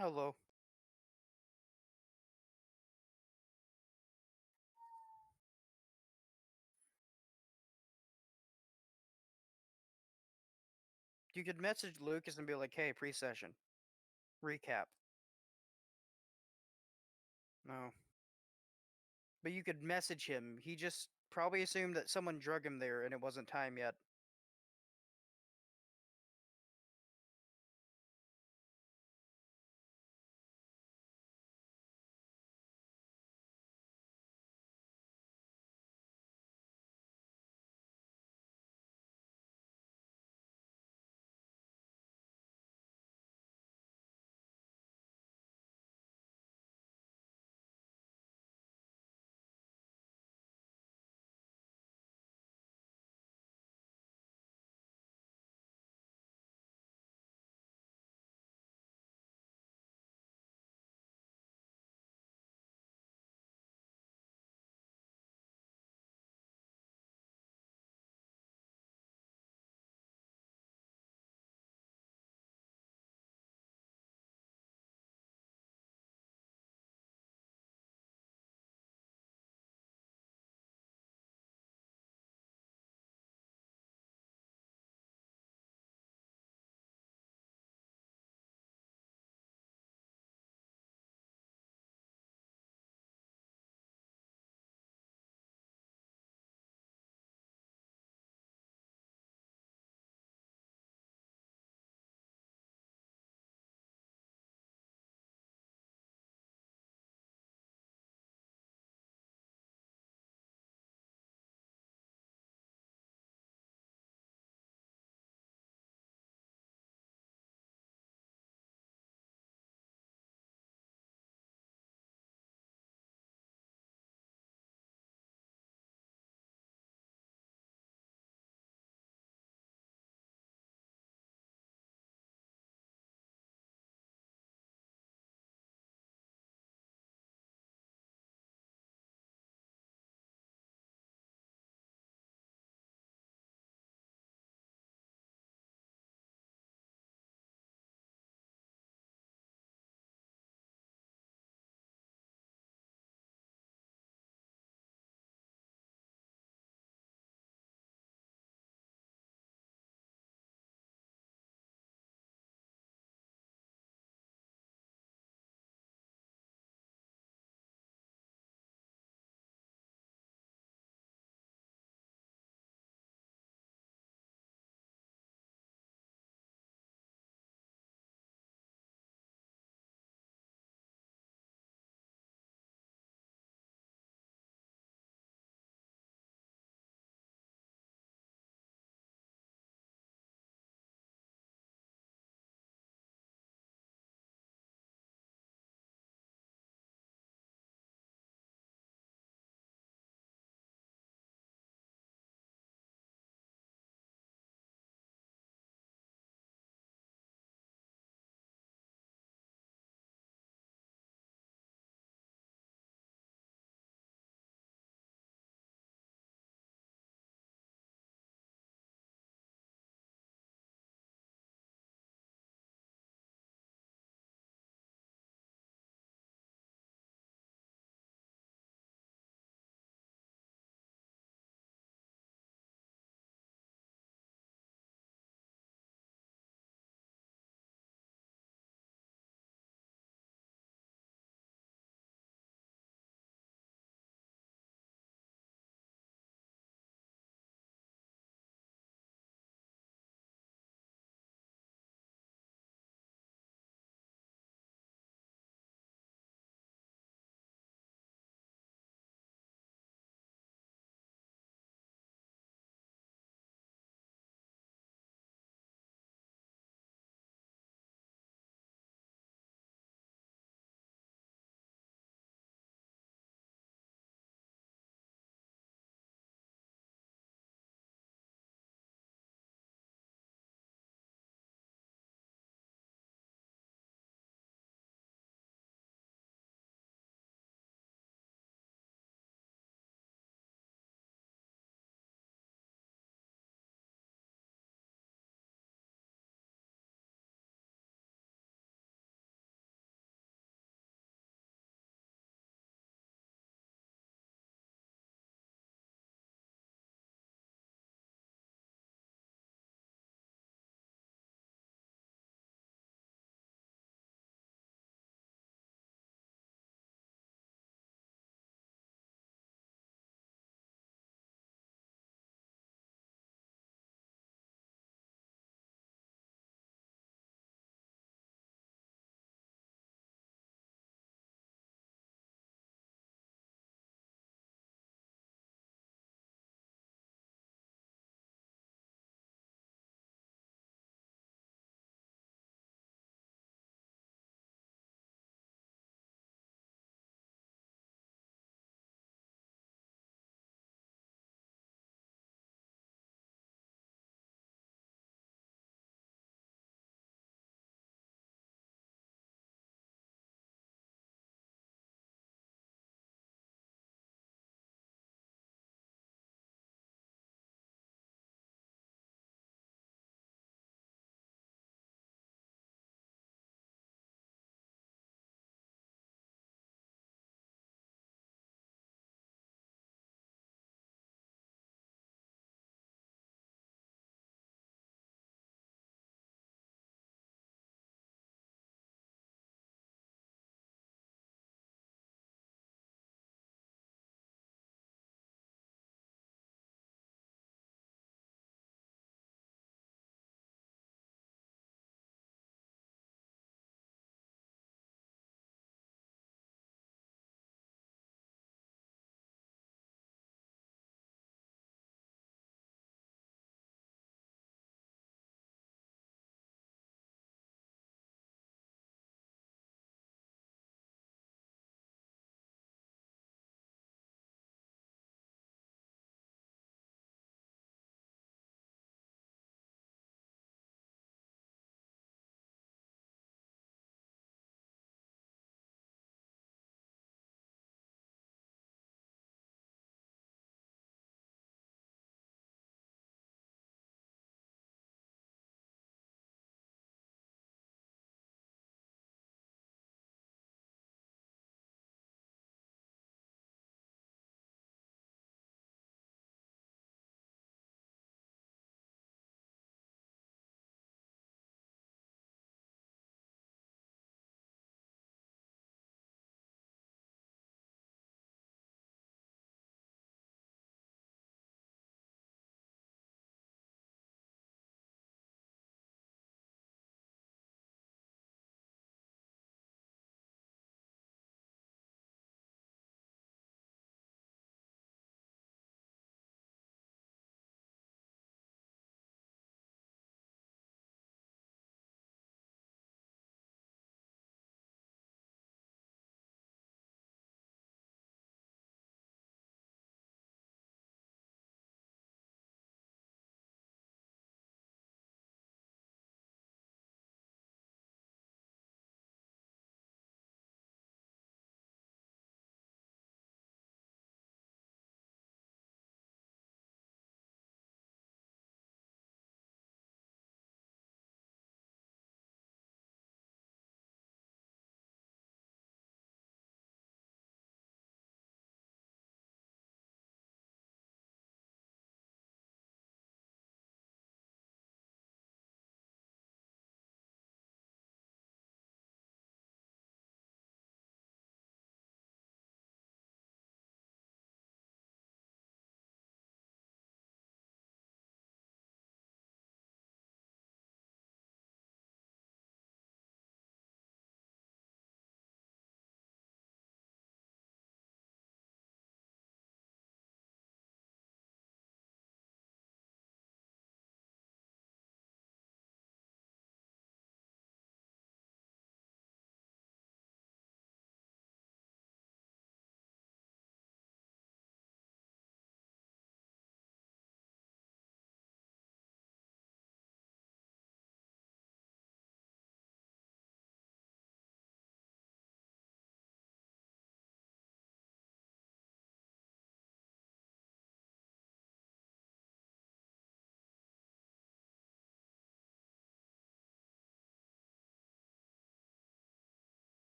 Hello. You could message Lucas and be like, "Hey, pre-session recap." No, but you could message him. He just probably assumed that someone drug him there and it wasn't time yet.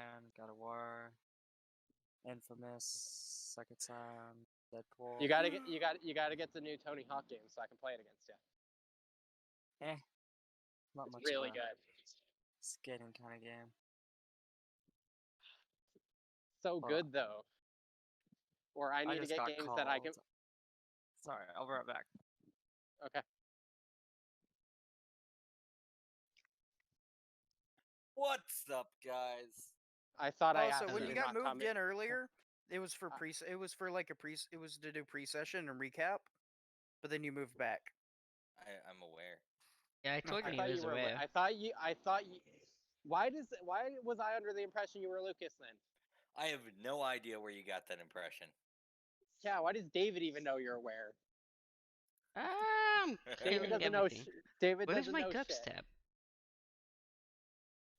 Man, God of War, Infamous, Second Son, Deadpool. You gotta get the new Tony Hawk game so I can play it against you. Not It's much really of a good. skating kind of game. So Hold good though. Or I need to just get got games called. that I can. Sorry, I'll be right back. Okay. What's up, guys? I thought I Also, asked when you you to got not come moved in earlier, it was for I- it was for like it was to do pre-session and recap, but then you moved back. I'm aware. Yeah, I told I you thought he you was were. aware. I thought you. Why was I under the impression you were Lucas then? I have no idea where you got that impression. Yeah. Why does David even know you're aware? I'm David killing doesn't know. everything. David Where's doesn't my know GURPS shit. tab?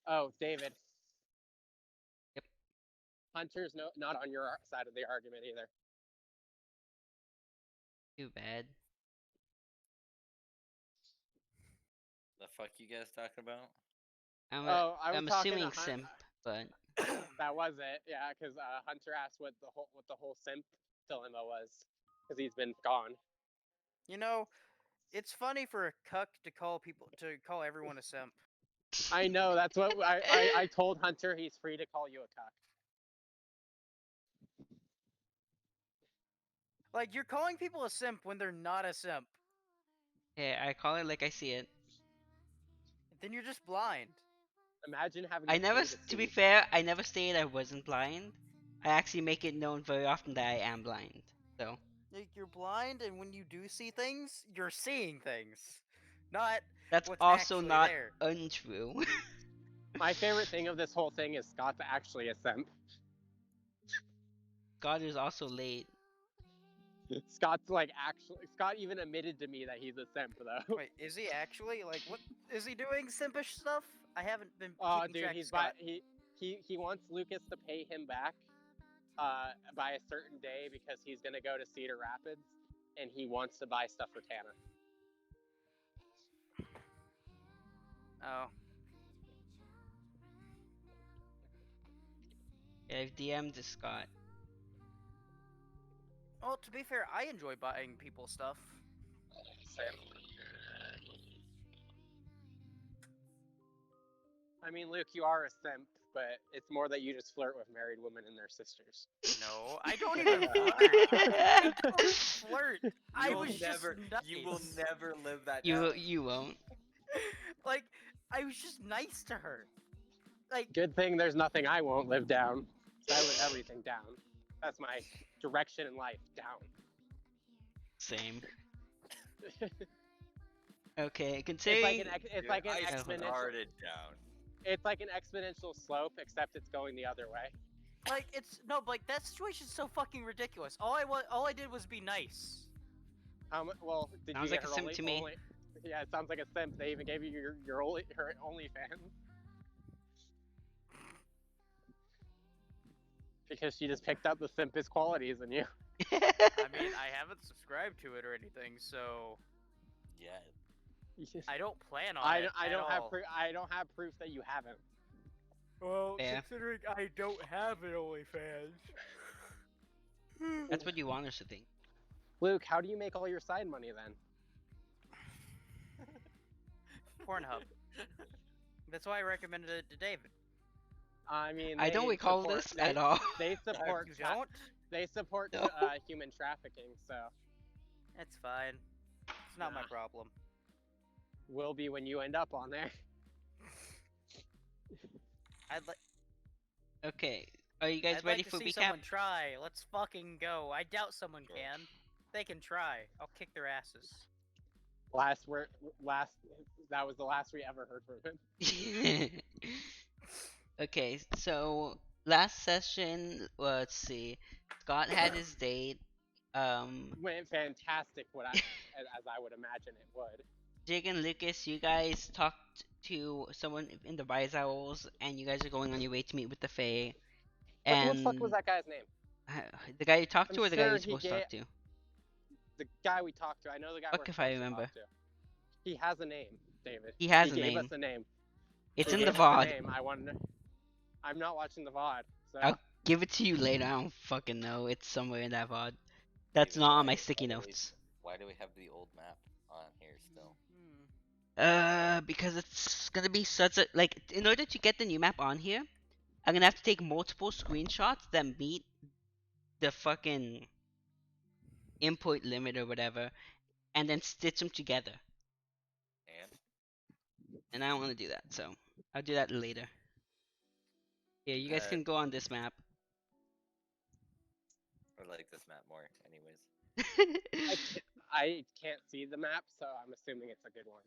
Oh, David. Yep. Hunter's not on your side of the argument either. Too bad. The fuck you guys talking about? I'm assuming simp, but That was it. Yeah, because Hunter asked what the whole simp dilemma was, because he's been gone. You know, it's funny for a cuck to call everyone a simp. I know. That's what I told Hunter. He's free to call you a cuck. Like, you're calling people a simp when they're not a simp. hey, I call it like I see it. Then you're just blind. Imagine having I to never, pay to to be see. fair, I never stated I wasn't blind. I actually make it known very often that I am blind. So Like, you're blind, and when you do see things, you're seeing things, not that's what's also actually not there. untrue. My favorite thing of this whole thing is Scott's actually a simp. God is also late. Scott's Scott even admitted to me that he's a simp though. Wait, is he actually? Like, what is he doing? Simpish stuff? I haven't been Oh, keeping dude, track of he's Scott. he wants Lucas to pay him back by a certain day because he's gonna go to Cedar Rapids and he wants to buy stuff for Tana. Oh, Yeah, I've DM'd to Scott. well, to be fair, I enjoy buying people stuff. I mean, Luke, you are a simp, but it's more that you just flirt with married women and their sisters. No, I don't even flirt. I don't flirt. I You will was never, just nice. you will never live that You down. you won't. Like, I was just nice to her. Like, Good thing there's nothing I won't live down. I live everything down. That's my direction in life, down. Same. Okay, It's considering like an I exponential. started down. It's like an exponential slope, except it's going the other way. like it's no, but like that situation's so fucking ridiculous. All I did was be nice. Well, did Sounds you like get a her simp to me. Yeah, it sounds like a simp. They even gave you her OnlyFans. Because she just picked up the simpest qualities in you. I mean, I haven't subscribed to it or anything, so Yeah. I don't plan on I it. don't at have all. I don't have proof that you haven't. Well, Yeah. considering I don't have an OnlyFans. that's what you want us to think. Luke, how do you make all your side money then? Pornhub. That's why I recommended it to David. I mean, I don't they recall support- this at all. They support You don't? they support No. human trafficking, so That's fine. It's not my Nah. problem. will be when you end up on there. I'd like. Okay, are you guys I'd ready like for to see recap? someone try. Let's fucking go. I doubt someone Sure. can. They can try. I'll kick their asses. That was the last we ever heard from him. Okay, so last session, let's see. Scott had his date. Went fantastic, as I would imagine it would. Jig and Lucas, you guys talked to someone in the Rise Owls, and you guys are going on your way to meet with the Fae. What the fuck was that guy's name? The guy you talked I'm to, or the guy sure you're he supposed to talk to? The guy we talked to. I know the guy Fuck we're if I supposed to remember. talk to. He has a name, David. He has a gave name. us a name. It's He in the gave us a VOD. name. I wanted to... I'm not watching the VOD. So I'll give it to you later. I don't fucking know. It's somewhere in that VOD. That's Steven, not on my why sticky do we- notes. Why do we have the old map on here still? Because it's gonna be such a like. In order to get the new map on here, I'm gonna have to take multiple screenshots that meet the fucking input limit or whatever, and then stitch them together. And I don't want to do that, so I'll do that later. Yeah, you guys Uh, can go on this map. I like this map more, anyways. I can't see the map, so I'm assuming it's a good one.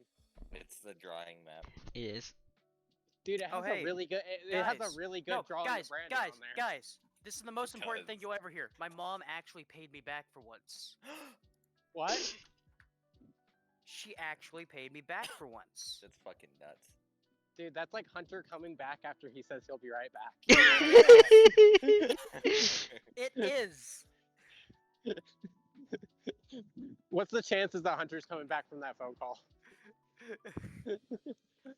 It's the drawing map. It is. Dude, it Oh, has hey, a really good. It has guys. a really good No, drawing guys, of Brandon guys, on there. guys. This is the most important thing Because- you'll ever hear. My mom actually paid me back for once. What? She actually paid me back for once. That's fucking nuts. Dude, that's like Hunter coming back after he says he'll be right back. It is. What's the chances that Hunter's coming back from that phone call?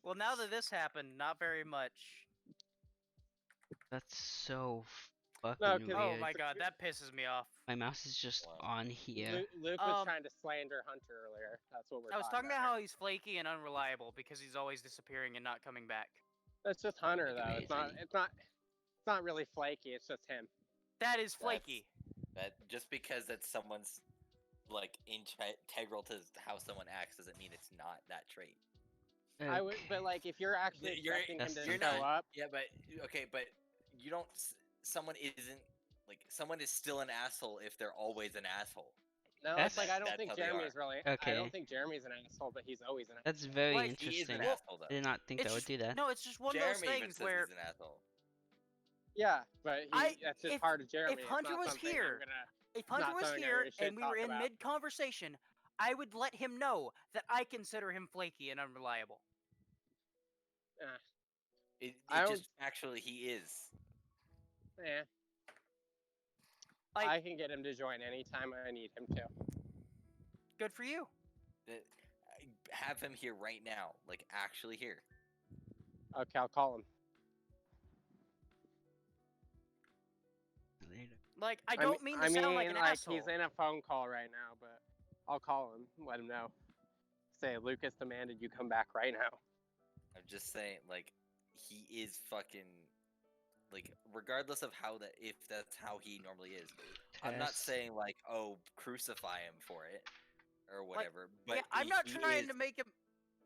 Well, now that this happened, not very much. That's so fucking No, 'cause- weird. Oh my god, that pisses me off. My mouse is just Wow. on here. Luke was trying to slander Hunter earlier. That's what we're I was talking talking about here. how he's flaky and unreliable because he's always disappearing and not coming back. That's just Hunter though. It's not. Amazing. It's not really flaky. It's just him. That is flaky. That just because that's someone's like integral to how someone acts doesn't mean it's not that trait. I would, but like if you're actually You're- expecting him That's to you're show not- up, Yeah, but okay, but you don't. Someone isn't like someone is still an asshole if they're always an asshole. no, That's- it's like I don't That's think how they Jeremy's are. really. I Okay. don't think Jeremy's an asshole, but he's always an asshole. That's very Like, He is interesting. an Well, asshole though. I did not think It's I would just, do that. No, it's just one Jeremy of those even things says where he's an asshole. Yeah, but that's just if- part of Jeremy. if It's Hunter not was something I'm here- gonna- if Hunter not was something I here really should and we were talk in about. mid-conversation, I would let him know that I consider him flaky and unreliable. It I don't- just actually he is. Eh. Like- I can get him to join anytime I need him to. Good for you. Have him here right now, like actually here. Okay, I'll call him. Later. Like, I don't mean to sound like an asshole. he's in a phone call right now, but I'll call him, let him know. Say, Lucas demanded you come back right now. I'm just saying, like, he is fucking, like, regardless of how that, if that's how he normally is. I'm not Test. saying like, oh, crucify him for it or whatever. But yeah, I'm not he trying is- to make him.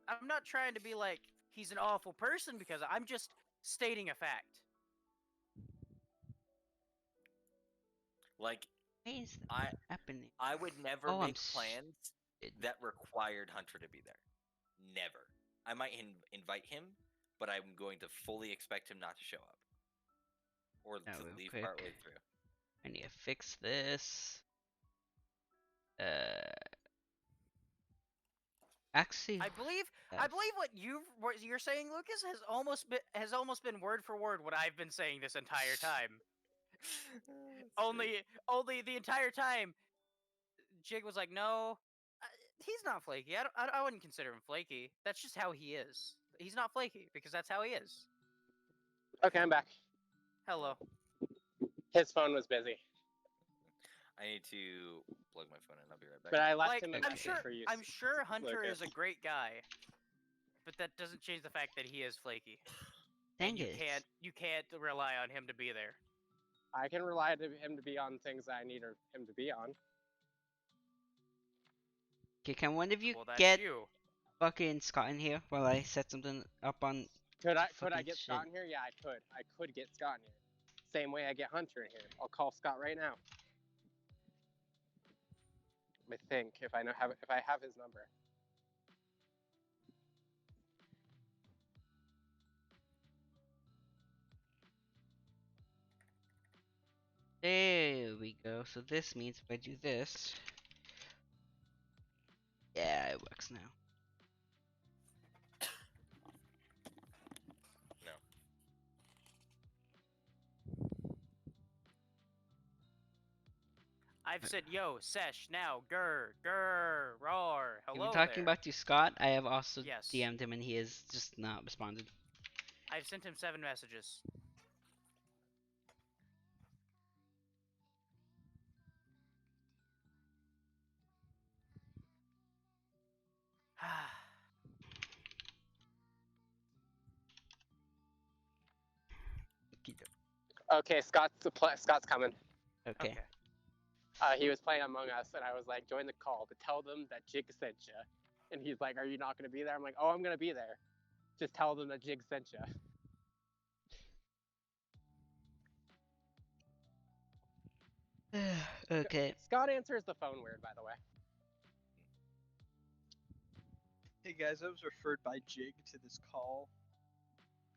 I'm not trying to be like he's an awful person because I'm just stating a fact. like Why is that I happening? I would never Oh, I'm make plans stupid. that required Hunter to be there. Never. I might invite him, but I'm going to fully expect him not to show up or Now, to real leave quick. partway through. I need to fix this. Actually, I believe what you're saying, Lucas, has almost been word for word what I've been saying this entire time. only the entire time, Jig was like, "No, he's not flaky. I wouldn't consider him flaky. That's just how he is. He's not flaky because that's how he is." Okay, I'm back. Hello. His phone was busy, I need to plug my phone in. I'll be right back. but I left Like, him a I'm message sure for you. Hunter Lucas. is a great guy, but that doesn't change the fact that he is flaky. dang And you it. can't rely on him to be there. I can rely to him to be on things that I need him to be on. Okay, can one of you Well, that's get you. fucking Scott in here while I set something up on? Could I Fucking get shit. Scott in here? Yeah, I could. I could get Scott in here. Same way I get Hunter in here. I'll call Scott right now. Let me think if I have his number. There we go. So this means if I do this, yeah, it works now. No. I've said, "Yo, sesh now, grr, roar, If hello you're talking there." about to Scott, I have also Yes. DM'd him and he has just not responded. I've sent him 7 messages. Okay, Scott's coming. Okay. He was playing Among Us, and I was like, join the call, but tell them that Jig sent you. And he's like, are you not going to be there? I'm like, oh, I'm going to be there. Just tell them that Jig sent you. Okay. Scott answers the phone weird, by the way. Hey guys, I was referred by Jig to this call.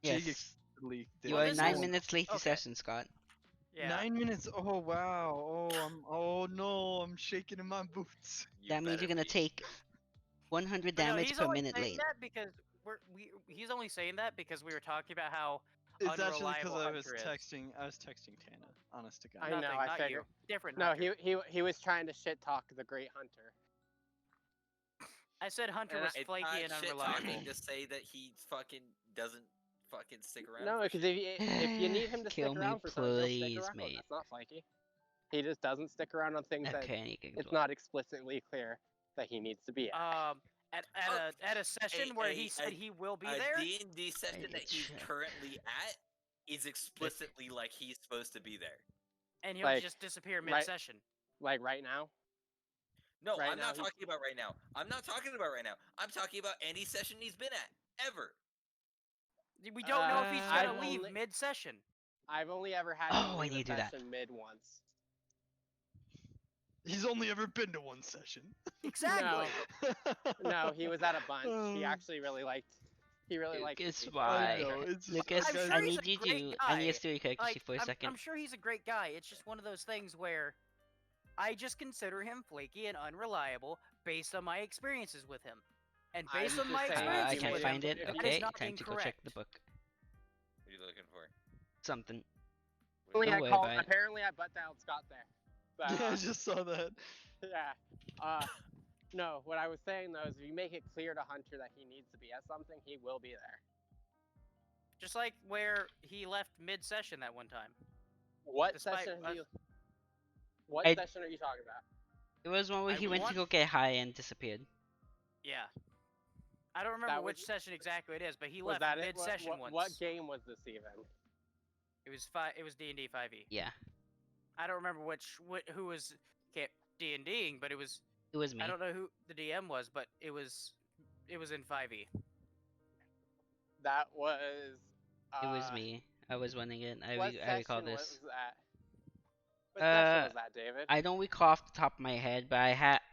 Jig Yes. explicitly did You Well, are this 9 is- minutes late to okay. session, Scott. Yeah. 9 minutes. Oh wow. Oh no, I'm shaking in my boots. You That means you're better gonna be. take 100 But no, damage he's per only minute saying late. that because he's only saying that because we were talking about how It's actually unreliable because I was Hunter is. texting. I was texting Tana. Honest to God. I know, Nothing, I not figured. you. Different No, Hunter. he was trying to shit talk the Great Hunter. I said Hunter And was It's flaky and not shit unreliable. talking to say that he fucking doesn't fucking stick around. No, for because shit. if you need him to Kill stick me, around for something, he'll stick please, around. mate. That's not flaky. He just doesn't stick around on things that Okay, you can it's go. not explicitly clear that he needs to be at. At a session where he said he will be a there. D&D session that he's check. currently at is explicitly like he's supposed to be there. And he'll Like, just disappear right- mid-session. Like right now. No, Right I'm now not he's- talking about right now. I'm not talking about right now. I'm talking about any session he's been at ever. We don't know if he's I've gonna leave only- mid-session. I've only ever had Oh, him I leave need to a do that. session mid once. He's only ever been to one session. Exactly. No, he was at a bunch. He Uh, actually really liked. He really liked. Lucas, the- why? I know. It's just, Lucas, I'm guys, sure I he's need a you great to. I need guy. you to do your character sheet for a I'm second. sure he's a great guy. It's just one of those things where I just consider him flaky and unreliable based on my experiences with him. And I'm based on just my saying, I experiences can't with find him, it. if that is Okay, not time to go check the incorrect. book. What are you looking for? Something. Apparently, Don't I worry called. about it. Apparently, I butt dialed Scott there. But, yeah, I just saw that. yeah. No, what I was saying though is if you make it clear to Hunter that he needs to be at something, he will be there. Just like where he left mid-session that one time. What Despite session? us- What I- session are you talking about? It was one where I he went to want- go get high and disappeared. Yeah. I don't remember That which was- session exactly it is, but he Was left that it? mid-session What once. game was this even? It was D&D 5e. Yeah, I don't remember who was D&Ding, but it was it was me. I don't know who the DM was, but it was in 5e. That was. It was me. I was running it. I What recall session this. was that? What session was that, David? I don't recall off the top of my head, but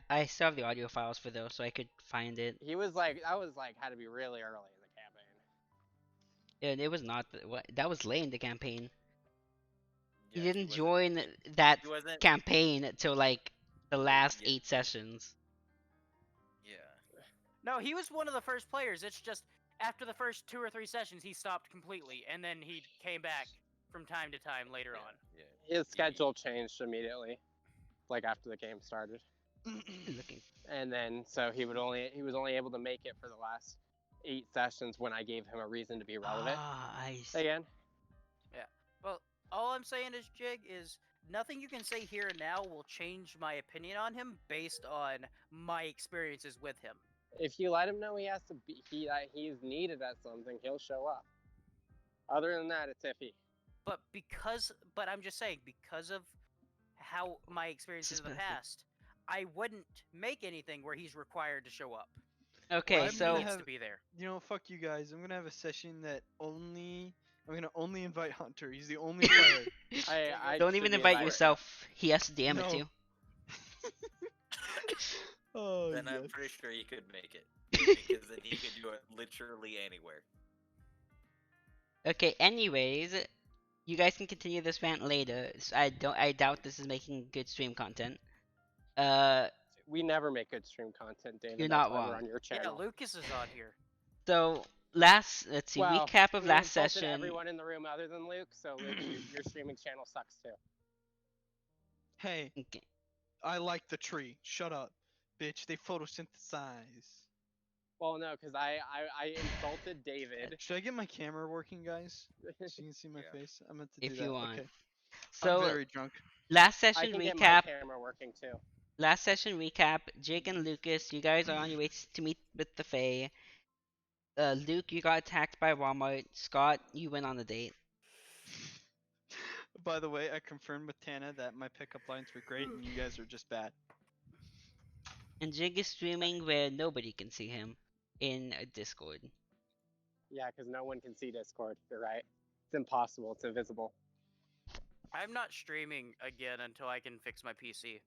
I still have the audio files for those, so I could find it. He was like, that was like, had to be really early in the campaign. And it was not that was late in the campaign. He Yeah, didn't wasn't- join that He wasn't. campaign till like the last Yeah. 8 sessions. Yeah. No, he was one of the first players. It's just after the first 2 or 3 sessions, he stopped completely, and then he came back from time to time later on. Yeah. His schedule changed immediately, like after the game started, Looking. and then so he was only able to make it for the last 8 sessions when I gave him a reason to be relevant Ah, I see. again. Well, all I'm saying is, Jig, is nothing you can say here and now will change my opinion on him based on my experiences with him. If you let him know he has to be, that he's needed at something, he'll show up. Other than that, it's iffy. But I'm just saying, because of how my experiences in the Suspected. past, I wouldn't make anything where he's required to show up. Okay, I'm He so gonna needs have- to be there. You know, fuck you guys. I'm gonna have a session that I'm gonna only invite Hunter. He's the only player. I don't should even be invite invited. yourself. He has to DM it No. to you. Oh, Then I'm yes. pretty sure he could make it. Because then he could do it literally anywhere. Okay, anyways, you guys can continue this rant later. I doubt this is making good stream content. We never make good stream content, David. You're That's not why we're wrong. on your Yeah, channel. Lucas is on here. So let's see, Well, recap of we last insulted session. Everyone in the room other than Luke, so Luke, your streaming channel sucks too. Hey, Okay. I like the tree. Shut up, bitch. They photosynthesize. Well, no, because I insulted David. Should I get my camera working, guys? So you can see my Yeah. face. I meant to If do you that. want. Okay. So I'm very drunk. last I session can get my recap. camera working too. Last session recap. Jake and Lucas, you guys are on your way to meet with the Fae. Luke, you got attacked by Walmart. Scott, you went on a date. By the way, I confirmed with Tana that my pickup lines were great and you guys are just bad. And Jig is streaming where nobody can see him in Discord. Yeah, because no one can see Discord. You're right. It's impossible. It's invisible. I'm not streaming again until I can fix my PC.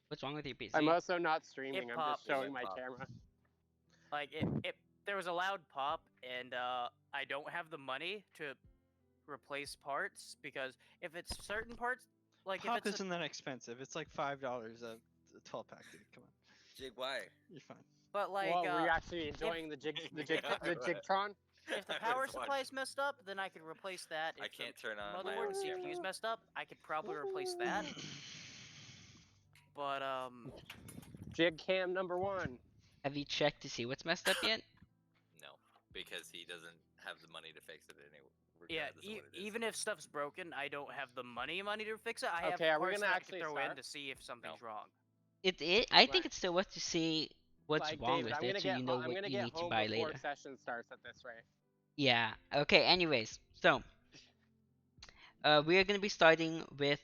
What's wrong with your PC? I'm also not streaming. I'm popped. just showing It my popped. camera. Like there was a loud pop, and I don't have the money to replace parts because if it's certain parts, like Pop if it's isn't that expensive. It's like $5 a 12 pack, dude. Come on, Jig, why? you're fine. but like Well, were you actually enjoying the Jigtron? if the I power was supply's messed up, then I could replace that. I If the can't turn on my motherboard and own CPU's camera. messed up, I could probably replace that. But Jig cam number 1. Have you checked to see what's messed up yet? No, because he doesn't have the money to fix it anyway. yeah, regardless of what it is. even if stuff's broken, I don't have the money to fix it. I Okay, have are we parts gonna that I actually can throw start? in to see if something's wrong. I think Right. it's still worth to see what's Like, wrong David, with I'm it, gonna so get you know I'm what gonna you get need to home buy before later. session starts at this rate. Yeah. Okay. Anyways, so we are gonna be starting with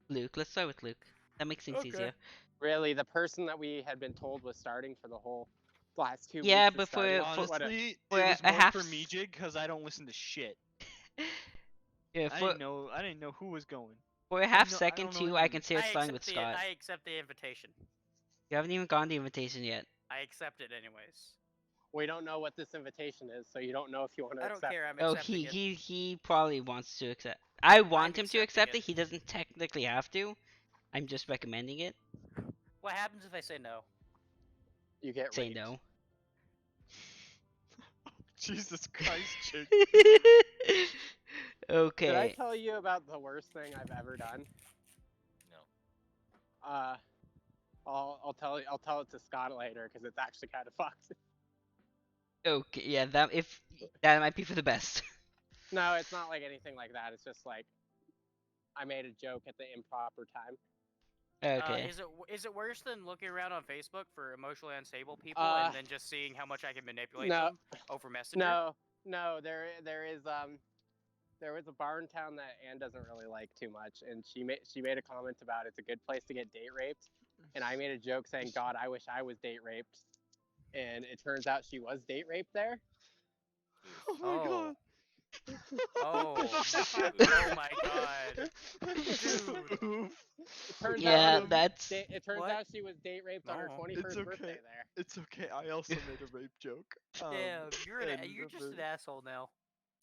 Luke. Let's start with Luke. That makes things Okay. easier. Really, the person that we had been told was starting for the whole last 2 Yeah, weeks. but is starting. for- Honestly, for it was a more half for me, Jig, because I don't listen to shit. Yeah, I didn't know who was going. for a I half know- I second don't know too, I anyone. can say it's starting with Scott. I accept the invitation. You haven't even gotten the invitation yet. I accept it anyways. We don't know what this invitation is, so you don't know if you want to I don't accept care. it. I'm Oh, accepting it. he probably wants to accept. I want him to accepting accept it. it. He doesn't technically have to. I'm just recommending it. What happens if I say no? You get Say raped. no. Jesus Christ, Jig. Did I Okay. tell you about the worst thing I've ever done? No. I'll tell it to Scott later because it's actually kind of fucked. Okay. Yeah. That might be for the best. No, it's not like anything like that. It's just like I made a joke at the improper time. Okay. Is it worse than looking around on Facebook for emotionally unstable people Uh, and then just seeing how much I can manipulate no. them over Messenger? No, there was a bar in town that Anne doesn't really like too much, and she made a comment about it's a good place to get date raped, and I made a joke saying, "God, I wish I was date raped," and it turns out she was date raped there. Oh my god. Oh. Shit. Oh my god. Dude. Oof. It turns Yeah, out that's. it turns What? out she was date raped on her No. 21st It's okay. birthday there. It's okay. I also made a rape joke. Damn, you're and just the- an asshole now,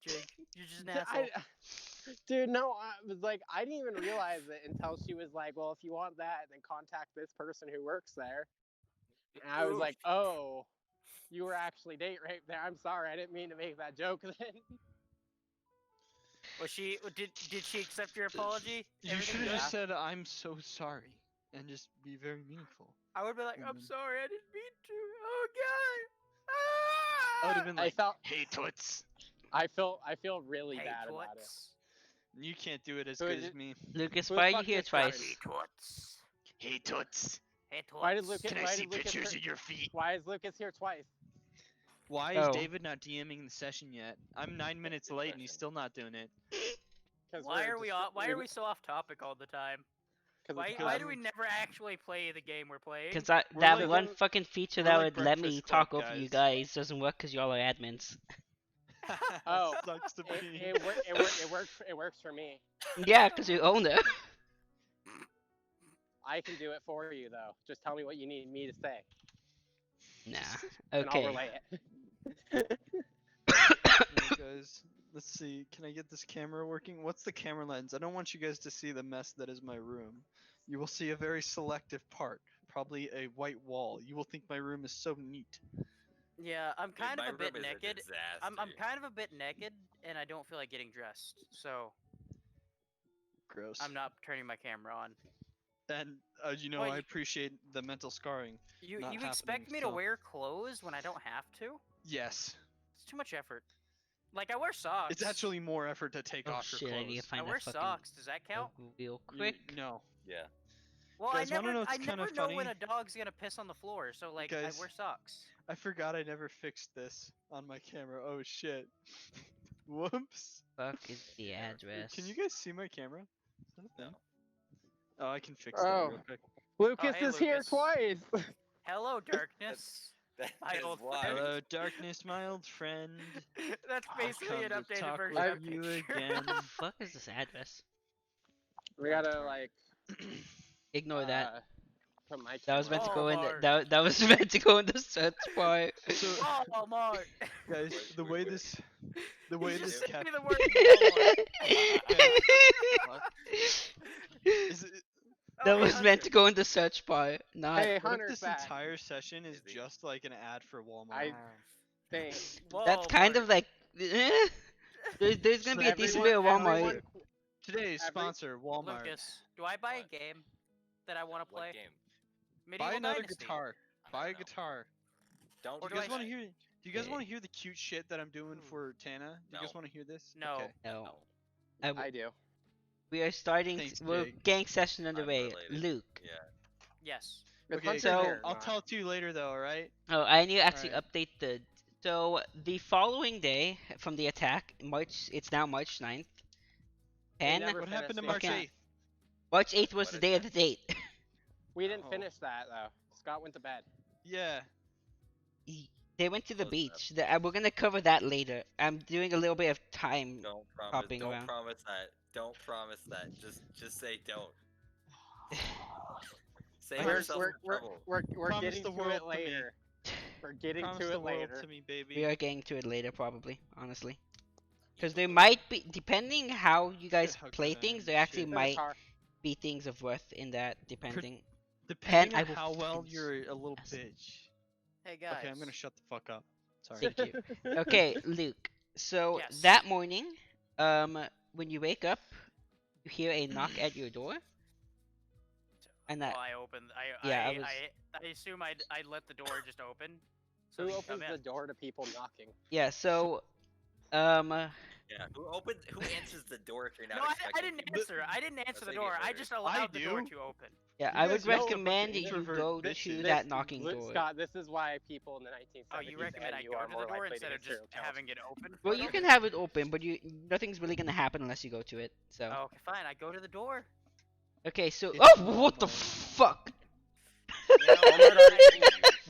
Jake. You're just an Th- asshole. Dude, no, I was like, I didn't even realize it until she was like, well, if you want that, then contact this person who works there. And I was Oof. like, oh, you were actually date raped there. I'm sorry, I didn't mean to make that joke then. Was she? Did she accept your apology? You Everything should have good? just said, I'm so sorry. And just be very meaningful. I would be like, I'm Mhm. sorry, I didn't mean to. Oh god. I would have been I like, felt, hey, toots. I feel really Hey, bad about it. twats. You can't do it as Who good is as it? me. Lucas, Who why are the you fuck here is Scotty? twice? Hey, twats. Hey, toots. Hey, twats. Why did Lucas? Can I why see did Lucas pictures hurt- of your feet? Why is Lucas here twice? Why is Oh. David not DMing the session yet? I'm 9 minutes Good late and he's question. still not doing it. Why are we Why are we so off topic all the time? Why because do we never actually play the game we're playing? Because We're that like- one fucking feature we're that like would let me Breakfast talk Club over you guys. guys doesn't work because y'all are admins. Oh, sucks to be. it works for me. Yeah, because you own it. I can do it for you though. Just tell me what you need me to say, Nah. and I'll Okay. relay it. Alright, guys, let's see. Can I get this camera working? What's the camera lens? I don't want you guys to see the mess that is my room. You will see a very selective part, probably a white wall. You will think my room is so neat. Yeah, I'm Dude, kind my of a bit room is naked. disaster. I'm kind of a bit naked, and I don't feel like getting dressed, so Gross. I'm not turning my camera on. And you know, Well, I you- appreciate the mental scarring. You Not expect happening, me to so- wear clothes when I don't have to? Yes, It's too much effort. Like I wear socks. it's actually more effort to take Oh off your shit, I need clothes. to find I that wear fucking socks. Does that count? logo real You- quick. no. Yeah. Well, Guys, wanna know what's I kinda never know when funny? a dog's gonna piss on the floor, so like Guys, I wear socks. I forgot I never fixed this on my camera. Oh shit. Whoops. Fuck is the Yeah. address? Can you guys see my camera? Is that a No. thing? Oh, I can fix that Oh. real quick. Lucas hey, is here Lucas. twice. Hello, darkness. That My is old why. friend. Hello, darkness, my old friend. That's I've basically an come to updated talk version with of you picture. again. Fuck is this address? We gotta like Ignore that. put my That was camera meant to on. go in. Walmart. That was meant to go in the search part. So, Walmart. guys, the way wait. this, the You way just this said cap, me the word Walmart. is it, Oh, That hey, was meant Hunter. to go in the search part, not. Hey, what if Hunter's this back. entire session is Is he? just like an ad for Walmart? I think. That's kind Walmart. of like. There's gonna So be a decent bit of Walmart. Today's Every- sponsor, Walmart. Lucas, do I buy a What? game that I want to What play? game? Medieval Buy another Dynasty. guitar. I Buy a don't know. guitar. Don't Or Do do you guys I- want to hear? Do you guys Okay. want to hear the cute shit that I'm doing Hmm. for Tana? Do you guys No. want to hear this? No. Okay. No. No. I do. We are starting. Thanks, We're Jake. getting session underway. Unrelated. Luke. Yeah. Yes. If Okay, Hunter's so- here or I'll not. tell it to you later, though. All right. Oh, I need to actually Alright. update the. So the following day from the attack, March. It's now March 9th. We 10. never What happened to finished March the 8th? March 8th was What the is day of the date. We didn't Oh. finish that though. Scott went to bed. Yeah. They went to the Close enough. beach. We're gonna cover that later. I'm doing a little bit of time. Don't promise. Hopping Don't around. promise that. Don't promise that. Just say don't. Save We're yourself we're some we're, trouble. we're Promise getting the to world it to me. later. We're getting Promise to the it world later. to me, baby. We are getting to it later, probably. Honestly, because You there will. might be, depending how you guys How play can I things, there actually shit? There's a might car. be things of worth in that, depending. Depending I on will how well fix you're a little this. bitch. Hey guys. Okay, I'm gonna shut the fuck up. Sorry. Thank you. Okay, Luke. So Yes. that morning, when you wake up, you hear a knock at your door, and that Oh, I opened. Yeah, I I, was- I assume I'd let the door just open. So Who you come opens in. the door to people knocking? yeah. So, Yeah. Who answers the door if you're not No, I expecting didn't people? answer. I didn't answer the That's door. I idiot just murder. allowed the door do. to open. yeah, You I guys would know a bunch of recommend you introvert go bitches. to This- that knocking door. Scott, this is why people in the 1970s Oh, you recommend I and you go are to more the door likely instead to of get just serial killers. having it open? Well, for you them? can have it open, but nothing's really gonna happen unless you go to it. So. Oh, okay, fine. I go to the door. Okay, so It's what the Walmart. fuck? You know,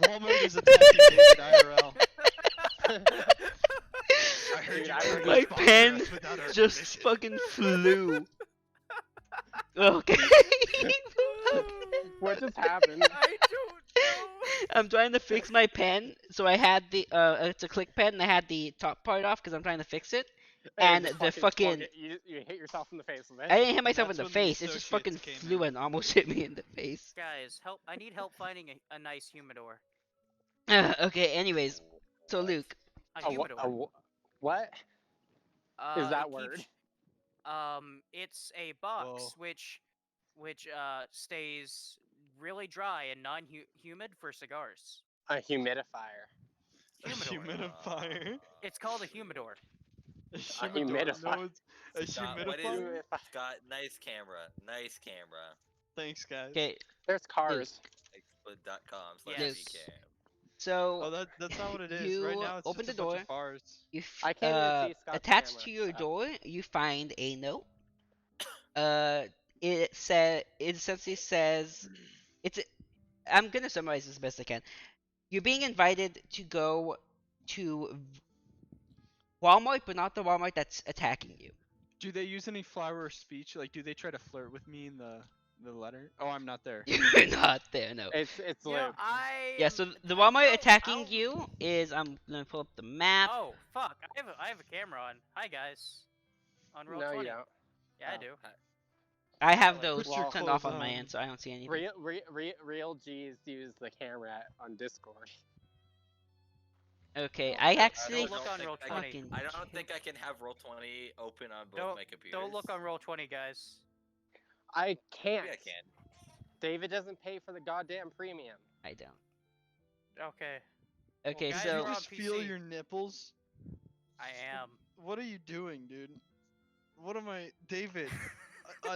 Walmart is attacking David IRL. I heard Dude, you I tried heard to My sponsor pen us without our just permission. fucking flew. Okay. What just happened? I don't know. I'm trying to fix my pen, so I had the it's a click pen, and I had the top part off because I'm trying to fix it. And just the fucking fucking- you hit yourself in the face with it. I didn't hit myself in that's the when the face. It just fucking associates came flew in. and almost hit me in the face. Guys, help! I need help finding a nice humidor. Okay. Anyways, so Luke, A A wha- humidor. a wha- what? It that keeps- word? It's a box Whoa. which stays really dry and non-humid for cigars. A humidifier. A Humidor. humidifier. It's called a humidor. A humidifier. No, it's a Scott, what is humidifier. Scott? Nice camera. Nice camera. Thanks, guys. okay. There's cars. Xsplit.com/vcam. So Oh, that's not what it is. Right You now, it's open just the a bunch door. of bars. you I can't even see Scott's attached camera, to your so- door, you find a note. It essentially says, I'm gonna summarize this as best I can. You're being invited to go to Walmart, but not the Walmart that's attacking you. Do they use any flower of speech? Like, do they try to flirt with me in the letter? Oh, I'm not there. You're not there, no. It's You know, Luke. Yeah, am so the attached- Walmart I'll- attacking I'll- you is, I'm gonna pull up the map. Oh fuck! I have a camera on. Hi guys. On roll No, 20. you don't. Yeah, I Oh. do. I have Like, those put your turned off clothes on my on. end, so I don't see anything. Real G's use the camera on Discord. Okay, Don't- I don't actually look on roll 20. fucking I don't think I can have roll 20 open on both Don't my computers. don't look on roll 20, guys. I can't. Maybe I can. David doesn't pay for the goddamn premium. I don't. Okay, Okay, guys, Do so you we're on just feel PC. your nipples? I am. What are you doing, dude? What am I, David?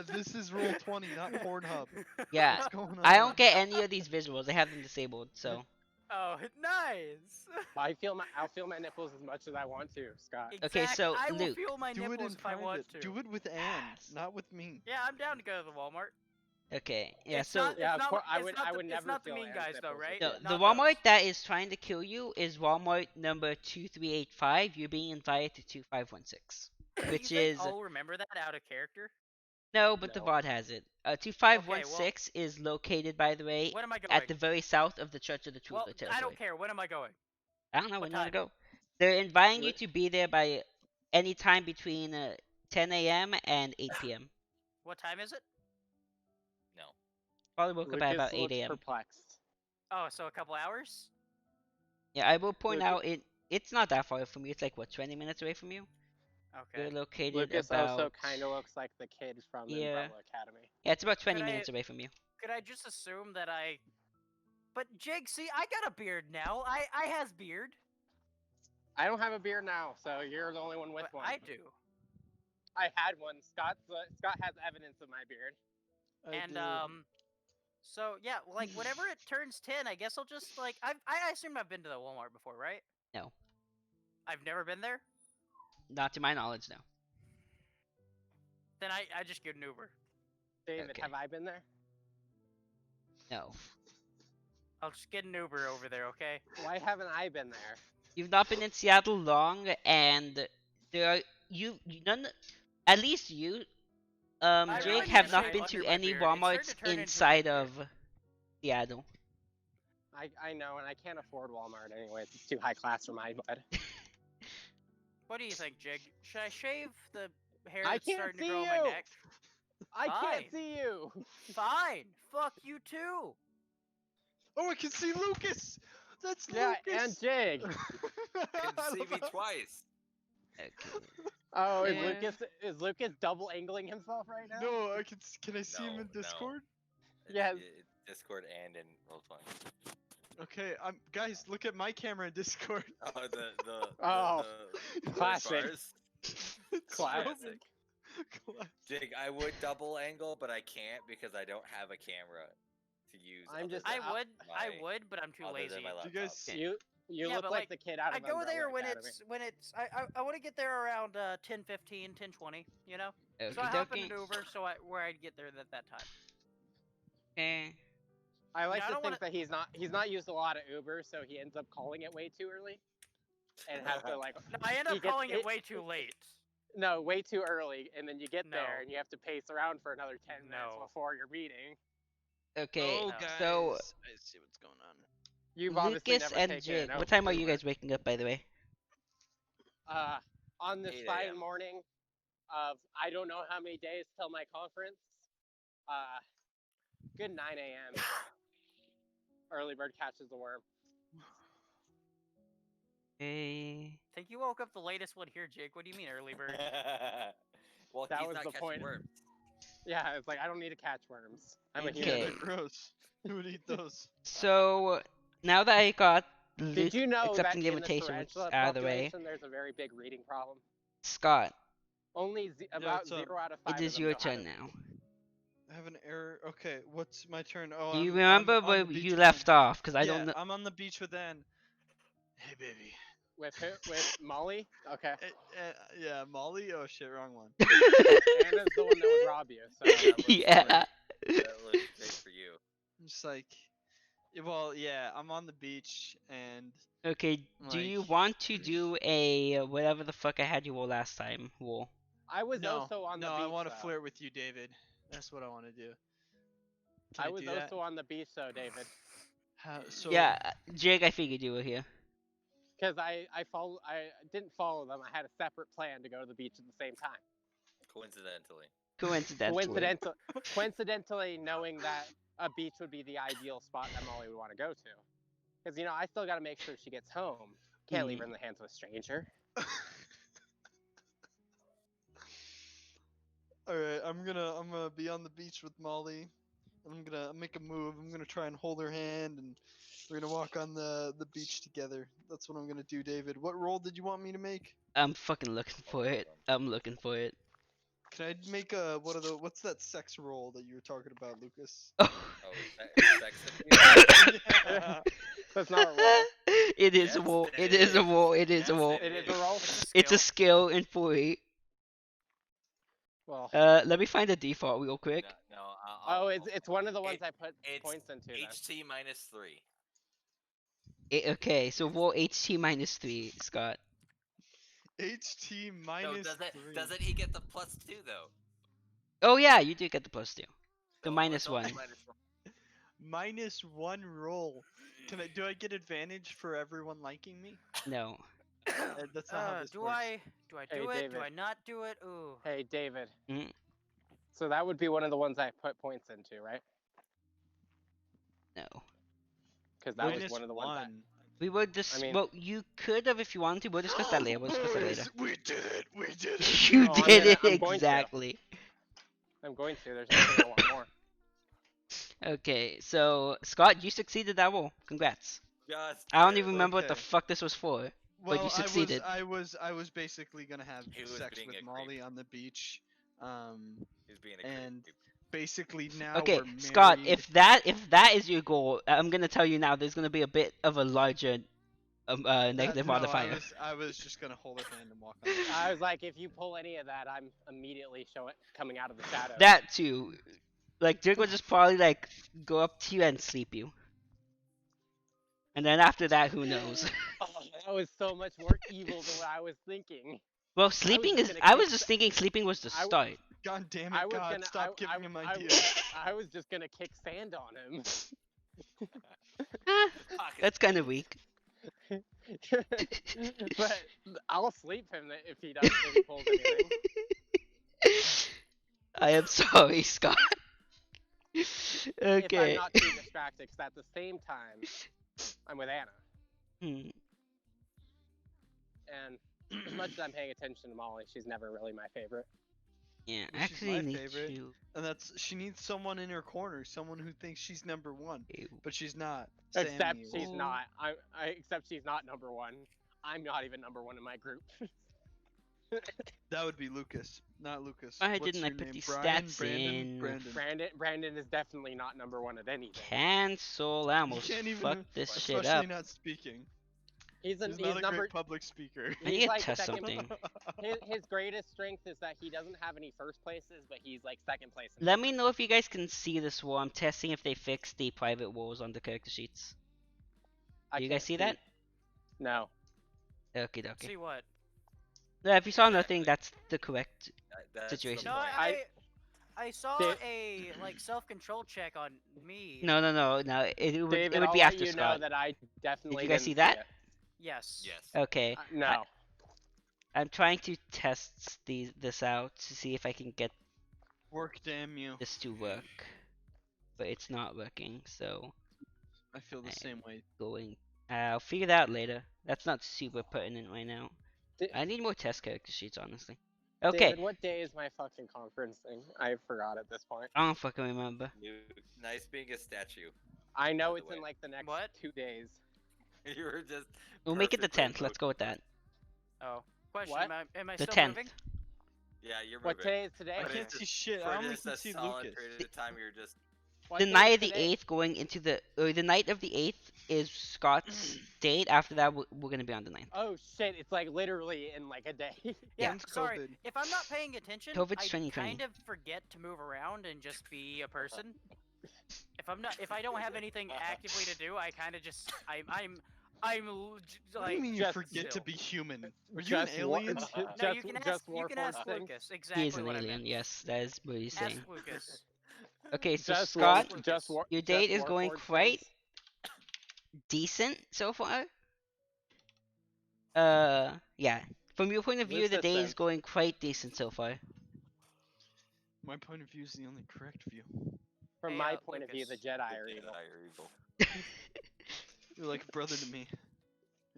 This is roll 20, not Pornhub. yeah, What's going on? I don't get any of these visuals. I have them disabled, so Oh, nice. I'll feel my nipples as much as I want to, Scott. Okay, so, I will Luke, feel my Do it in nipples if I want private. to. Do it with Anne, not with me. Yeah, I'm down to go to the Walmart. okay, yeah, It's so not. Yeah, It's of not. course, I It's would- not I the- would It's never not the feel mean Anne's guys though, nipples with right? you. no, the Not Walmart those. that is trying to kill you is Walmart number 2385. You're being invited to 2516, You which think is I'll remember that out of character? no, but the No. VOD has it. Okay, 2516 is located, by the way, when am I going? at the very south of the Church of the Truth Well, territory. I don't care. When am I going? I don't know What when you want to time? go. They're inviting you What- to be there by any time between 10 a.m. and 8 p.m. What time is it? No. Probably woke up at Lucas about 8 looks a.m. perplexed. Oh, so a couple hours? Yeah, I will point Luke- out it's not that far from you. It's like what, 20 minutes away from you? Okay. You're located Lucas about also kind of looks like the kid from the Yeah. Umbrella Academy. yeah, it's about 20 Could I- minutes away from you. Could I just assume that I? But Jake, see, I got a beard now. I has beard. I don't have a beard now, so you're the only one with But one. I do. I had one. Scott has evidence of my beard. I And do. so yeah, like whenever it turns 10, I guess I'll just like I assume I've been to the Walmart before, right? No. I've never been there. Not to my knowledge, no. Then I just get an Uber. David, Okay. have I been there? No. I'll just get an Uber over there, okay? Why haven't I been there? You've not been in Seattle long, and there are none. At least you, I Jake, really have need not shave been under to my any beard. It's starting WalMarts to turn into a inside big of beard. Seattle. I know, and I can't afford Walmart anyway. It's too high class for my blood. What do you think, Jig? Should I shave the hair I that's can't starting to see grow on my you! neck? I Fine. can't see you. Fine. Fuck you too. Oh, I can see Lucas. That's Yeah, Lucas. and Jig. You can see me twice. Okay. Oh, Yeah. is Lucas double angling himself right now? No, I can. Can I see him No, in no. Discord? Yes. It's Discord and in Roll20. Okay, guys, look at my camera in Discord. Oh, the Oh, the classic. bars. It's Classic. Roman. Classic. Jig, I would double angle, but I can't because I don't have a camera to use. I'm other just- than I my- would, but I'm too other lazy. than my Do laptop. you guys Okay. You Yeah, look but, like like, the kid out I of go Umbrella there when Academy. I want to get there around 10:15, 10:20, you know. So I Okie hop in dokie. an Uber where I'd get there at that time. Okay. I like I to don't think wanna- that he's not used a lot of Uber, so he ends up calling it way too early, and has to like No, I end He up gets- calling it it- way too late. no way too early, and then you get No. there and you have to pace around for another 10 minutes No. before your meeting. Okay. Oh, No. guys, So I see what's going on. You've obviously Lucas never and taken Jig, an what time are you Uber. guys waking up, by the way? On this 8 fine a.m. morning of I don't know how many days till my conference. Good 9 a.m. Early bird catches the worm. Okay. Think you woke up the latest one here, Jake? What do you mean early bird? Well, That he's was not the catching point. worms. Yeah, it's like I don't need to catch worms. I'm a Okay. Yeah, human. they're gross. Who would eat those? So now that I got Did Luke you know that accepting the in the invitation which is tarantula out of the way, population, there's a very big reading problem? Scott, Only about what's up? 0 out of 5 it of is them your know how to turn read. now. I have an error. Okay, what's my turn? Oh, Do you I'm remember on where the beach you with left Ann. off? Because I Yeah, don't know. I'm on the beach with Anne. Hey, baby. With who? With Molly? Okay. Yeah, Molly. Oh shit, wrong one. Anna's the one that would rob you. So That looks Yeah. That looks great for you. I'm just like, well, yeah, I'm on the beach and Okay, do you like- want to do a whatever the fuck I had you roll last time? Roll. I was no, also on the no, beach. I want to though. flirt with you, David. That's what I want to do. Can I I was do that? also on the beach, though, David, So Yeah, Jake, I figured you were here. because I didn't follow them. I had a separate plan to go to the beach at the same time. Coincidentally. Coincidentally. Coincidentally, knowing that a beach would be the ideal spot that Molly would want to go to, because I still got to make sure she gets home. Can't leave her in the hands of a stranger. all right, I'm gonna be on the beach with Molly. And I'm gonna make a move. I'm gonna try and hold her hand, and we're gonna walk on the beach together. That's what I'm gonna do, David. What role did you want me to make? I'm fucking looking for it. I'm looking for it. Can I make a what's that sex roll that you were talking about, Lucas? Oh. Oh, sex appeal? Yeah. That's not a roll. It is a Yes, roll. it It is a is. roll. It is a Yes, roll. It is a roll. It's a skill in 4E. Well, Let me find the default real quick. No, no. oh, it's one of the ones I put it's points into. Then. HT minus 3. Okay, so roll HT minus 3, Scott. HT No, minus 3. doesn't he get the plus 2 though? Oh yeah, you do get the plus 2. The No, minus it's only 1. minus 1. Minus 1 roll. Do I get advantage for everyone liking me? No. That's not how this do works. I do I do Hey, it? Do David. I not do it? Ooh. Hey, David. Mm. So that would be one of the ones I put points into, right? No. Because that Minus was one of the ones. 1. We would just. I mean- Well, you could have if you wanted to. We'll discuss that later. We'll discuss that later. We did it! We did it! You Oh, I'm did gonna- it I'm going to. exactly. I'm going to. There's nothing I want more. Okay, so Scott, you succeeded that roll. Congrats. Just I don't barely. even remember what the Okay. fuck this was for. Well, you succeeded. I was basically gonna have He was sex being with a Molly creep. on the beach. He's being a and creep. basically now Okay, we're married. Scott, if that is your goal, I'm gonna tell you now. There's gonna be a bit of a larger negative No, modifier. I was just gonna hold her hand and walk on. The I was like, if you pull any of that, I'm immediately coming out of the shadows. That too. Like Jig will just probably like go up to you and sleep you. And then after that, who knows? Oh, that was so much more evil than what I was thinking. Well, sleeping just is. gonna I was kick just thinking sleeping was the I w- start. God damn I it, was God! gonna. Stop I, giving him I, ideas. I was just gonna kick sand on him. Ah, Pocket that's kind of weak. But I'll sleep him if he does. If he pulls anything. I am sorry, Scott. If Okay. I'm not too distracted, because at the same time, I'm with Anna, Hmm. and as much as I'm paying attention to Molly, she's never really my favorite. Yeah, Well, she's actually my need favorite. to. And she needs someone in her corner, someone who thinks she's number 1, Ew. but she's not. Except Sammy is. she's not. Except she's not number 1. I'm not even number 1 in my group. That would be Lucas, not Lucas. Why What's didn't I your put name? these Brian, stats Brandon, in? Brandon. Brandon is definitely not number 1 at anything. Cancel. I You almost can't even, fucked this shit especially up. not speaking. He's He's not a number. great public speaker. I need He's to like test second. something. His greatest strength is that he doesn't have any first places, but he's like second place. In Let me know if you guys can see this wall. I'm testing if they fixed the private walls on the character sheets. I Do you guys can't see that? No. Okay, okay. See what? Yeah, if you saw nothing, that's the correct. That's the Situation. No, point. I saw Dave- a like self-control check on me. No. It David, would I'll be let after you Scott. know that I definitely you guys didn't see that? it. Yes. Yes. Okay. No. I'm trying to test this out to see if I can get Work, damn you. this to work, but it's not working. So I feel the same way. going. I'll figure that out later. That's not super pertinent right now. Di- I need more test character sheets, honestly. Okay. David, what day is my fucking conference thing? I forgot at this point. I don't fucking remember. Nice being a statue. I know By the it's in way. like the next What? 2 days. You were just. We'll make it the perfectly 10th. Let's go with that. Oh, question. What? Am I The still 10th. moving? Yeah, you're moving. What day is today? I But can't it's see shit. For I only just can a see solid Lucas. period of time, you're just. What The day night is of the today? 8th going into the night of the 8th is Scott's date. After that, we're gonna be on the 9th. Oh shit! It's like literally in like a day. Yeah. When's Sorry. COVID? If I'm not paying attention, COVID's I 2020. kind of forget to move around and just be a person. If I don't have anything actively to do, I kind of just What do you like. mean you just forget to still. be human? Are you an Just wa- alien? No, just, you can ask. just You can Warforged ask thing? Lucas. He Exactly is an what I alien. meant. Yes, that is what he's saying. Ask Lucas. Okay, so Just Scott, War- just war- your just date is going Warforged quite things? decent so far. Yeah. From your point of view, the day is Resistance. going quite decent so far. My point of view is the only correct view. From Hey, my point of view, the Lucas. Jedi The are Jedi evil. are evil. You're like a brother to me,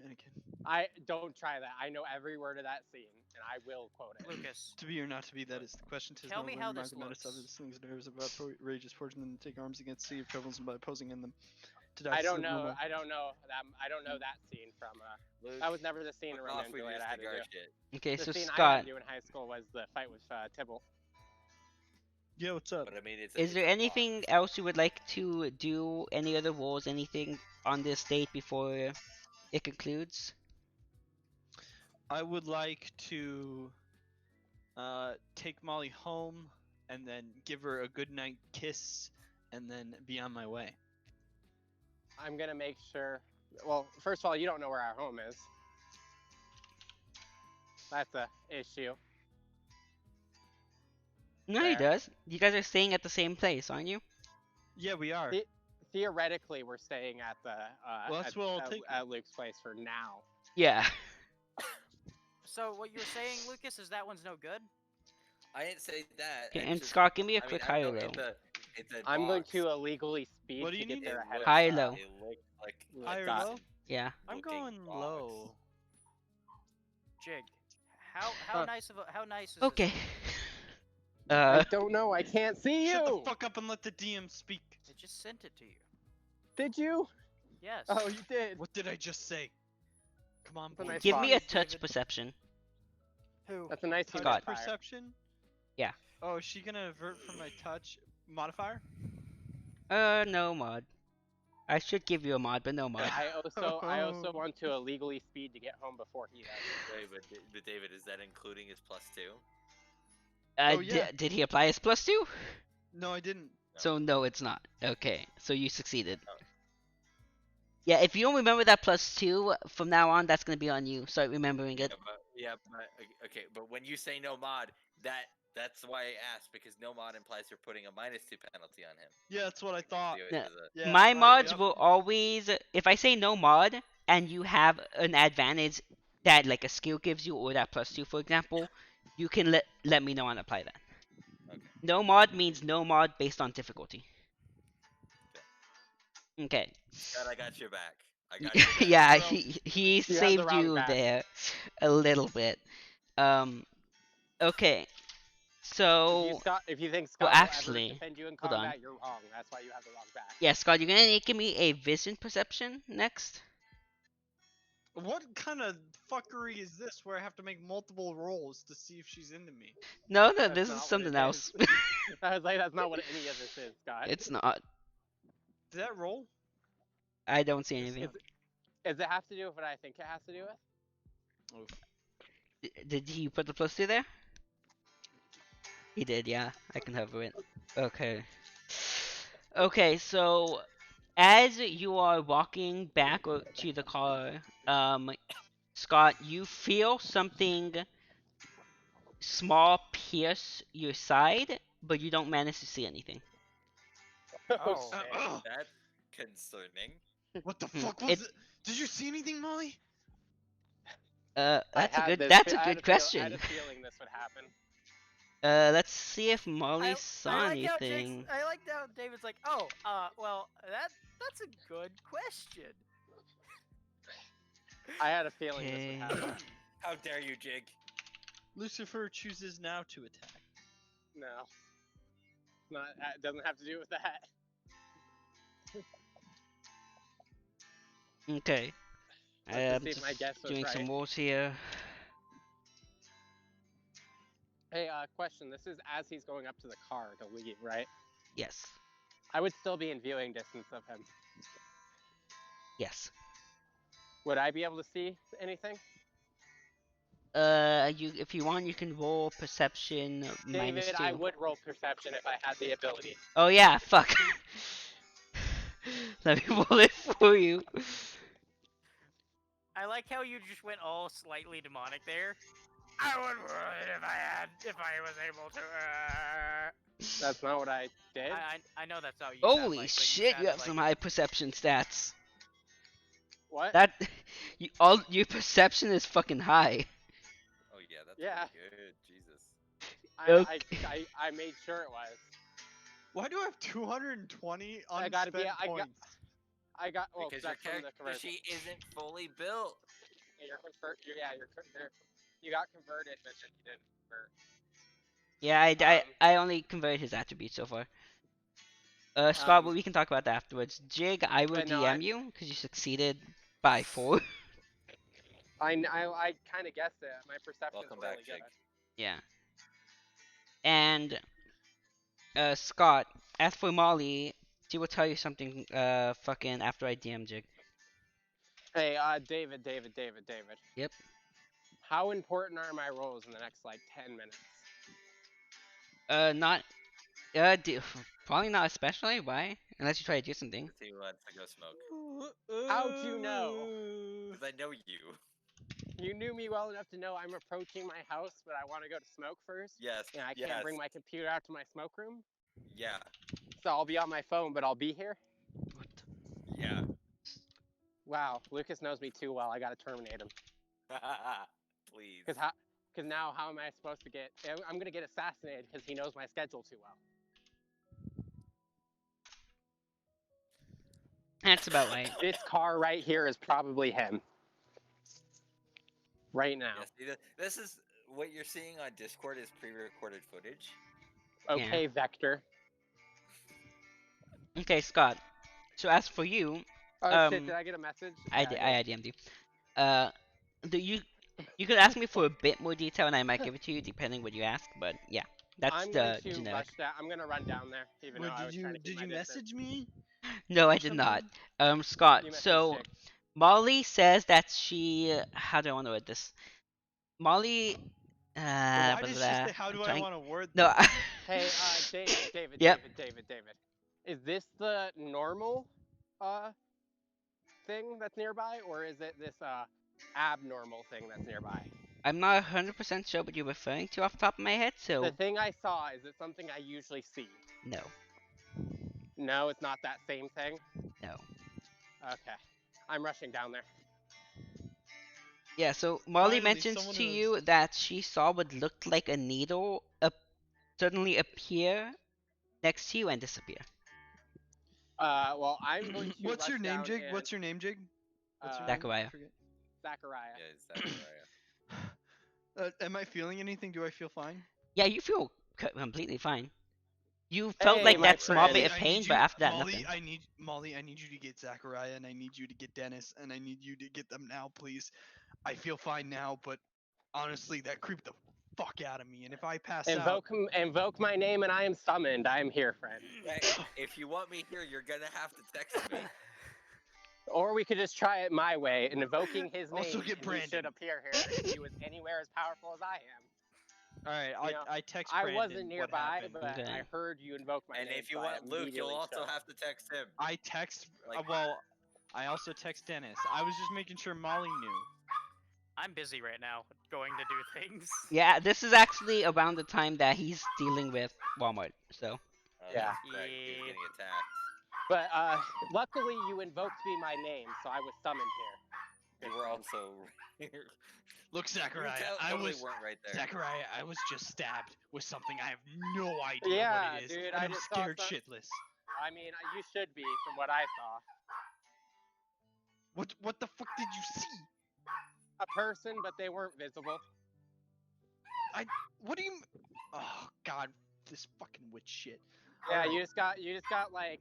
Anakin. I don't try that. I know every word of that scene, and I will quote it. Lucas. To be or not to be, that is the question. Tis Tell no me when how the this Margaret Mattis looks. of the slings and arrows about rages forging them to take arms against sea of troubles and by opposing in them. To die I don't sleep no know. more. I don't know that. I don't know that scene from. Luke, That was never the scene fuck around off with Juliet your I had to cigar do. shit. Okay, The so scene I had Scott, to do in high school was the fight with Tybalt. Yeah, what's up? But I mean, Is there it's a anything box. else you would like to do? Any other roles? Anything on this date before it concludes? I would like to take Molly home and then give her a good night kiss and then be on my way. I'm gonna make sure. Well, first of all, you don't know where our home is. That's a issue. No, he There. does. You guys are staying at the same place, aren't you? Yeah, we are. Theoretically, we're staying at the Well, that's where I'll take you. at Luke's place for now. Yeah. So what you were saying, Lucas, is that one's no good? I didn't say that. Okay, it's and just- Scott, give me a I mean, quick I high know or low. It's a I'm going box. to illegally speed What do to you get need? there It ahead looks- of High or low? It looked like High or Scott. low? Yeah. I'm looking going box. low. Jig, how Huh. nice of a how nice is Okay. This? I don't know. I can't see Shut you. the fuck up and let the DM speak. I just sent it to you. Did you? Yes. Oh, you did. What did I just say? Come on, It's a boy. nice Give me a box. touch David. perception. Who? That's a nice Touch Scott. humidifier. perception? Yeah. Oh, is she gonna avert from my touch modifier? No mod. I should give you a mod, but no mod. I also want to illegally speed to get home before he does. Wait, but David, is that including his +2? Oh, yeah. Did he apply his +2? No, I didn't. So no, it's not. Okay, so you succeeded. Oh. Yeah, if you don't remember that +2 from now on, that's gonna be on you. Start remembering it. Okay, but when you say no mod, that's why I asked, because no mod implies you're putting a -2 penalty on him. Yeah, that's what I thought. So it Yeah. was a- Yeah, My right, mods yep. will always, if I say no mod and you have an advantage that like a skill gives you or that +2 for example, you can let me know and apply that. Okay. No mod means no mod based on difficulty. Okay. Scott, I got your back. I got your back. Yeah, Well, he you have the saved wrong you back. there a little bit. Okay. So If you think well, Scott will actually, ever defend you in hold on. combat, you're wrong. That's why you have the wrong back. Yeah, Scott, you're gonna give me a vision perception next. What kind of fuckery is this where I have to make multiple rolls to see if she's into me? No, That's this not is what something it else. is. I was like, that's not what any of this is, Scott. It's not. Did that roll? I don't see anything. Does it have to do with what I think it has to do with? Oof. Did he put the +2 there? He did, yeah. I can hover it. Okay. Okay, so as you are walking back to the car, Scott, you feel something small pierce your side, but you don't manage to see anything. Oh. shit. That's concerning. What the Hmm, fuck was it- it? Did you see anything, Molly? That's I a had good. this That's fe- a I had good feel- I question. had a feeling this would happen. Let's see if Molly saw anything. I like how David's like, oh, well, that's a good question. I had a feeling this Okay. would happen. How dare you, Jig? Lucifer chooses now to attack. No. Not. It doesn't have to do with that. Okay. Let's I'm see if my just guess was doing right. some rolls here. Hey, question. This is as he's going up to the car to leave, right? Yes. I would still be in viewing distance of him. Yes. Would I be able to see anything? If you want, you can roll perception David, -2. I would roll perception if I had the ability. Oh yeah, fuck. Let me roll it for you. I like how you just went all slightly demonic there. I would roll it if I was able to. That's not what I did. I know that's how you. sound Holy like, but shit, you sounded have like some it. high perception stats. What? That your perception is fucking high. Oh yeah, that's Yeah. pretty good. Jesus. I made sure it was. Why do I have 220 I gotta be- unspent I got- points? I got. Well, Because your that's from the character, conversion. she isn't fully built. You got converted, but then you didn't convert. Yeah, I only converted his attributes so far. Scott, Um, we can talk about that afterwards. Jig, I will but no, DM you because you succeeded by 4. I kind of guessed it. My perception's Welcome really back, good. Jig. Yeah. And Scott, as for Molly, she will tell you something fucking after I DM Jig. Hey, David. Yep. How important are my roles in the next like 10 minutes? Not probably not especially. Why? Unless you try to do something. He wants to go smoke. How'd you know? Because I know you. You knew me well enough to know I'm approaching my house, but I want to go to smoke first. Yes. And I yes. can't bring my computer out to my smoke room. Yeah. So I'll be on my phone, but I'll be here. What? Yeah. Wow, Lucas knows me too well. I gotta terminate him. Please. Because now how am I supposed to get? I'm gonna get assassinated because he knows my schedule too well. That's about right. This car right here is probably him. Right now. Yes, this is what you're seeing on Discord is pre-recorded footage. Okay, Vector. Okay, Scott. So as for you, Oh shit! Did I get a message? I DM'd you. You could ask me for a bit more detail, and I might give it to you depending what you ask. But yeah, that's I'm the going to generic. rush down. I'm gonna run down there, even though I was trying to keep Did my you distance. message me? No, I or did not. something? Scott. You messaged So Jake. Molly says that she. How do I want to word this? Molly. Why did she say, how do I want to word No. this? Hey, David. Yep. David. Is this the normal thing that's nearby, or is it this abnormal thing that's nearby? I'm not 100% sure what you're referring to off the top of my head, so The thing I saw, is it something I usually see? no. No, it's not that same thing? No. Okay. I'm rushing down there. Yeah, so Molly Finally, mentions someone to who you that she saw what looked like a needle suddenly appear next to you and disappear. Well, I'm going to What's your rush name, down Jig? and, What's your name, Jig? What's your Zachariah. name? I forget. Zachariah. Yeah, it's Zachariah. Am I feeling anything? Do I feel fine? Yeah, you feel completely fine. You felt like my that small bit friend. of I pain, need but you, after that, Molly, nothing. I need you to get Zachariah, and I need you to get Dennis, and I need you to get them now, please. I feel fine now, but honestly, that creeped the fuck out of me. And if I pass out, Invoke my name and I am summoned. I am here, friend. Hey, if you want me here, you're gonna have to text me. Or we could just try it my way, and invoking his name, Also get and he should Brandon. appear here if he was anywhere as powerful as I am. all right, You know, I text I Brandon wasn't what nearby, happened. but Okay. I heard you invoke my And name. if you so I want Luke, you'll immediately also showed. have to text him. I text. Like- Well, I also text Dennis. I was just making sure Molly knew. I'm busy right now, going to do things. Yeah, this is actually around the time that he's dealing with Walmart. So Yeah. That's correct. He's Yeah. getting attacked. But luckily, you invoked me my name, so I was summoned here. We were also. Look, Zachariah, you totally weren't right there. Zachariah, I was just stabbed with something. I have no idea Yeah, what it is, dude, and I I'm just saw scared some- shitless. I mean, you should be, from what I saw. What the fuck did you see? A person, but they weren't visible. What do you? Oh God, this fucking witch shit. Yeah, Alright, you just got like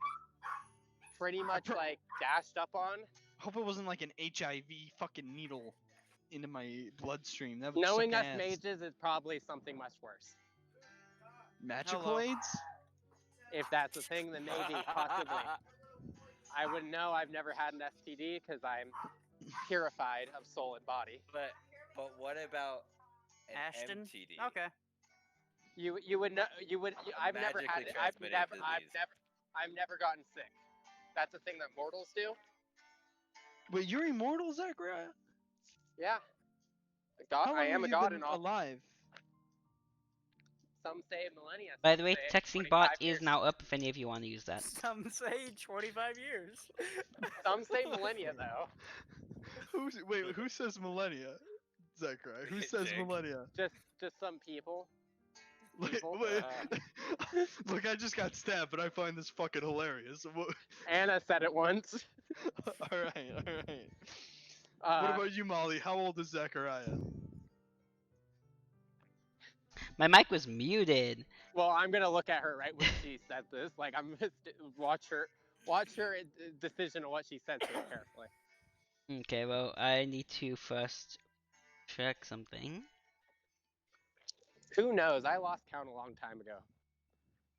pretty much like dashed up on. hope it wasn't like an HIV fucking needle into my bloodstream. That would Knowing suck us ass. mages is probably something much worse. Magical aids? If that's a thing, then maybe, possibly. I wouldn't know. I've never had an STD because I'm purified of soul and body. But what about an Ashton? MTD? Okay. You would know. I've never had magically it. I've transmitted never disease. gotten sick. That's a thing that mortals do. Wait, you're immortal, Zachariah? Yeah. God, How long I am have a you god been and all. alive? Some say millennia. by some the way, say texting 25 bot years. is now up if any of you want to use that. Some say 25 years. Some say millennia though. Who says millennia? Zachariah, who says Jake. millennia? Just some people. Wait, People, look, I just got stabbed, but I find this fucking hilarious. Anna said it once. Alright. What about you, Molly? How old is Zachariah? My mic was muted. Well, I'm gonna look at her right when she said this. Like I'm gonna watch her decision on what she says here carefully. Okay, well, I need to first check something. Who knows? I lost count a long time ago.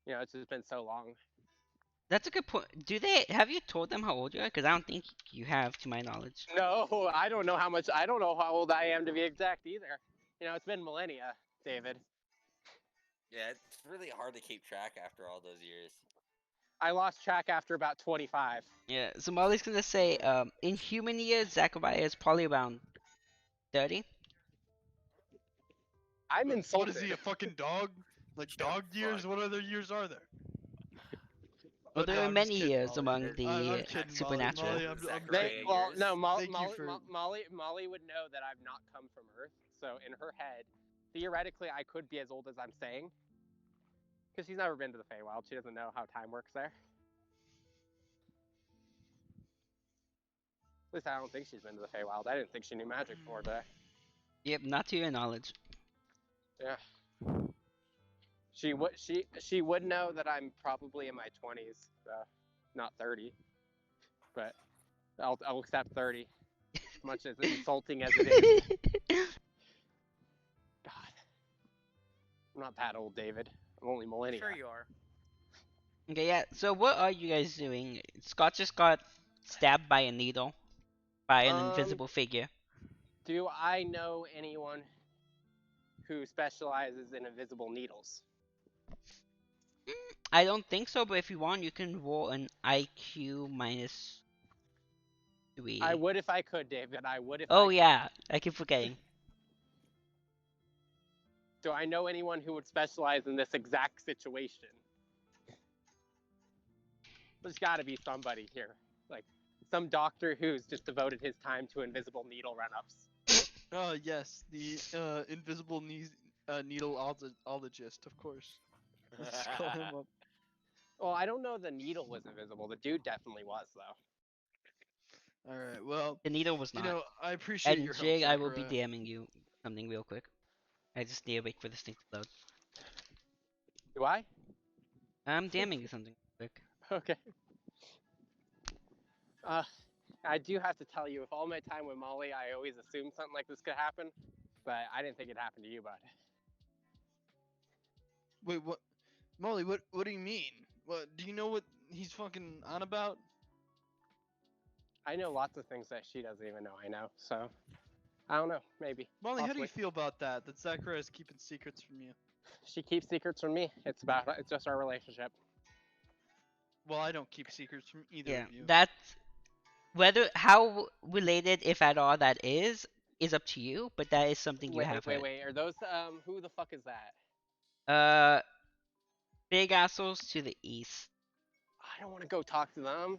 You know, it's just been so long. That's a good point. Have you told them how old you are? Because I don't think you have, to my knowledge. No, I don't know I don't know how old I am to be exact either. You know, it's been millennia, David. Yeah, it's really hard to keep track after all those years. I lost track after about 25. Yeah, so Molly's gonna say, in human years, Zachariah is probably around 30. I'm What insulted. is he, a fucking dog? Like Yeah, dog years? fuck. What other years are there? Well, No, there are I'm just many kidding, years Molly. among I'm the kidding, supernatural. Molly. I'm Zachariah kidding. Well, years. no, Thank you for- Molly would know that I've not come from Earth. So in her head, theoretically, I could be as old as I'm saying. Because she's never been to the Feywild. She doesn't know how time works there. At least I don't think she's been to the Feywild. I didn't think she knew magic before today. Yep, not to your knowledge. Yeah. She would know that I'm probably in my 20s, not 30. But I'll accept 30, much as insulting as it is. God, I'm not that old, David. I'm only millennia. Sure you are. Okay, yeah. So what are you guys doing? Scott just got stabbed by a needle by an invisible figure. Do I know anyone who specializes in invisible needles? I don't think so, but if you want, you can roll an IQ minus 3. I would if I could, David. I would if I Oh could. yeah, I keep forgetting. Do I know anyone who would specialize in this exact situation? There's got to be somebody here, like some doctor who's just devoted his time to invisible needle run-ups. Yes, the invisible needleologist, of course. Let's just call him up. Well, I don't know the needle was invisible. The dude definitely was, though. All right. Well, The needle was you not. know, I appreciate And your help, Jig, I will be Zachariah. DMing you something real quick. I just need to wait for this thing to load. Do I? I'm DMing you something real quick. Okay. I do have to tell you, with all my time with Molly, I always assumed something like this could happen, but I didn't think it happened to you, bud. Wait, what? Molly, what do you mean? What, do you know what he's fucking on about? I know lots of things that she doesn't even know I know, so I don't know, maybe. Molly, how do you Possibly. feel about that? That Zachariah's keeping secrets from you? She keeps secrets from me. It's just our relationship. Well, I don't keep secrets from either Yeah, of you. that's how related, if at all, that is up to you. But that is something you have heard. Wait. Are those who the fuck is that? Big assholes to the east. I don't want to go talk to them.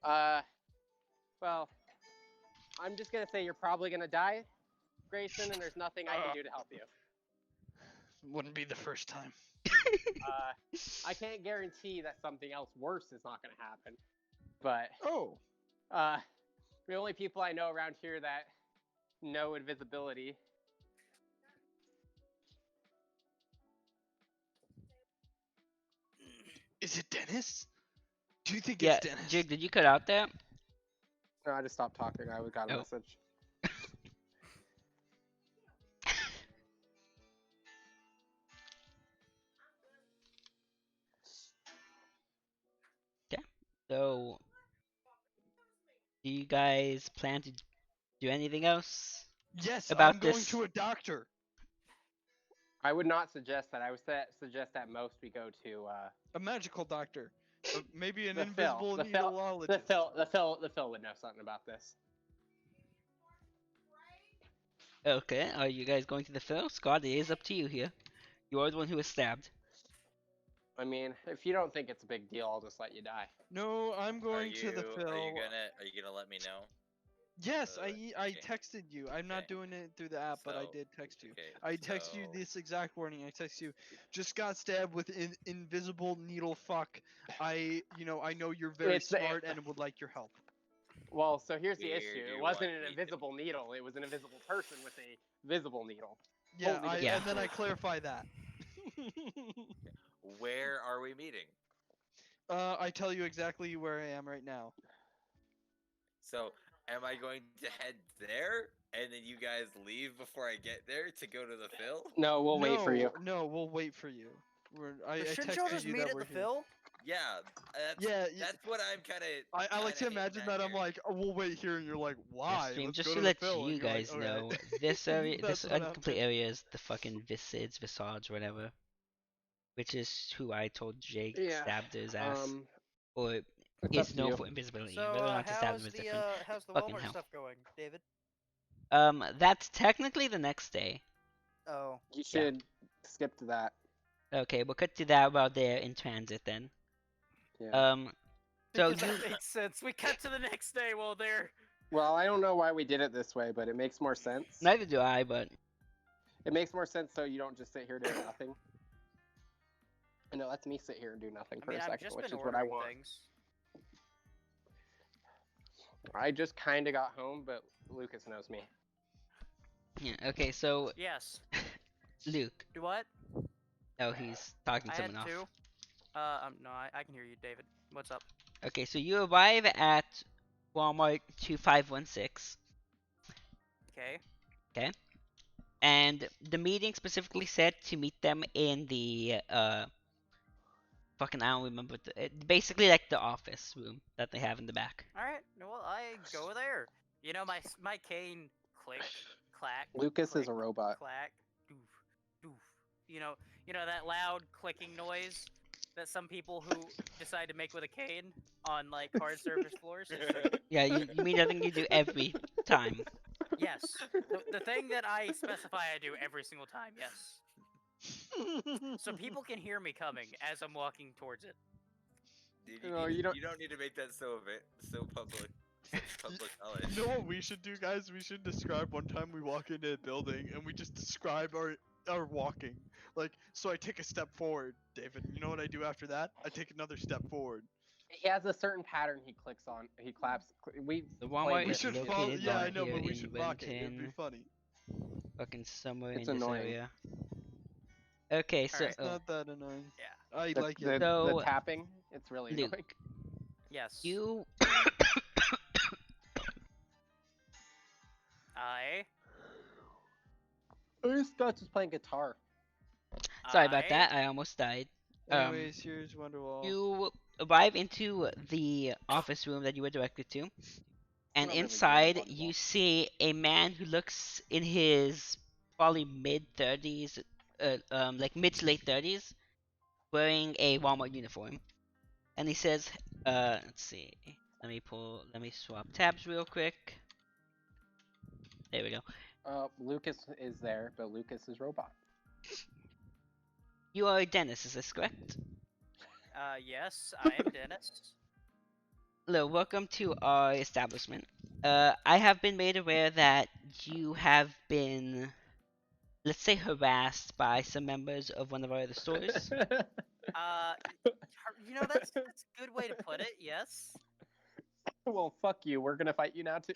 Well, I'm just gonna say you're probably gonna die, Grayson, and there's nothing I can do to help you. Wouldn't be the first time. I can't guarantee that something else worse is not gonna happen, but Oh. the only people I know around here that know invisibility. Is it Dennis? Do you think Yeah, it's Dennis? Jig, did you cut out there? No, I just stopped talking. I got a Oh. message. So, do you guys plan to do anything else? Yes, About I'm going this- to a doctor. I would not suggest that. I would suggest at most we go to A magical doctor. Maybe an the Phil. invisible The Phil. needleologist. The Phil would know something about this. Okay, are you guys going to the Phil? Scott, it is up to you here. You're the one who was stabbed. I mean, if you don't think it's a big deal, I'll just let you die. No, I'm going to the Phil. Are you gonna let me know? Yes, I okay. texted you. I'm not Okay. doing it through the app, but I So, did text you. Okay, I text you so- this exact warning. I text you, just got stabbed with invisible needle fuck. I know you're very It's the- smart and would like your help. Well, so here's the Where issue. do It you wasn't want an me to- invisible needle. It was an invisible person with a visible needle. Yeah, Totally Yeah. and then I clarify that. Where are we meeting? I tell you exactly where I am right now. So, am I going to head there, and then you guys leave before I get there to go to the Phil? No, we'll wait for you. No, we'll wait for you. I Shouldn't y'all texted just you meet that at we're the here. Phil? Yeah, Yeah, that's what I'm kind of. I like to imagine that I'm like, oh, we'll wait here, and you're like, Yeah, why? stream, Let's just go to to the let Phil. you And you're like, guys okay. know, this area, this That's what incomplete happened. area is the fucking Visids, Visage, whatever. Which is who I told Jake Yeah. stabbed his ass. Or It's up is to known you. for invisibility. So, Whether or not to stab him is different. how's the Fucking Walmart hell. stuff going, David? That's technically the next day. Oh, You Yeah. should skip to that. Okay, we'll cut to that while they're in transit then. Yeah. So because you, that makes sense. We cut to the next day while they're. Well, I don't know why we did it this way, but it makes more sense. neither do I, but It makes more sense so you don't just sit here doing nothing. And it lets me sit here and do nothing I for mean, a I've second, just which been is what I ordering want. things. I just kind of got home, but Lucas knows me. yeah. Okay, so Yes. Luke. Do what? Oh, he's talking I had someone off. two. No, I can hear you, David. What's up? Okay, so you arrive at Walmart 2516. Okay. And the meeting specifically said to meet them in the fucking I don't remember basically like the office room that they have in the back. All right. Well, I go there. You know, my cane click, clack. Lucas click, is a robot. Clack, doof, doof. You know that loud clicking noise that some people who decide to make with a cane on like hard surface floors. Yeah, you mean I think you do every time. Yes. The thing that I specify I do every single time. Yes. So people can hear me coming as I'm walking towards it. Dude, No, you don't- you don't need to make that so public. Such public knowledge. You know what we should do, guys? We should describe one time we walk into a building and we just describe our walking. Like, so I take a step forward, David. You know what I do after that? I take another step forward. He has a certain pattern he clicks on. He claps. We The played Walmart We is this. should located follow. Yeah, down I know, here but we in should mock it. It'd be Winton, funny. fucking somewhere It's in this annoying. area. Okay, so Alright. It's not that annoying. Yeah. I The, like the, it. So, the tapping, it's really Luke. annoying. Yes. you I. Scott's just playing guitar. sorry about that. I almost died. Anyways, here's Wonderwall. You arrive into the office room that you were directed to, and not really good at inside Wonderwall. you see a man who looks in his probably mid 30s, like mid to late 30s, wearing a Walmart uniform, and he says, let's see, let me swap tabs real quick. There we go. Lucas is there, but Lucas is robot. You are Dennis, is this correct? Yes, I am Dennis. Hello, welcome to our establishment. I have been made aware that you have been, let's say, harassed by some members of one of our other stores. You know that's a good way to put it. Yes. Well, fuck you. We're gonna fight you now too.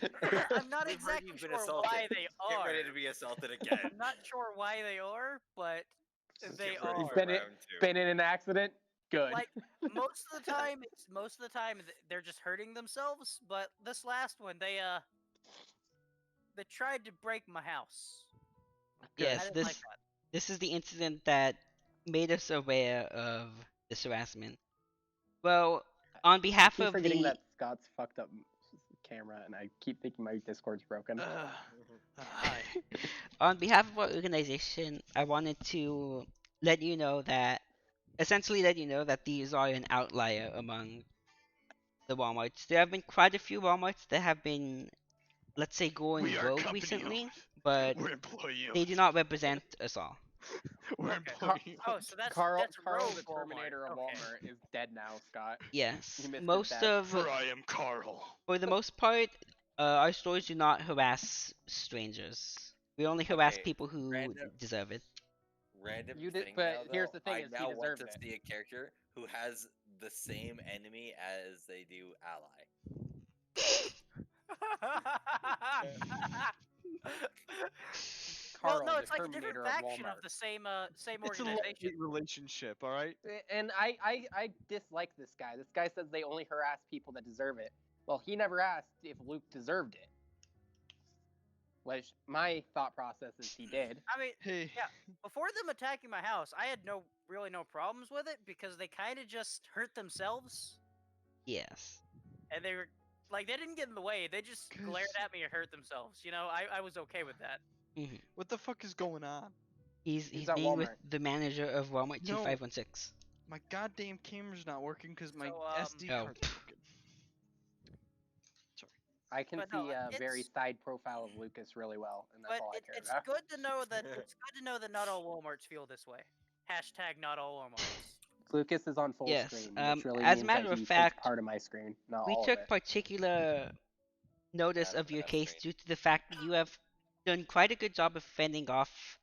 I'm not We've heard exactly you've been sure assaulted. why they Get are. ready to be assaulted again. I'm not sure why they are, but they Get ready are. for Been round two. been in an accident? Good. Like most of the time, they're just hurting themselves. But this last one, they tried to break my house. I Yes, didn't this like that. this is the incident that made us aware of this harassment. Well, on I behalf keep of forgetting the that Scott's fucked up camera, and I keep thinking my Discord's broken. Hi. on behalf of our organization, I wanted to let you know that these are an outlier among the Walmarts. There have been quite a few Walmarts that have been, let's say, going We are rogue company recently, owned. but We're employee they do not represent us all. We're Okay. employee Oh, owned. so that's Carl rogue the Walmart. Terminator of Okay. Walmart is dead now, Scott. Yes, You missed his most death. of For I am Carl. for the most part, our stores do not harass strangers. We only harass Okay, people who random- deserve it. Random You did- thing but now, here's though, the thing I is he now want deserved to it. see a character who has the same enemy as they do ally. Well, Carl, no, the it's like a different Terminator of faction of Walmart. the same It's a organization. love-hate relationship, all right? And I dislike this guy. This guy says they only harass people that deserve it. Well, he never asked if Luke deserved it. which my thought process is he did. I mean, Hey, yeah. Before them attacking my house, I had really no problems with it because they kind of just hurt themselves, Yes. and they were like they didn't get in the way. They just glared Cause- at me and hurt themselves. You know, I was okay with that. hmm what the fuck is going on? He's at being with Walmart. the manager of Walmart No. 2516. My goddamn camera's not working because my So, SD Oh. card's broken. Sorry. I can But no, see a very it's- side profile of Lucas really well, and that's But all I care it's about. good to know that not all WalMarts feel this way. Hashtag not all Walmarts. Lucas is on full Yes, screen, which really as a means matter that of he fact, takes part of my screen, not We all took of it. particular notice Not of your enough case screen. due to the fact that you have done quite a good job of fending off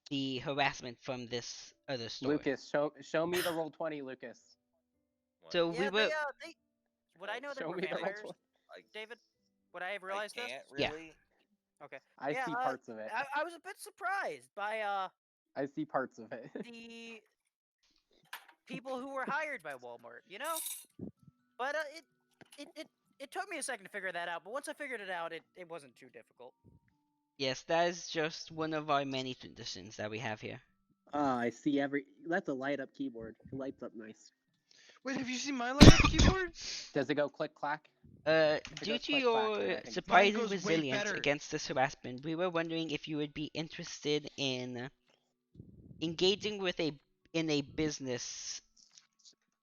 the harassment from this other store. Lucas, show me the roll 20, Lucas. What? So Yeah, we were they would I know there Show were me the roll vampires, 20. I, David? Would I have I realized this? can't Yeah. really. Okay. I Yeah, see parts of it. I was a bit surprised by I see parts of it. the people who were hired by Walmart, you know? But it took me a second to figure that out, but once I figured it out, it wasn't too difficult. Yes, that is just one of our many traditions that we have here. I see every. That's a light up keyboard. It lights up nice. Wait, have you seen my light up keyboard? Does it go click clack? Due goes to click clack, your and I think- surprising Mine goes way resilience better. against this harassment, we were wondering if you would be interested in engaging with in a business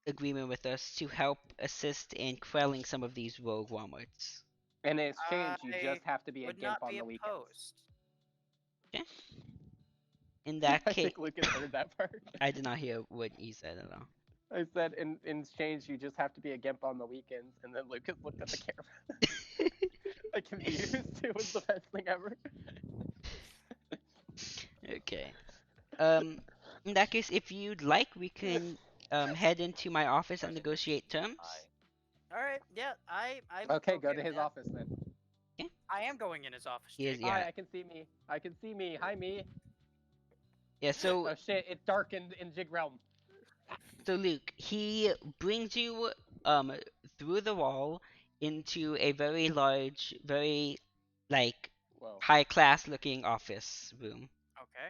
agreement with us to help assist in quelling some of these rogue Walmarts. In exchange, you I just have to be a Would gimp not on be the weekends. opposed. In that I case, think Lucas heard that part. I did not hear what you said at all. I said in exchange, you just have to be a gimp on the weekends, and then Lucas looked at the camera. Like confused. It was the best thing ever. Okay. In that case, if you'd like, we can head into my office and negotiate terms. I All right, yeah, I'm Okay, go to with his that. office then. I am going in his office. He is, Jake. yeah. Hi, I can see me. I can see me. Hi, me. Yeah, so Oh shit! It's dark in Jig Realm. Luke, he brings you through the wall into a very large, very like Whoa. high class looking office room. Okay.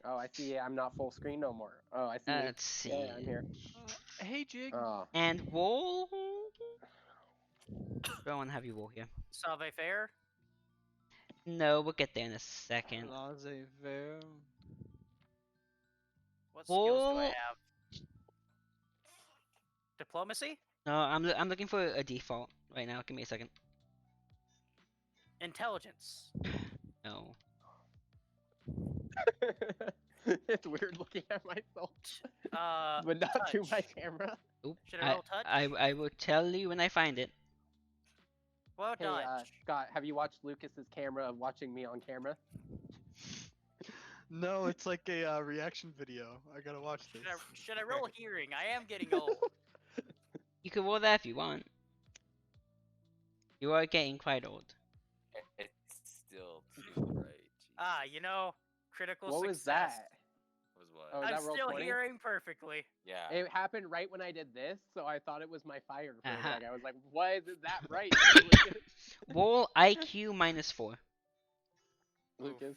Oh, I see. I'm not full screen no more. Oh, I see. Me. Let's see. Yeah, I'm here. Hey, Jig. Oh. And wool. I want to have you wool here. Salve faire. No, we'll get there in a second. Laissez-faire. What skills do I Wool. have? Diplomacy? No, I'm looking for a default right now. Give me a second. Intelligence. No. It's weird looking at myself, Uh, but not to my touch. camera. Oop. Should I roll touch? I will tell you when I find it. Well, Hey, dodge. Scott, have you watched Lucas's camera of watching me on camera? No, it's like a reaction video. I gotta watch this. Should I roll hearing? I am getting old. You can roll that if you want. You are getting quite old. It's still too bright. You know, critical What was success. that? Was what? Oh, is I'm that roll still 20? hearing perfectly. Yeah. It happened right when I did this, so I thought it was my fire for Uh-huh. a second. I was like, why is it that bright? Roll IQ -4. Lucas.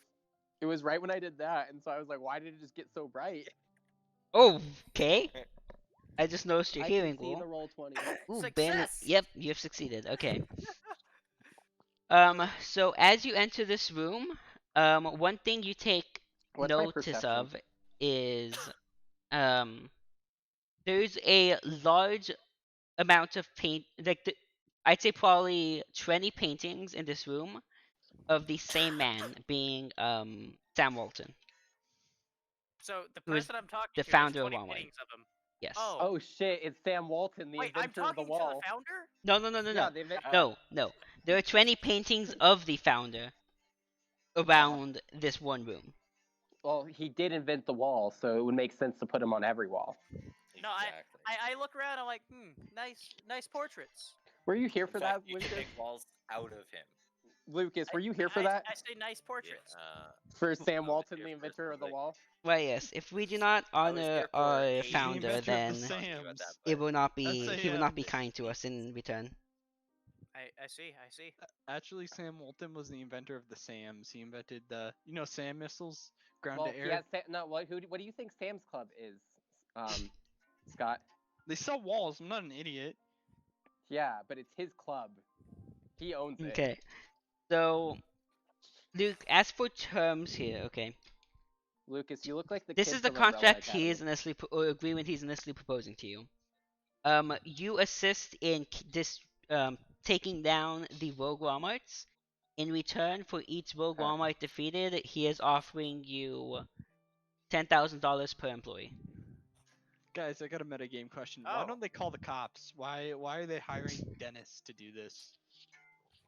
It was right when I did that, and so I was like, why did it just get so bright? Oh, okay. I just noticed your I hearing can see the wool. roll 20. Ooh, Success! Yep, you have succeeded. Okay. So as you enter this room, one thing you take What's my notice perception? of is, there's a large amount of paint, like I'd say probably 20 paintings in this room of the same man, being Sam Walton. So the Who is person I'm talking the to founder has of 20 Walmart. paintings of him. Yes. Oh, Oh shit, it's Sam Walton, the wait, I'm inventor of the talking to wall. the founder? No. Yeah, the inventor. No. There are 20 paintings of the founder around this one room. Well, he did invent the wall, so it would make sense to put him on every wall. No, Exactly. I look around. I'm like, nice portraits. Were you here In for fact, that, you can Lucas? make walls out of him. Lucas, were you here for I that? say nice portraits. For Sam was Walton, here the for inventor of the something. wall? Well, yes. If we do not I was honor here for our a- The founder, inventor then of the Talking about Sams. that, it but will not be. That's a, He will not be kind to us in return. I see. I see. Actually, Sam Walton was the inventor of the SAMs. He invented the, SAM missiles, ground Well, to he air. has no. What do you think Sam's Club is, Scott? They sell walls. I'm not an idiot. Yeah, but it's his club. He owns it. Okay. So, Luke, as for terms here, okay. Lucas, you look like the This kid is the from Umbrella contract he Academy. is initially or agreement he's initially proposing to you. You assist in taking down the rogue Walmarts. In return for each rogue Okay. Walmart defeated, he is offering you $10,000 per employee. Guys, I got a metagame question. Why Oh. don't they call the cops? Why are they hiring Dennis to do this?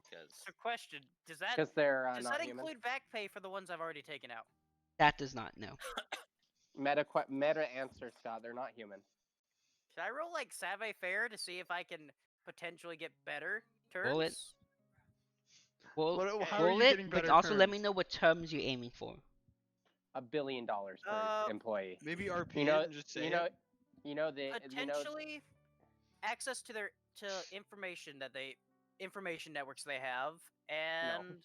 Because So, question: Does that Because they're does not that human. include back pay for the ones I've already taken out? That does not know. Meta answer, Scott. They're not human. Should I roll like Save Fair to see if I can potentially get better terms? Roll it. How are Roll you it, getting but better also let me terms? know what terms you're aiming for. $1 billion per employee. Maybe RP You know, it and just say you know, it. you know the Potentially access to their information that information networks they have, and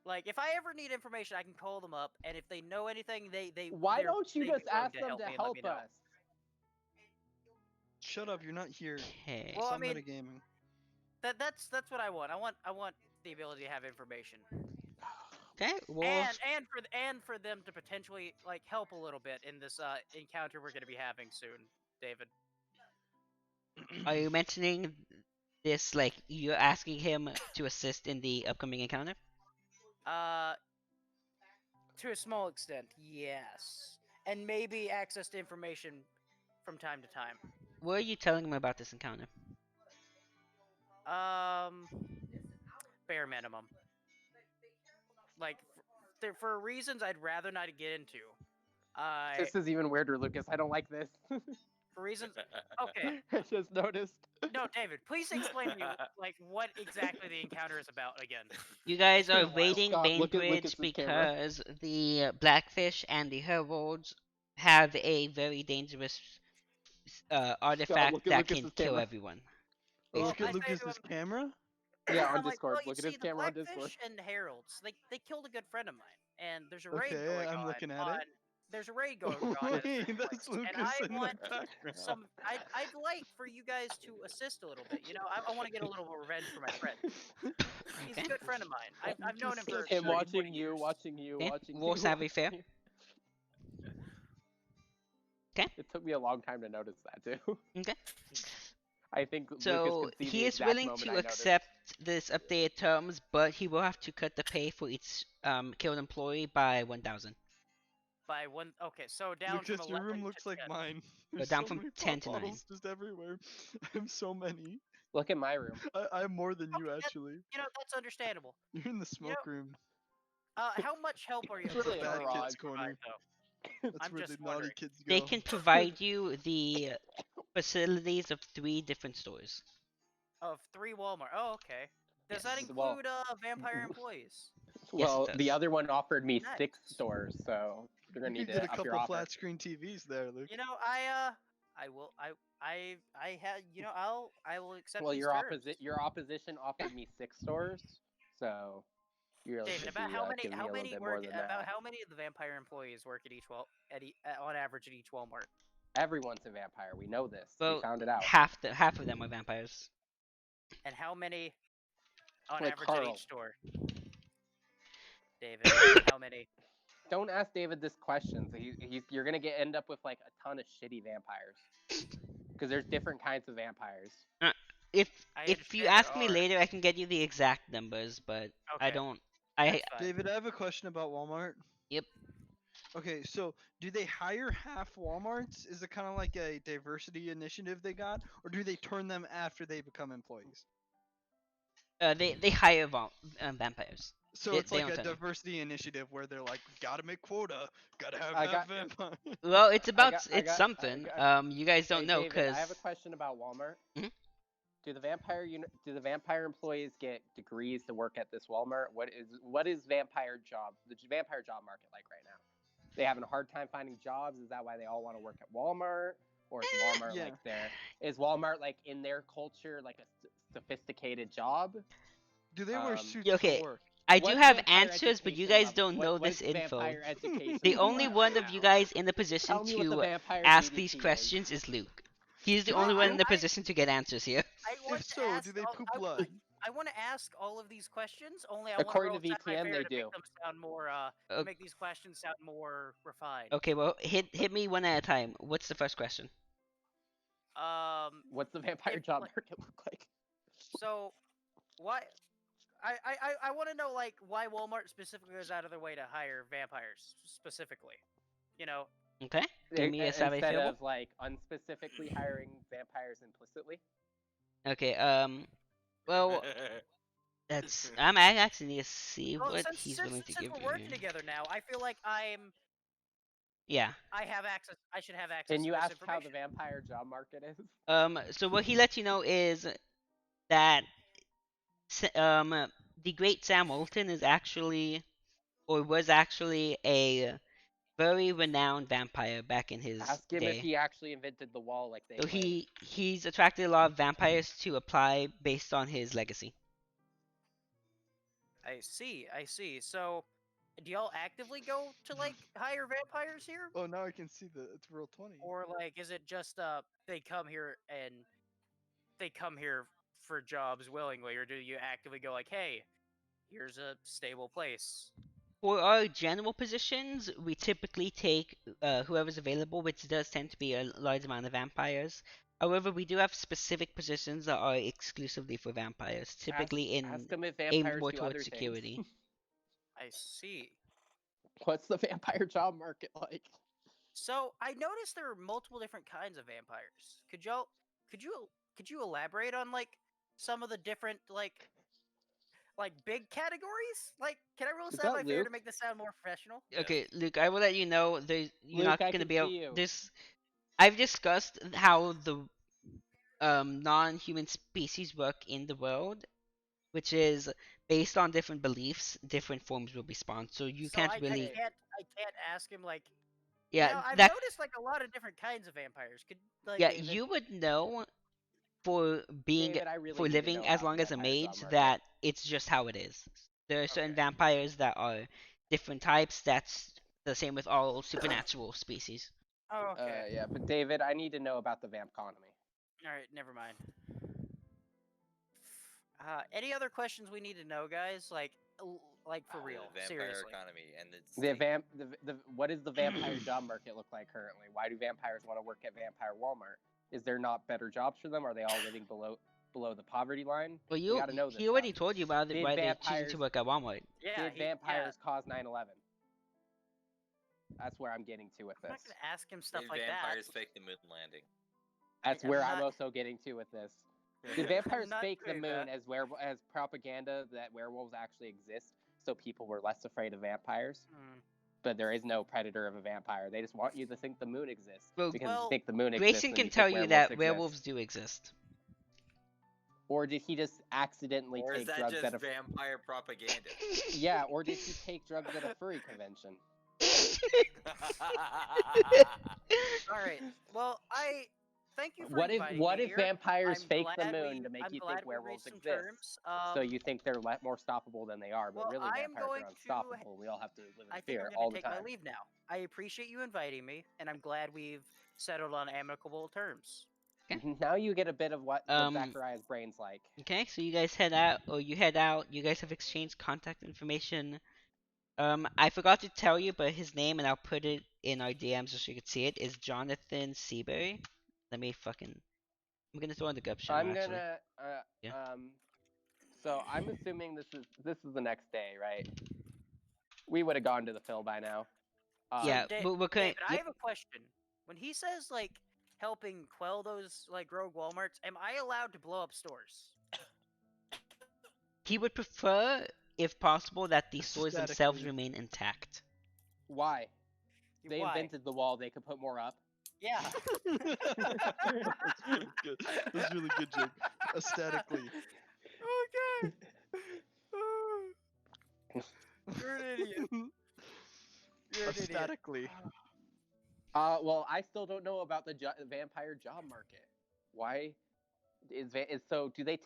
like if I ever need information, I can call them up, and if they know anything, they Why they're- don't you they'd be just willing ask them help to me and let me help know. us? Shut up, you're not here. Okay. Well, Stop I mean, metagaming. that's what I want. I want the ability to have information, Okay. Well, and for them to potentially like help a little bit in this encounter we're going to be having soon, David. are you mentioning this like you're asking him to assist in the upcoming encounter? To a small extent, yes, and maybe access to information from time to time. What are you telling him about this encounter? Bare minimum. Like, for reasons I'd rather not get into. This is even weirder, Lucas. I don't like this. For reasons. Okay. I just noticed. No, David, please explain to me like what exactly the encounter is about again. You guys been are a while. raiding Scott, look at Bainbridge Lucas's camera. because the Blackfish and the Heralds have a very dangerous artifact look at that can Lucas's kill camera. everyone. Well, Look I at say to Lucas's him- camera. Yeah, on I'm like, Discord. well, you Look at see, his the camera on Discord. Blackfish and Heralds, they killed a good friend of mine, and there's a raid Okay, going I'm on. looking at it. There's a raid going on at a Wait, certain that's place, and Lucas I in want the background. some. I'd like for you guys to assist a little bit. You know, I want to get a little revenge for my friend. He's a Okay. good friend of mine. I've known him for Just Him 30, watching 40 you, years. watching you, Okay, watching roll you. Savvy Fair. watching you. Okay. It took me a long time to notice that too. Okay. I think Lucas So could see he the is exact willing moment to I noticed. accept this updated terms, but he will have to cut the pay for each killed employee by 1,000. By one. Okay, so down Lucas, from your 11 room to looks like 10. mine. There's down so from many 10 pop to 9. bottles just everywhere. I have so many. Look at my room. I have more than you Okay, actually. You know, that's understandable. You're in the smoke room. How much help are you It's really a willing to garage provide, corner. though? That's I'm where just the naughty wondering. kids go. They can provide you the facilities of 3 different stores. Of 3 Walmart. Oh, okay. Does that Yes. Well- include vampire employees? Well, it the does. other one offered me Nice. 6 stores, so you're gonna You need could get to a up your couple offer. flat screen TVs there, Luke. You know, I will had you know I will accept Well, these your terms. your opposition offered me 6 stores, so you're David, should about be, how many giving me a little bit more than about that. how many of the vampire employees work at on average at each Walmart? Everyone's a vampire. We know this. Well, we found it out. half of them are vampires. And how many on Like average at Carl. each store? David, how many? Don't ask David this question. So you're gonna end up with like a ton of shitty vampires, because there's different kinds of vampires. If I if you understand there ask me are. later, I can get you the exact numbers, but I Okay, don't. that's fine. David, I have a question about Walmart. Yep. Okay, so do they hire half Walmarts? Is it kind of like a diversity initiative they got, or do they turn them after they become employees? They hire vampires. So They- it's they like don't a turn them. diversity initiative where they're like, gotta make quota, gotta have I half got- vampire. Well, it's about got- it's I something. got- You guys don't Hey, know David, because I have a question about Walmart. Mhm. Do the vampire employees get degrees to work at this Walmart? What is vampire vampire job market like right now? They having a hard time finding jobs? Is that why they all want to work at Walmart? Or is Walmart Yeah. like is Walmart like in their culture like a sophisticated job. Do they wear Um, suits okay, for work? I do What's have vampire answers, but you education guys level? don't know What's this info. vampire education The level only at one right of you now? guys in the position Tell me what the to vampire ask GDP these is. questions is Luke. He's the Do only they one in the I- position to get answers here. I want If to so, ask do they all- poop I- blood? I want to ask all of these questions. Only I want to According roll to inside my VPN, fair they to do. make them sound more Oh. to make these questions sound more refined. Okay, well, hit me one at a time. What's the first question? What's the vampire if, job like- market look like? So, why? I want to know like why Walmart specifically goes out of their way to hire vampires specifically. You know, Okay, give me a survey Instead field. of like unspecifically hiring vampires implicitly. Okay, well, that's I actually need to see well, what since he's since, willing to since give we're you working here. together now, I feel like Yeah. I have access. I should have access. Can to you this ask how the information. vampire job market is? So what he lets you know is that the great Sam Walton is actually, or was actually, a very renowned vampire back in his Ask him if day. he actually invented the wall like they So claim. he's attracted a lot of vampires to apply based on his legacy. I see. I see. So, do y'all actively go to like hire vampires here, Oh, now I can see it's real 20. or like is it just they come here for jobs willingly, or do you actively go like, hey, here's a stable place? For our general positions, we typically take whoever's available, which does tend to be a large amount of vampires. However, we do have specific positions that are exclusively for vampires, typically Ask him if aimed vampires more do towards other security. things. I see. What's the vampire job market like? So I noticed there are multiple different kinds of vampires. Could you could you elaborate on like some of the different like big categories? Like, can I roll Is side by that fair to Luke? make this sound more professional? Okay, Luke, I will let you know you're Luke, not I gonna can be able see you. this. I've discussed how the non-human species work in the world, which is based on different beliefs, different forms will be spawned. So you So can't I really, can't ask him like yeah, now I've that, noticed like a lot of different kinds of vampires. Could like yeah, David? you would know for being David, I really for need to living know as about long the as a vampire job mage market. that it's just how it is. There are certain Okay. vampires that are different types. That's the same with all supernatural species. Oh, okay. Yeah, but David, I need to know about the vamp economy. All right, never mind. Any other questions we need to know, guys? Like for real, The vampire seriously. economy and its What does the vampire job market look like currently? Why do vampires want to work at Vampire Walmart? Is there not better jobs for them? Are they all living below the poverty line? Well, We gotta know this he already stuff. told you about it. Did Why they're choosing vampires- to work at Walmart. Yeah, Did vampires cause 9/11? That's where I'm getting to with I'm this. not gonna ask him stuff Did like vampires that. fake the moon landing? That's I'm where I'm not- also getting to with this. Did vampires not fake the doing moon that. as propaganda that werewolves actually exist, so people were less afraid of vampires? Hmm. But there is no predator of a vampire. They just want you to think the moon exists. Well, Because if well, you think the moon exists, Grayson then can you tell think you werewolves that exist. werewolves do exist. Or did he just accidentally Or is take that drugs just at a vampire propaganda? yeah? Or did he take drugs at a furry convention? all right. Well, I thank you for What inviting if me here. vampires I'm fake the glad moon we- to make I'm you glad think we werewolves reached some exist? terms. So you think they're more stoppable than they are, but well, really I am vampires going are to- unstoppable. We all have to live I in think fear I'm all gonna the take my time. leave now. I appreciate you inviting me, and I'm glad we've settled on amicable terms. Now you get a bit of what Zachariah's brain's like. Okay, so you guys head out, or you head out. You guys have exchanged contact information. I forgot to tell you, but his name, and I'll put it in our DMs so you can see it, is Jonathan Seabury. I'm gonna throw in the GURPS channel, I'm actually. gonna Yeah. So I'm assuming this is the next day, right? We would have gone to the Phil by now. Yeah, Da- we're going. David, I have a question. When he says like helping quell those like rogue WalMarts, am I allowed to blow up stores? He would prefer, if possible, that the stores themselves Aesthetically. remain intact. Why? They Why? invented the wall. They could put more up. Yeah. That's really good. That's really good, Jake. Aesthetically. Okay. You're an idiot. You're an idiot. Aesthetically. Well, I still don't know about the vampire job market. so do they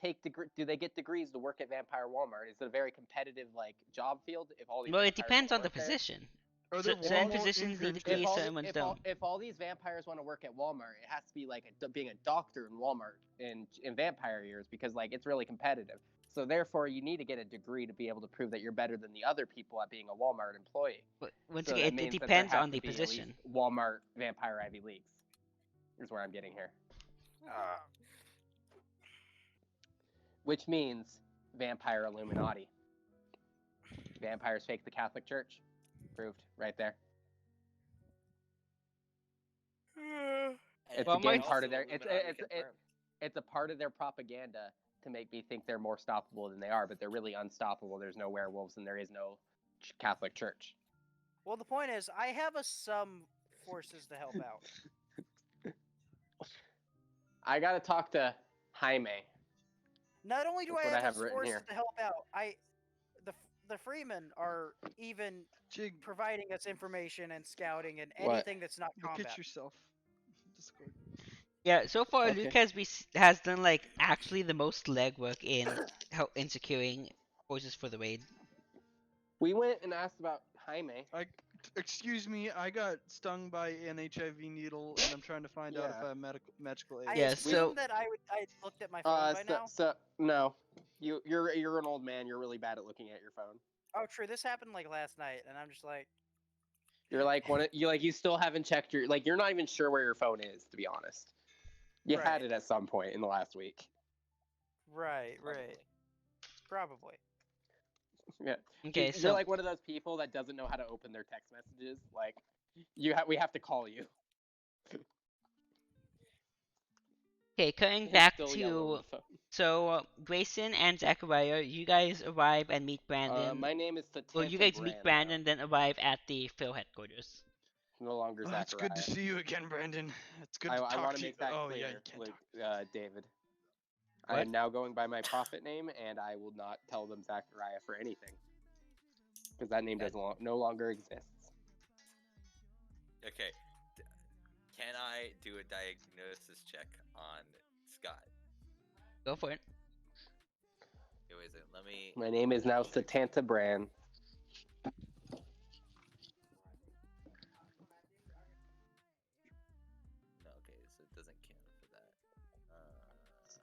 do they get degrees to work at Vampire Walmart? Is it a very competitive like job field? If all these Well, it vampires depends wanna on the work there? position. Are there Certain Walmart positions need internships? degrees, certain ones don't. If all these vampires want to work at Walmart, it has to be like being a doctor in Walmart in vampire years because like it's really competitive. So therefore, you need to get a degree to be able to prove that you're better than the other people at being a Walmart employee. But once So again, that it means that there depends has on to the be at least position. Walmart Vampire Ivy Leagues. Is where I'm getting here. Which means Vampire Illuminati. Vampires fake the Catholic Church. Proved right there. It's Well, again my- part of their Illuminati confirmed. it's a part of their propaganda to make me think they're more stoppable than they are, but they're really unstoppable. There's no werewolves and there is no Catholic Church. Well, the point is, I have some forces to help out. I gotta talk to Jaime. Not only do That's I what I have have written forces here. to help out, the Freemen are even Jig, providing us information and scouting and What? anything that's not look combat. at yourself. Discord. Yeah, so far Okay. Luke has done like actually the most legwork in securing forces for the raid. We went and asked about Jaime. Excuse me, I got stung by an HIV needle, and I'm trying to find out if Yeah. I have magical aid. I Yeah, assume so- that I looked at my phone by now. No, you're an old man. You're really bad at looking at your phone. Oh, true. This happened like last night, and I'm just like, You're like you still haven't checked your you're not even sure where your phone is, to be honest. You Right. had it at some point in the last week. right, Probably. probably. Yeah. Okay, You're so like one of those people that doesn't know how to open their text messages. Like we have to call you. okay, coming It's back still yellow on to the phone. so Grayson and Zachariah, you guys arrive and meet Brandon. My name is Satanta Well, you guys Brand meet now. Brandon, then arrive at the Phil headquarters. No longer Oh, Zachariah. it's good to see you again, Brandon. It's good to I talk want to to you. make that Oh clear, yeah, you can't Luke, talk. David. I What? am now going by my prophet name, and I will not tell them Zachariah for anything. Because that name no longer exists. Okay. Can I do a diagnosis check on Scott? Go for it. Okay, wait a second. Let me. My name is now Satanta Brand. No, okay, so it doesn't count for that. Where is it?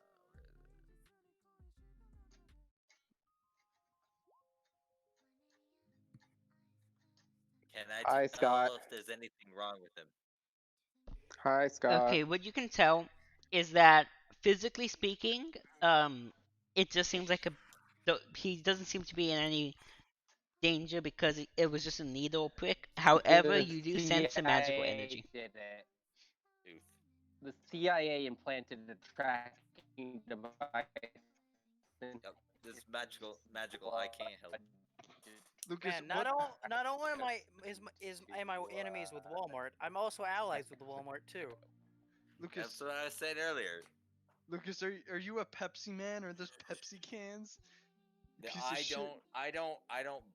Can I Hi, tell Scott. if there's anything wrong with him? Hi, Scott. Okay, what you can tell is that physically speaking, it just seems like he doesn't seem to be in any danger because it was just a needle prick. However, The you do sense some magical CIA energy. Did it. Oof. The CIA implanted a tracking device. Yep. This magical. I can't help. Lucas, Man, what? not only am I enemies with Walmart, I'm also allies with Walmart too. Lucas, That's what I was saying earlier. Lucas, are you a Pepsi man or those Pepsi cans? That Piece of shit. I don't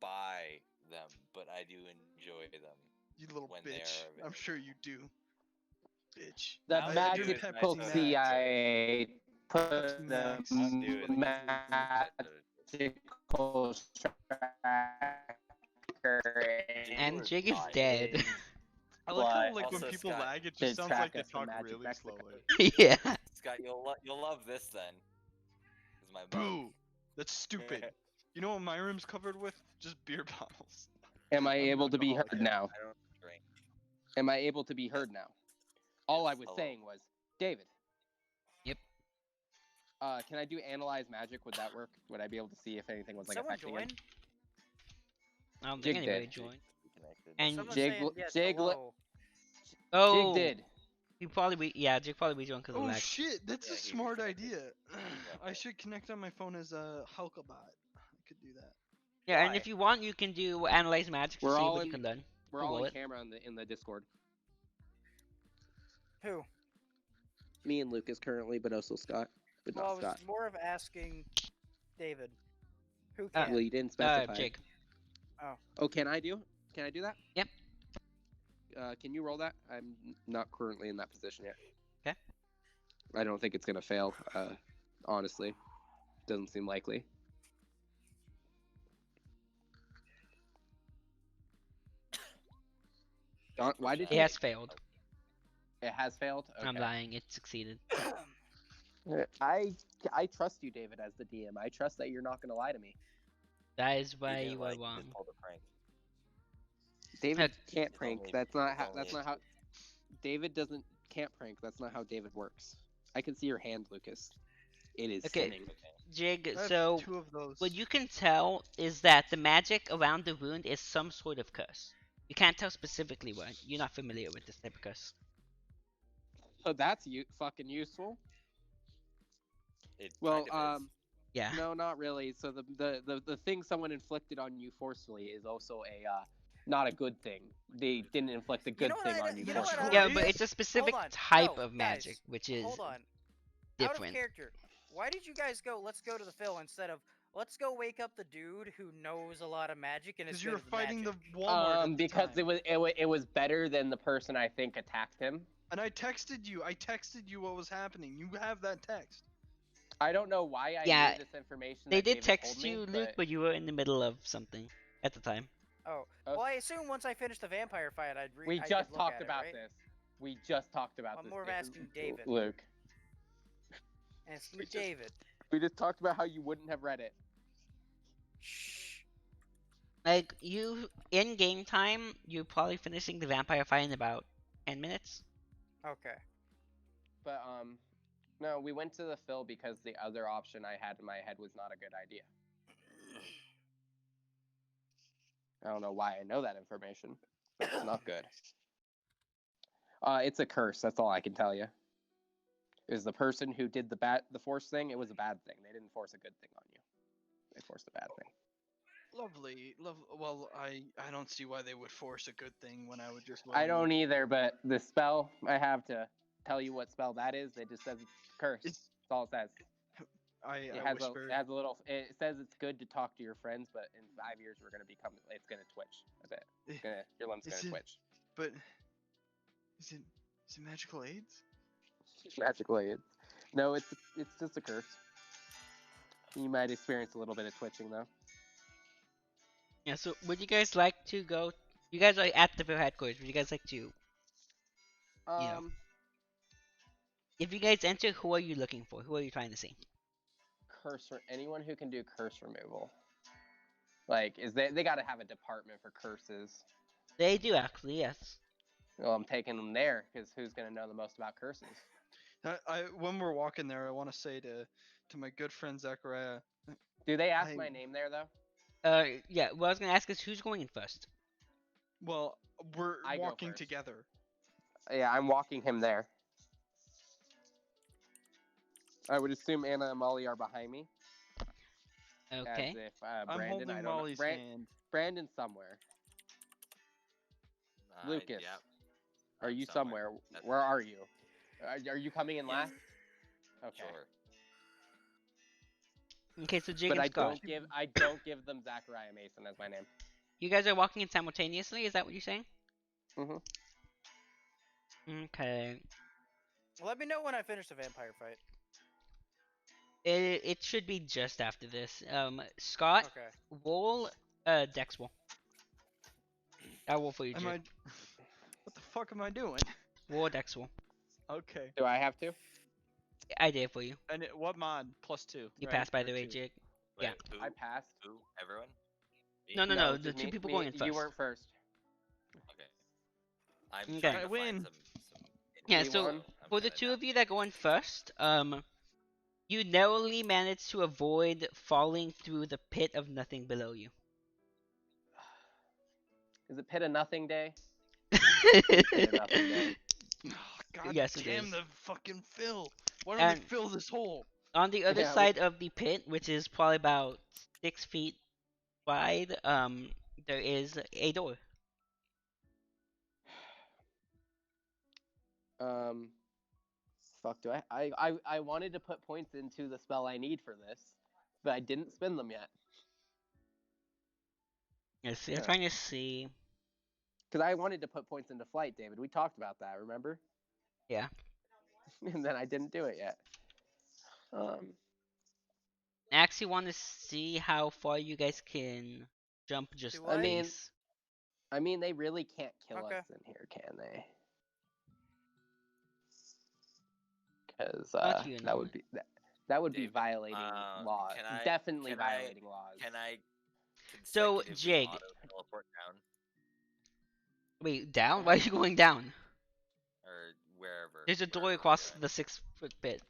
buy them, but I do enjoy them. You little when they bitch. are I'm sure you do. Bitch. The Now I that do you is magical my CIA put Pepsi the Max. I'll do it. magical tracker And Jig is in dead. I like how But like when also, people Scott, lag, it to just sounds track like they us from talk Magic really Mexico. slowly. Yeah. Scott, you'll love this then. Is my mug. Boo! That's stupid. You know what my room's covered with? Just beer bottles. Am I I'm an able to be alcoholic. heard now? I don't drink. Am I able to be heard now? All I was hello. saying was, David. Yep. Can I do analyze magic? Would that work? Would I be able to see if anything was like Someone affecting join. him? I don't think Jig anybody did. joined. Connected. And Someone's Jig- saying yes, Jig- hello. oh, Jig did. Jig probably joined because of Oh lag. shit, that's Yeah, a he smart reconnected. idea. I okay. should connect on my phone as a Hulkabot. I could do that. Yeah, and Why? if you want, you can do analyze magic to We're see all what in- you can learn. We're Cool all in bullet. camera in the Discord. Who? Me and Lucas currently, but also Scott. But Well, I not was Scott. more of asking David. Who Uh, can? Well, you didn't specify. Jig. Oh, can I do? Can I do that? Yep. Can you roll that? I'm not currently in that position yet. 'Kay. I don't think it's gonna fail. honestly. Doesn't seem likely. Don, why did It has failed. it has failed? Okay. I'm lying. It succeeded. I trust you, David, as the DM. I trust that you're not going to lie to me. That is You why didn't you are like wrong. just pulled a prank. David can't You told prank. me That's not how. only That's not how. David doesn't can't prank. That's not how David works. I can see your hand, Lucas. It is Okay. sinning. Jig, I have so 2 of those. what you can tell is that the magic around the wound is some sort of curse. You can't tell specifically what. You're not familiar with this type of curse. So that's fucking useful. It Well, kind of is. Yeah. no, not really. So the thing someone inflicted on you forcefully is also a not a good thing. They didn't inflict a You good know what thing I on you. you know what I forcefully. Yeah, don't but get? it's a specific Hold on. type No, of magic, guys, which is hold on. Out of different. character. Why did you guys go? Let's go to the Phil instead of let's go wake up the dude who knows a lot of magic and is Because good you were at fighting magic. the Walmart. At the Because time. it was better than the person I think attacked him. And I texted you. I texted you what was happening. You have that text. I don't know why I Yeah, knew this information. They that did David text told me, you, Luke, but you were in the middle of something at the time. Oh, Oh. well, I assume once I finish the vampire fight, I'd we I just could look talked at about it, right? this. We just talked about I'm this. more of asking David. Luke. Asking We just- David. We just talked about how you wouldn't have read it. Shh. Like, you, in game time, you're probably finishing the vampire fight in about 10 minutes. Okay. But no, we went to the Phil because the other option I had in my head was not a good idea. I don't know why I know that information, but it's not good. It's a curse. That's all I can tell you. Is the person who did the force thing? It was a bad thing. They didn't force a good thing on you. They forced a bad thing. Lovely. Well, I don't see why they would force a good thing when I would just. I don't either, but the spell I have to tell you what spell that is. It just says it's curse. It's- That's all it says. I It has whispered. a little. It says it's good to talk to your friends, but in 5 years we're gonna become. It's gonna twitch a bit. Your limb's Is gonna it- twitch. But is it magical aids? Magical aids. No, it's just a curse. You might experience a little bit of twitching though. Yeah, so would you guys like to go? You guys are at the headquarters. Would you guys like to? Yeah. If you guys enter, who are you looking for? Who are you trying to see? Anyone who can do curse removal. Like, they got to have a department for curses. They do actually, yes. Well, I'm taking them there because who's gonna know the most about curses? When we're walking there, I want to say to my good friend Zachariah. Do they ask my name there though? Yeah. What I was gonna ask is who's going in first. Well, we're I go walking first. together. Yeah, I'm walking him there. I would assume Anna and Molly are behind me. Okay. As if I'm Brandon, holding I don't Molly's know. hand. Brandon somewhere. Lucas. Yeah. Are I'm you somewhere. somewhere? That's Where are you? Are you coming in Yeah. last? Okay. Sure. Okay, so Jake But and I Scott. don't give them Zachariah Mason as my name. You guys are walking in simultaneously. Is that what you're saying? Mhm. Okay. Let me know when I finish the vampire fight. It should be just after this. Scott, Okay. roll Dex roll. I roll for you, Am Jake. What the fuck am I doing? Roll a Dex roll. Okay. Do I have to? I did for you. And what mod? +2. You right? passed by Or the way, 2? Jake. Wait, Yeah. Who? I passed. Who? Everyone? Me? No, the just two me- people me- going in first. You weren't first. Okay. I'm Okay. trying I to win. find some. Yeah, Me so won. I'm for the kinda two down. of you that go in first, you narrowly managed to avoid falling through the pit of nothing below you. Is it Pit of Nothing Day? Pit of Nothing Day. God Yes, it damn is. the fucking fill. Why don't And- they fill this hole? On the other Yeah, side of the pit, which is probably about 6 feet wide, there is a door. Fuck. Do I wanted to put points into the spell I need for this, but I didn't spend them yet. Yes, I'm Yeah. trying to see. Because I wanted to put points into flight, David. We talked about that, remember? Yeah. And then I didn't do it yet. I actually want to see how far you guys can jump just Do the I? I mean, base. they really can't kill Okay. us in here, can they? Because Not you that would anymore. be that would be David, violating law. can I- Definitely can I- violating laws. Can I So, consecutively Jig. auto teleport down Wait, down? Why are you going down? or wherever? There's a door wherever across we're at? the 6-foot bit.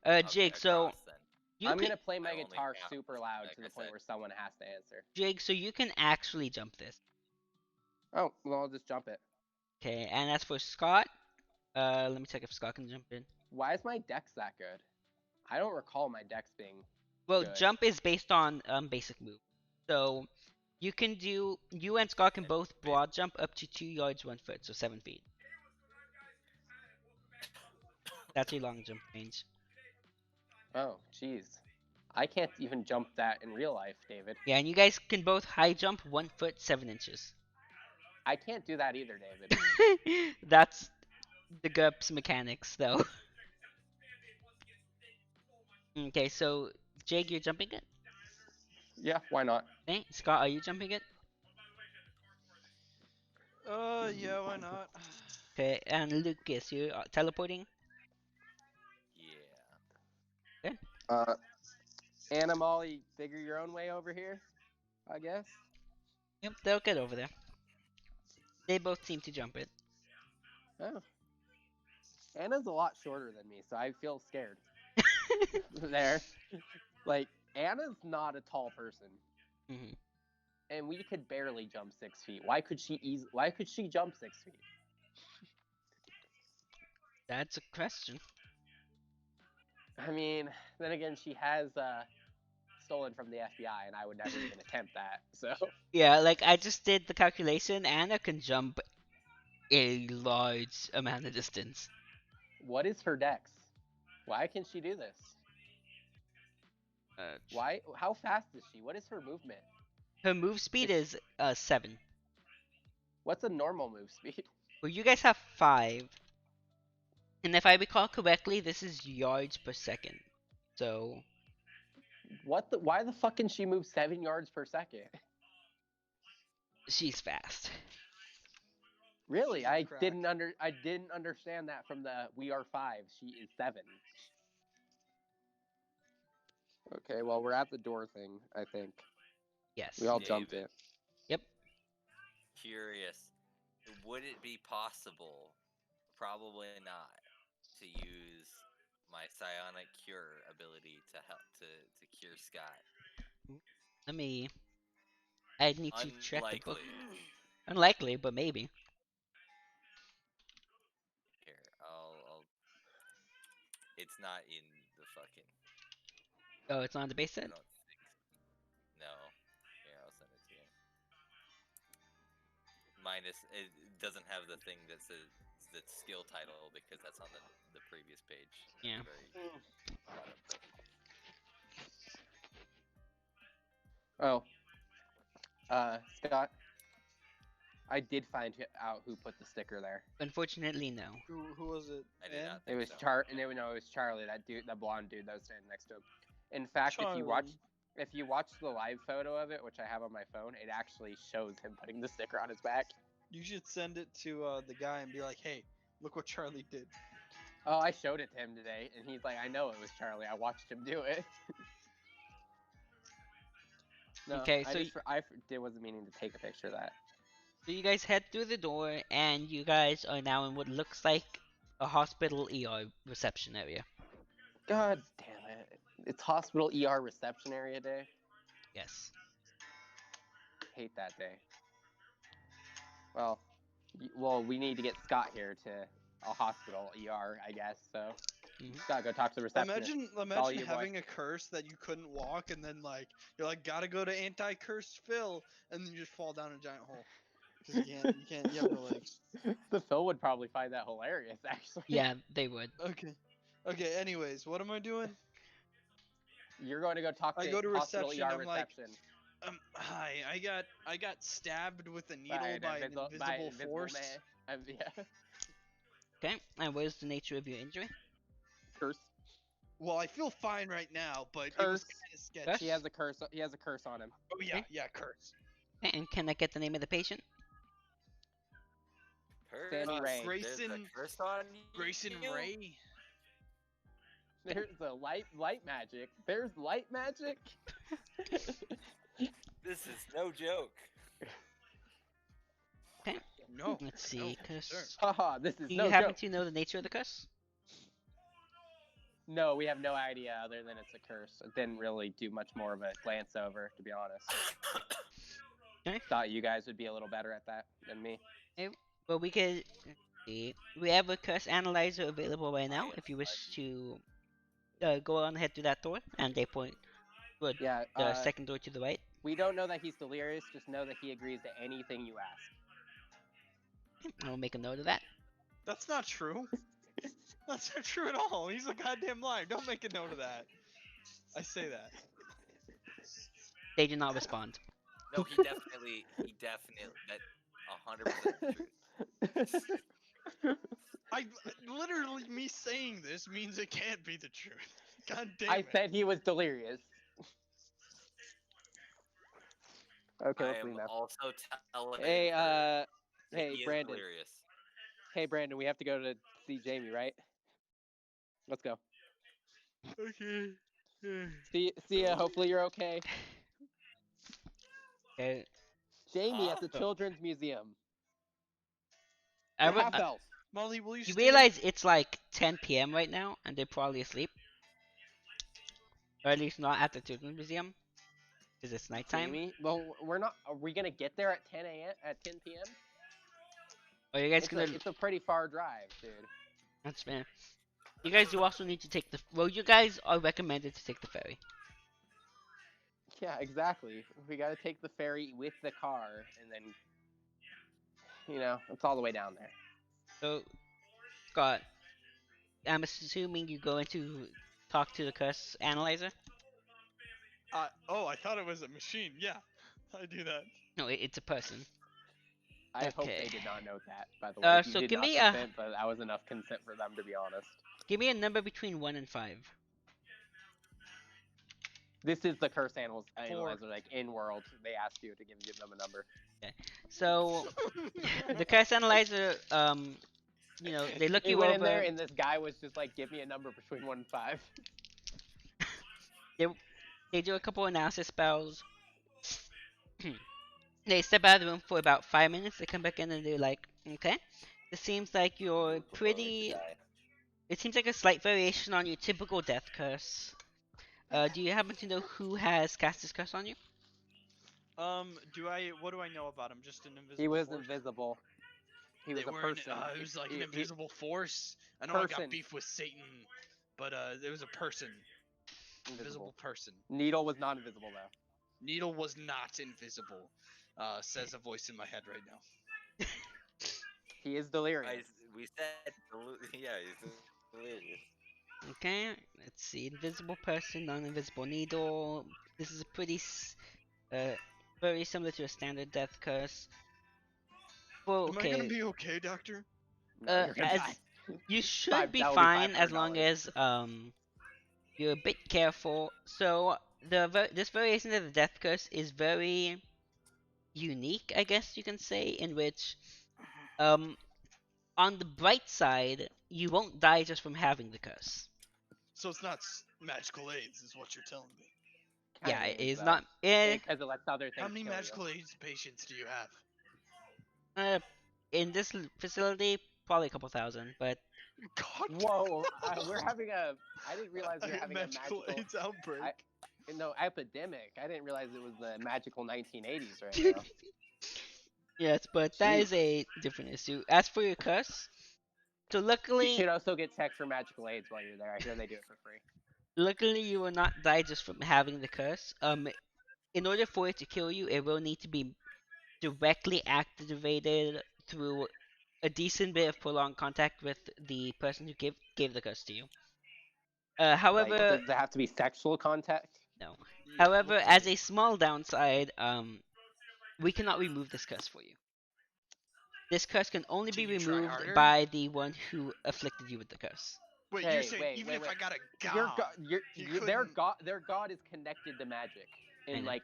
Okay, Jake, so across then. you I'm can gonna play my I only guitar count, super loud like to the I point said. where someone has to answer. Jake, so you can actually jump this. Oh, well, I'll just jump it. Okay, and as for Scott, let me check if Scott can jump in. Why is my dex that good? I don't recall my dex being. Well, Good. jump is based on basic move. So you and Scott can both broad jump up to 2 yards 1 foot, so 7 feet. That's your long jump range. Oh, jeez. I can't even jump that in real life, David. Yeah, and you guys can both high jump 1 foot 7 inches. I can't do that either, David. That's the GURPS mechanics, though. Okay, so Jake, you're jumping it. Yeah, why not? Okay, Scott, are you jumping it? Yeah, why not? Okay, and Lucas, you're teleporting. Yeah. Anna Molly, figure your own way over here, I guess. Yep, they'll get over there. They both seem to jump it. Oh. Anna's a lot shorter than me, so I feel scared. There. Like, Anna's not a tall person. Hmm. And we could barely jump 6 feet. Why could she jump 6 feet? That's a question. I mean, then again, she has stolen from the FBI, and I would never even attempt that. So Yeah, like I just did the calculation. Anna can jump a large amount of distance. what is her dex? Why can she do this? Why? How fast is she? What is her movement? Her move speed is 7. What's a normal move speed? Well, you guys have 5. And if I recall correctly, this is yards per second. So, Why the fuck can she move 7 yards per second? she's fast. Really? She's a I crack. didn't understand that from the We Are 5. She is 7. Okay, well, we're at the door thing, I think. Yes. We all jumped David. it. Yep. Curious. Would it be possible? Probably not. To use my psionic cure ability to help to cure Scott. Let me. I need to check the book. Unlikely. Unlikely, but maybe. Here, I'll. It's not in the fucking. Oh, it's on the base I set? don't think. No. Here, I'll send it to you. Minus, it doesn't have the thing that says the skill title because that's on the previous page. at the Yeah. very bottom. Oh. Scott, I did find out who put the sticker there. Unfortunately, no. Who was it? I did Ann? not It think was so. no, it was Charlie, that dude, that blonde dude that was standing next to him. In fact, Charlie. if you watch the live photo of it, which I have on my phone, it actually shows him putting the sticker on his back. You should send it to the guy and be like, "Hey, look what Charlie did." Oh, I showed it to him today, and he's like, "I know it was Charlie. I watched him do it." No, Okay, I so just wasn't meaning to take a picture of that. So you guys head through the door, and you guys are now in what looks like a hospital ER reception area. God damn it! It's hospital ER reception area day. Yes. Hate that day. Well, we need to get Scott here to a hospital ER, I guess. So, Mhm. Scott, go talk to the receptionist. Imagine you, boy. having a curse that you couldn't walk, and then like you're like, gotta go to anti-curse Phil, and then you just fall down a giant hole. Cause you have no legs. The Phil would probably find that hilarious, actually. Yeah, they would. Okay. Anyways, what am I doing? You're going to go talk I to go to hospital reception, ER I'm like, reception. Hi, I got stabbed with a needle by an by invisible force. man. Yeah. Okay, and what is the nature of your injury? Curse. Well, I feel fine right now, but it Curse. was kind sketch. Curse? He has a curse. He has a curse on him. Oh yeah, yeah, curse. And can I get the name of the patient? Sandy Ray. There's a Grayson- curse on Grayson you? Ray. There's a light magic. There's light magic. This is no joke. No. Let's see, no, curse. sir. Haha, this is Do no you happen joke. to know the nature of the curse? No, we have no idea other than it's a curse. I didn't really do much more of a glance over, to be honest. Okay. Thought you guys would be a little better at that than me. Well, we could. Let's see. We have a curse analyzer available right now. If you wish to go on ahead to that door, and they point toward Yeah, the second door to the right. we don't know that he's delirious, just know that he agrees to anything you ask. I'll make a note of that. That's not true. That's not true at all. He's a goddamn liar. Don't make a note of that. I say that. They do not respond. No, he definitely, that 100% the truth. Literally, me saying this means it can't be the truth. God damn I it. said he was delirious. Okay, I let's am leave now. also telling Hey, her that hey, he is Brandon. delirious. Hey, Brandon, we have to go to see Jamie, right? Let's go. Okay. See ya. Hopefully you're okay. Okay. Jamie at the Oh. Children's Museum. I The would, half elf. Molly, will you you stay? realize it's like 10 p.m. right now, and they're probably asleep. Or at least not at the Children's Museum, because it's nighttime. Jamie. Well, we're not. Are we gonna get there at 10 a.m. at 10 p.m.? Or you guys It's gonna? a pretty far drive, dude. That's fair. You guys do also need to take the. Well, you guys are recommended to take the ferry. Yeah, exactly. We gotta take the ferry with the car, and then, it's all the way down there. So, Scott, I'm assuming you go into talk to the curse analyzer. Oh, I thought it was a machine. Yeah, I do that. No, it's a person. I hope Okay. they did not note that. By the way, you so did give not me a- consent, but that was enough consent for them to be honest. Give me a number between 1 and 5. This is the curse Four. analyzer, like in world. They asked you to give them a number. So, the curse analyzer, they look He you went over. in there, and this guy was just like, "Give me a number between 1 and 5." They do a couple analysis spells. They step out of the room for about 5 minutes. They come back in and they're like, okay, it seems like you're pretty. It seems like a slight variation on your typical death curse. Do you happen to know who has cast this curse on you? What do I know about him? Just an invisible He was force? invisible. He was They a were person. It was like an He- invisible force. I know I Person. got beef with Satan, but it was a person. Invisible. Invisible person. Needle was not invisible though. Needle was not invisible. Says a voice in my head right now. He is delirious. We said, yeah, he's delirious. Okay, let's see. Invisible person, non-invisible needle. This is a pretty, very similar to a standard death curse. Well, Am I gonna okay. be okay, Doctor? No, you're gonna as die. You should That be would be fine as long $500. as you're a bit careful. So this variation of the death curse is very unique, I guess you can say, in which on the bright side, you won't die just from having the curse. So it's not magical AIDS, is what you're telling me. Yeah, Kinda it is though. not. Because it lets other things How many kill you. magical AIDS patients do you have? In this facility, probably a couple thousand, but God. Whoa, we're having a. I didn't realize we were having magical a magical. AIDS outbreak. No, epidemic. I didn't realize it was the magical 1980s right now. yes, but that Jeez. is a different issue. As for your curse, so You luckily, should also get checked for magical AIDS while you're there. I hear they do it for free. luckily you will not die just from having the curse. In order for it to kill you, it will need to be directly activated through a decent bit of prolonged contact with the person who gave the curse to you. However, Like, does it have to be sexual contact? no. Yeah, However, okay. as a small downside, we cannot remove this curse for you. This curse can only Can be you try removed harder? by the one who afflicted you with the curse. Wait, Hey, you're saying wait, even wait, if wait. I got a Your god, god, he their god is connected to magic I in know. like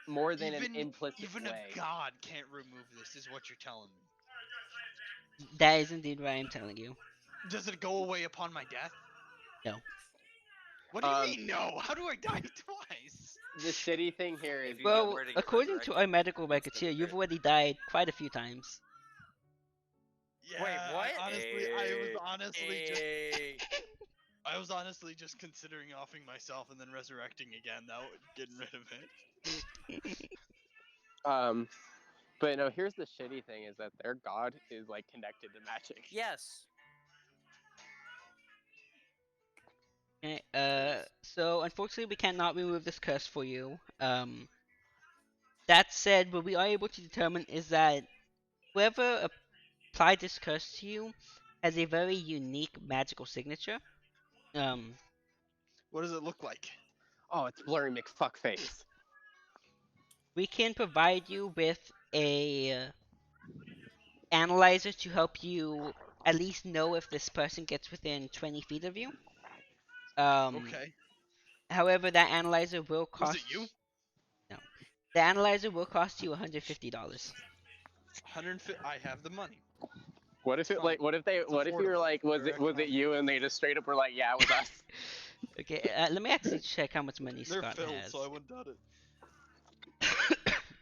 more than an even implicit even way. a god can't remove this, is what you're telling me. That is indeed what I'm telling you. Does it go away upon my death? No. What do you Um, mean no? How do I die twice? The shitty thing here is If you Well, were to get according to our resurrected, medical it's records here, still you've good. already died quite a few times. Yeah, what? I was honestly just considering offing myself and then resurrecting again. That would getting rid of it. But no, here's the shitty thing is that their god is like connected to magic. Yes. Okay, Jeez. so unfortunately we cannot remove this curse for you. That said, what we are able to determine is that whoever applied this curse to you has a very unique magical signature. Um, What does it look like? Oh, it's blurry McFuckface. we can provide you with a analyzer to help you at least know if this person gets within 20 feet of you. Okay. However, that analyzer will Was cost. it you? No, the analyzer will cost you $150. 150. I have the money. What if It's it fine. like? What if they? It's What if you were affordable. like, was Very it you? And they just straight up were like, yeah, it was us. Okay, let me actually check how much money They're Scott filled, has. so I wouldn't doubt it.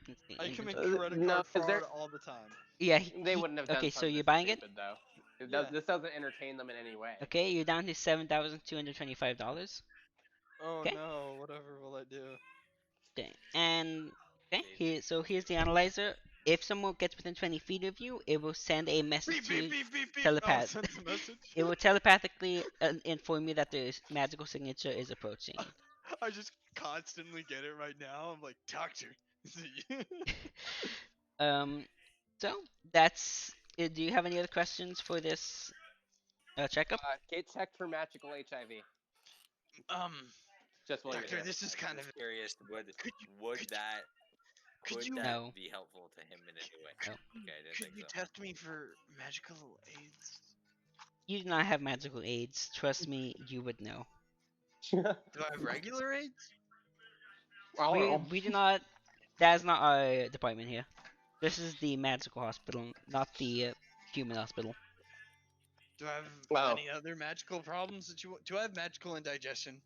Let's see, I commit inventory. credit No, card 'cause they're- fraud all the time. Yeah, They wouldn't have done okay, so something you're this buying it? stupid, though. Yeah. This doesn't entertain them in any way. Okay, you're down to $7,225. Oh Okay. no, whatever will I do? Okay, and okay, Jeez. so here's the analyzer. If someone gets within 20 feet of you, it will send a message Beep to you. beep beep beep beep. telepath. Oh, sends a message. It will telepathically inform you that the magical signature is approaching. I just constantly get it right now. I'm like, doctor, is it you? So that's. Do you have any other questions for this checkup? Get checked for magical HIV. um, Just while you're doctor, here. this is kind of. Just curious, would Could would you- that could would you- that No. be helpful to him in any way? No. Okay, I didn't Could think you so. test me for magical AIDS? You do not have magical AIDS. Trust me, you would know. Do I have regular AIDS? I don't know. We do not. That is not our department here. This is the magical hospital, not the human hospital. Do I have Wow. any other magical problems that you? Do I have magical indigestion?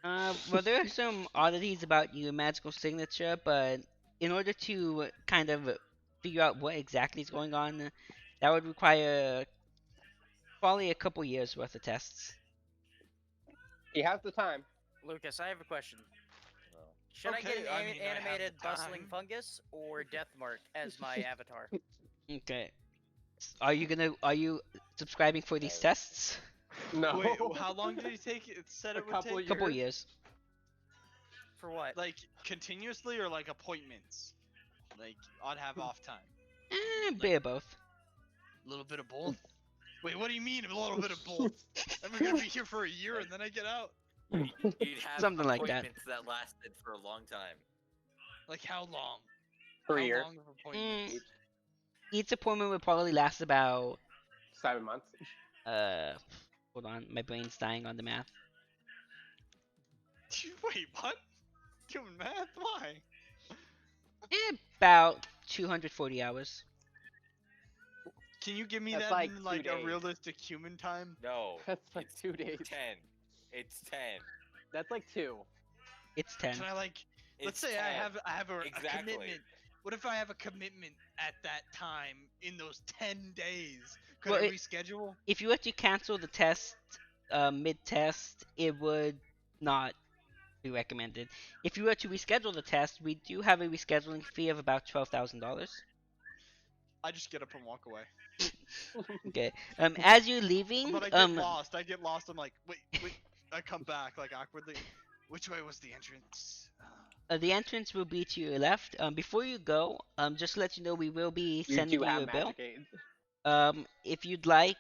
Well, there are some oddities about your magical signature, but in order to kind of figure out what exactly is going on, that would require probably a couple years worth of tests. He has the time. Lucas, I have a question. Well, Should I get Okay, an I mean, I have animated the bustling time. fungus or death mark as my avatar? Okay. Are you subscribing for these No. tests? No. Wait, how long did he take? It said A it would couple take. Couple Years. years. For what? Like continuously or like appointments? Like on have off time. Bit of both. A little bit of both. Wait, what do you mean a little bit of both? I'm gonna be here for a year and then I get out. you'd have Something like that. appointments that lasted for a long time. Like how long? For How a year. long of appointments? Mm, each appointment would probably last about 7 months. hold on, my brain's dying on the math. Wait, what? Doing math? Why? About 240 hours. Can you give me That's that like in 2 like a days. realistic human time? No, That's like it's 2 days. 10. It's 10. That's like 2. It's 10. Can I like? Let's It's say 10. I have a Exactly. commitment. What if I have a commitment at that time in those 10 days? Could Well, I it- reschedule? If you were to cancel the test mid-test, it would not be recommended. If you were to reschedule the test, we do have a rescheduling fee of about $12,000. I just get up and walk away. Okay. As you're leaving, But I get lost. I get lost. I'm like, wait. I come back like awkwardly. Which way was the entrance? the entrance will be to your left. Before you go, just to let you know, we will be You sending do you have a bill. magic aids. If you'd like,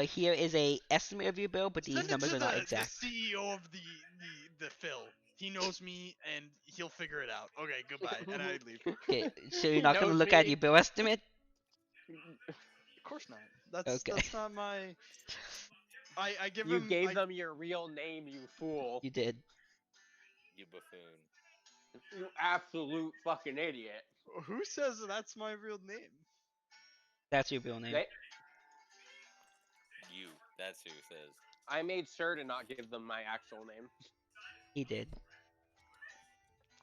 here is a estimate of your bill, but these Send it numbers to are not the exact. CEO of the Phil. He knows me and he'll figure it out. Okay, goodbye. And I leave. Okay, so you're He not gonna knows look at me. your bill estimate? Of course not. That's Okay. that's not my. I give You him. gave them your real name, you fool. You did. You buffoon. You absolute fucking idiot. Who says that's my real name? That's your real name. You. That's who says. I made sure to not give them my actual name. He did.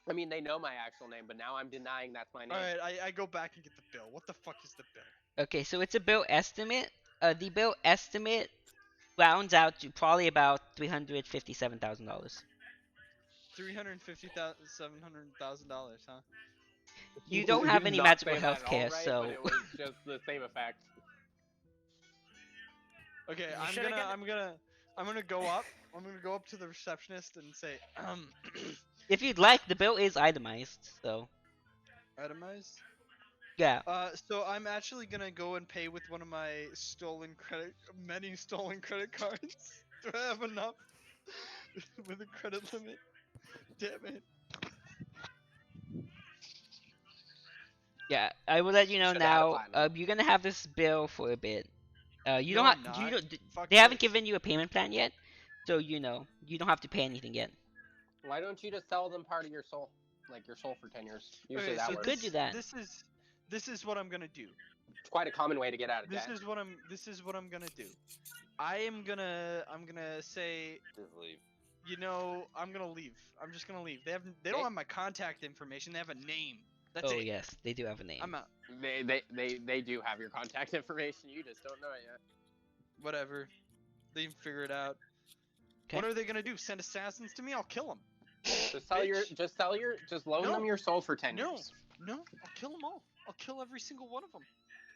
I mean, they know my actual name, but now I'm denying that's my name. All right, I go back and get the bill. What the fuck is the bill? Okay, so it's a bill estimate. The bill estimate rounds out to probably about $357,000. $700,000, huh? You don't He have did any not magical say that health care, all right, so but it was just the same effect. Okay, You I'm shoulda gonna, get- I'm gonna go up. I'm gonna go up to the receptionist and say, if you'd like, the bill is itemized. So itemized. yeah. So I'm actually gonna go and pay with one of my many stolen credit cards. Do I have enough with a credit limit? Damn it. Yeah, I will let you know Shoulda had a now. platinum. You're gonna have this bill for a bit. You No, don't I'm have. You not. don't. Fuck They haven't this. given you a payment plan yet, so you know you don't have to pay anything yet. Why don't you just sell them part of your soul? Like your soul for 10 years. Usually Okay, that so You works. could do that. This is what I'm gonna do. It's quite a common way to get out of This debt. is what I'm gonna do. I'm gonna say, Just leave. you know, I'm gonna leave. I'm just gonna leave. They don't Okay. have my contact information. They have a name. That's Oh it. yes, they do have a name. I'm out. They do have your contact information. You just don't know it yet. Whatever. They can figure it out. Okay. What are they gonna do? Send assassins to me? I'll kill them. Just loan No. them your soul for 10 No. years. No, I'll kill them all. I'll kill every single one of them.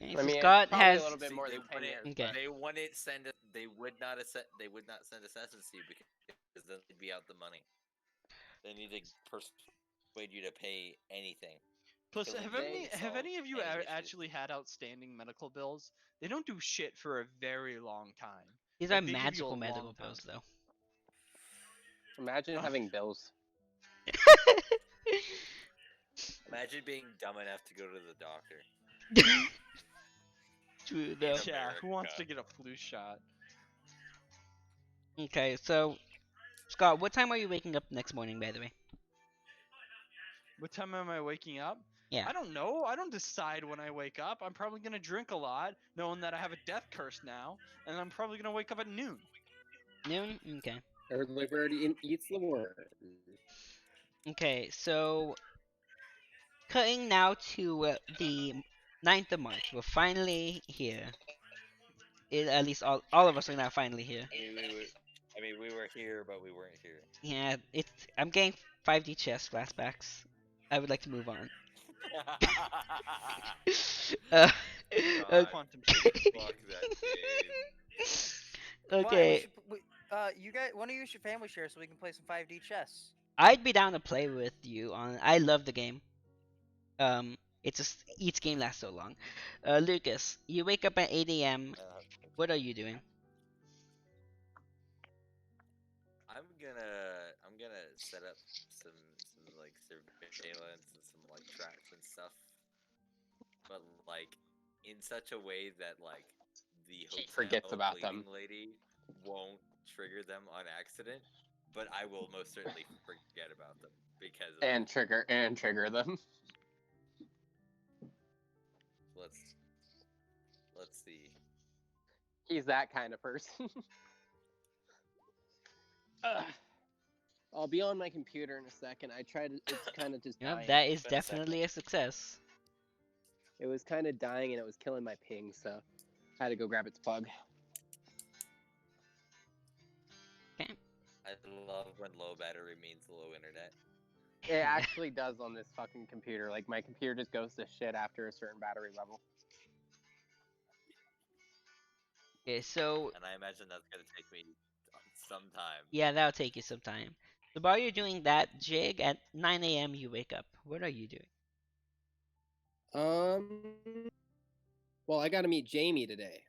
Okay, I so mean, it's Scott probably has. a little bit more than 10 wouldn't- years. Okay. They wouldn't send it. They would not send assassins to you because then they'd be out the money. They need to persuade you to pay anything. Plus, Killing have them any would have solve any of you any issues. actually had outstanding medical bills? They don't do shit for a very long time. These Like, are they give you a magical long medical time. bills, though. Imagine Oh. having bills. Imagine being dumb enough to go to the doctor. True though. Yeah, who wants to America. get a flu shot? Okay, so Scott, what time are you waking up next morning, by the way? What time am I waking up? Yeah. I don't know. I don't decide when I wake up. I'm probably gonna drink a lot, knowing that I have a death curse now, and I'm probably gonna wake up at noon. Noon. Okay. Early bird eats the worm. Okay, so cutting now to the 9th of March. We're finally here. At least all of us are now finally here. We were here, but we weren't here. Yeah, I'm getting 5D chess flashbacks. I would like to move on. uh, God. Quantum. Fuck that game. Fine, okay, you guys, why don't you use your family share so we can play some 5D chess? I'd be down to play with you on. I love the game. It's just each game lasts so long. Lucas, you wake up at 8 a.m. What are you doing? I'm gonna set up some like surveillance and some like traps and stuff, but like in such a way that like the She hotel forgets about them. cleaning lady won't trigger them on accident, but I will most certainly forget about them because of And trigger them. let's see. He's that kind of person. I'll be on my computer in a second. I tried to. It's kind of just You know, dying. that is Been a second. definitely a success. It was kind of dying and it was killing my ping, so I had to go grab its plug. I love when low battery means low internet. It actually does on this fucking computer. Like my computer just goes to shit after a certain battery level. Okay, so And I imagine that's gonna take me some time. yeah, that'll take you some time. So while you're doing that jig at 9 a.m. you wake up. What are you doing? Well, I got to meet Jamie today.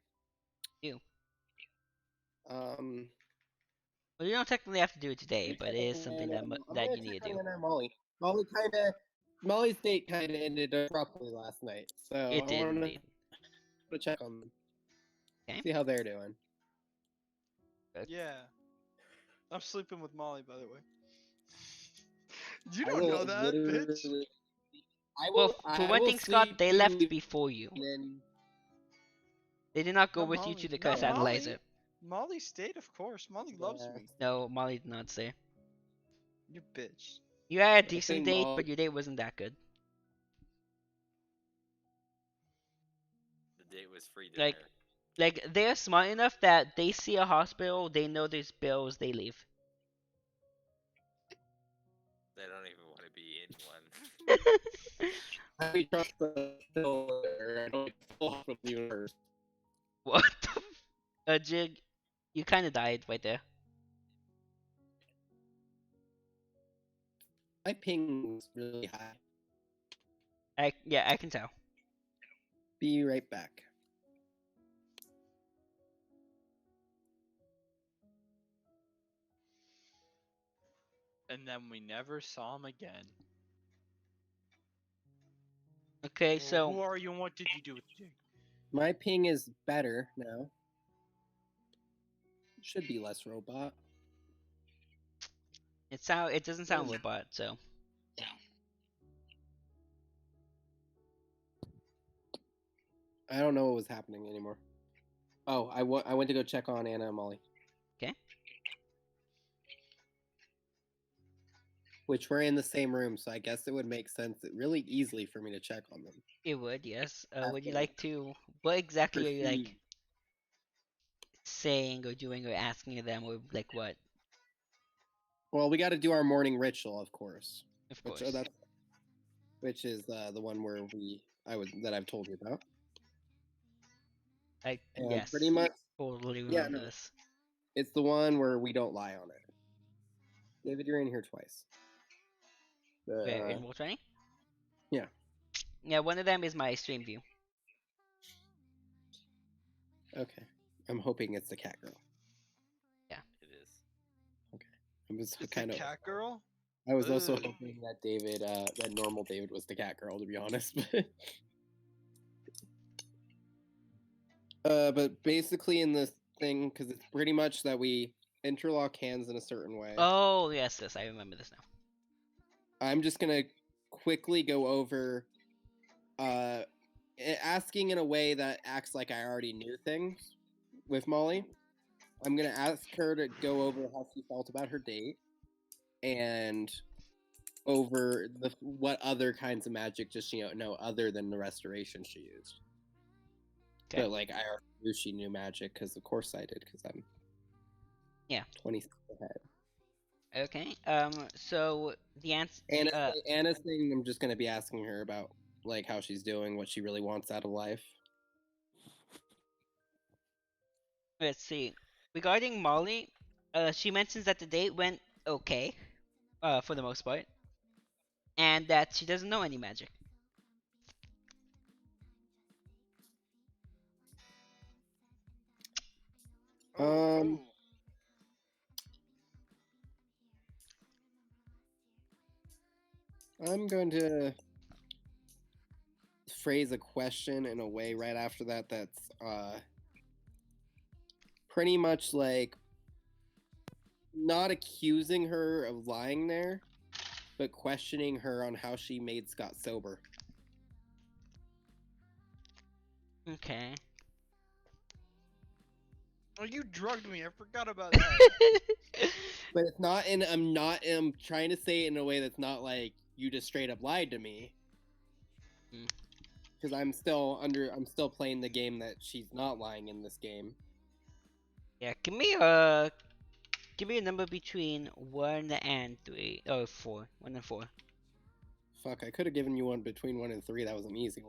You. Um, Well, you don't technically have to do it today, but it is something that that you need to do. Molly's date kind of ended abruptly last night, so It I did wanted indeed. to check on them, Okay. see how they're doing. Yeah. I'm sleeping with Molly, by the way. You I don't will know that, bitch. literally- I Well, will. for I one will thing, Scott, sleep they you left before you. and then They did not go Not with you Molly. to the Not curse analyzer. Molly. Molly stayed, of course. Molly loves Yeah. me. No, Molly did not say. You bitch. You had a I decent think date, Molly. but your date wasn't that good. The date was free dinner. Like, they're smart enough that they see a hospital, they know there's bills, they leave. They don't even want to be in one. I trust the filler. I don't full hospital universe. What the Jig, you kind of died right there. My ping's really high. Yeah, I can tell. Be right back. And then we never saw him again. Okay, Well, so who are you and what did you do with Jig? My ping is better now. Should be less robot. it doesn't sound robot, so I don't know what was happening anymore. Oh, I went to go check on Anna and Molly. okay. Which were in the same room, so I guess it would make sense really easily for me to check on them. It would, yes. Would you After like to? What exactly are you like Proceed. saying or doing or asking them, or like what? Well, we got to do our morning ritual, of course. Of Which course. which is the one where that I've told you about. And Yes. pretty much, Totally Yeah, remember no. this. it's the one where we don't lie on it. David, you're in here twice. Where in World Training? yeah. Yeah, one of them is my stream view. Okay. I'm hoping it's the cat girl. It is. I'm just It's kind the of. cat girl? I was also Ugh. hoping that David, that normal David was the cat girl, to be honest. But basically in this thing, because it's pretty much that we interlock hands in a certain way. Oh yes, I remember this now. I'm just gonna quickly go over, asking in a way that acts like I already knew things with Molly. I'm gonna ask her to go over how she felt about her date, and over what other kinds of magic does she know other than the restoration she used. Okay. But like I already knew she knew magic because of course I did because I'm 20 steps ahead. Okay. So the answer. Anna's thing, I'm just gonna be asking her about like how she's doing, what she really wants out of life. Let's see. Regarding Molly, she mentions that the date went okay, for the most part, and that she doesn't know any magic. Um, I'm going to phrase a question in a way right after that that's pretty much like not accusing her of lying there, but questioning her on how she made Scott sober. Okay. Oh, you drugged me. I forgot about that. But it's not in. I'm trying to say it in a way that's not like you just straight up lied to me. Mm. Because I'm still playing the game that she's not lying in this game. Yeah, give me a number between 1 and 3. Oh, 4. 1 and 4. Fuck, I could have given you one between 1 and 3. That was an easy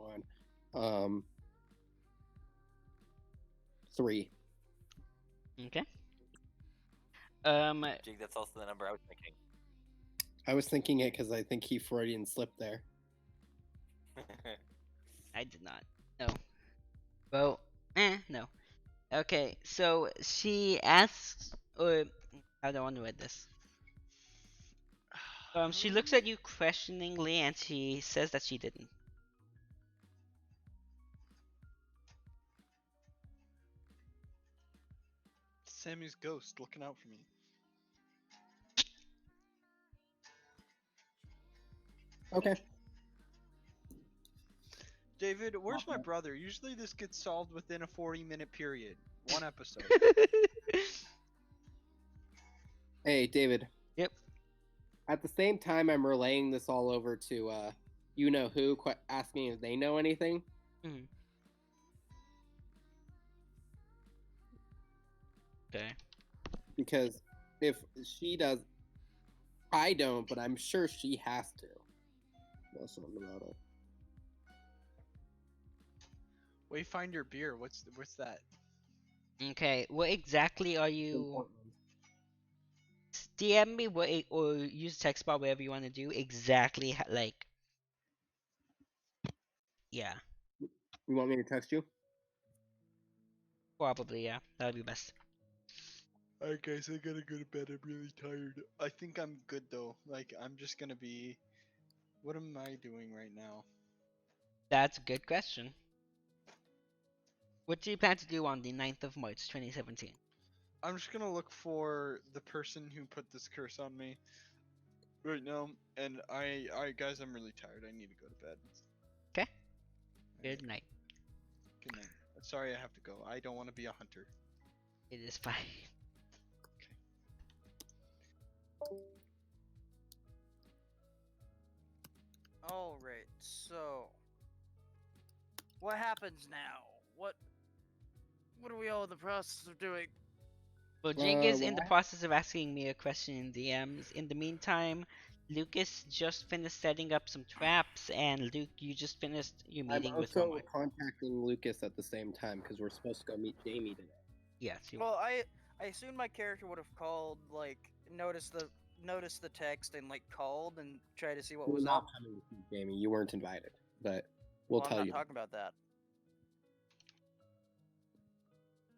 one. 3. Okay. Jake, that's also the number I was thinking. I was thinking it because I think he Freudian slipped there. I did not. No. Well, no. Okay, so she asks, or how do I want to read this? She looks at you questioningly, and she says that she didn't. Sammy's ghost looking out for me. Okay. David, where's my brother? Usually this gets solved within a 40-minute period. One episode. Hey, David. Yep. At the same time, I'm relaying this all over to you know who, asking if they know anything. Mhm. Okay. Because if she does, I don't, but I'm sure she has to. Know something about it. Wayfind your beer. What's that? Okay. What exactly are you? Important. DM me or use text bar, whatever you want to do. Exactly like. Yeah. You want me to text you? Probably, yeah. That'd be best. Alright guys, I gotta go to bed. I'm really tired. I think I'm good though. Like, I'm just gonna be... What am I doing right now? That's a good question. What do you plan to do on the 9th of March, 2017? I'm just gonna look for the person who put this curse on me right now. And alright guys, I'm really tired. I need to go to bed. Okay. Alright, Good night. good night. Sorry I have to go. I don't want to be a hunter. It is fine. Alright, so what happens now? What are we all in the process of doing? Well, Jake is in the Well, process of asking me a question in DMs. In the meantime, Lucas just finished setting up some traps, and Luke, you just finished your I'm meeting with also Walmart. contacting Lucas at the same time because we're supposed to go meet Jamie today. Yes, you Well, I assumed my character would have called, like, noticed the text and like called and tried to see what We're was not up. coming to see Jamie. You weren't invited, but we'll Well, tell I'm you. not talking about that.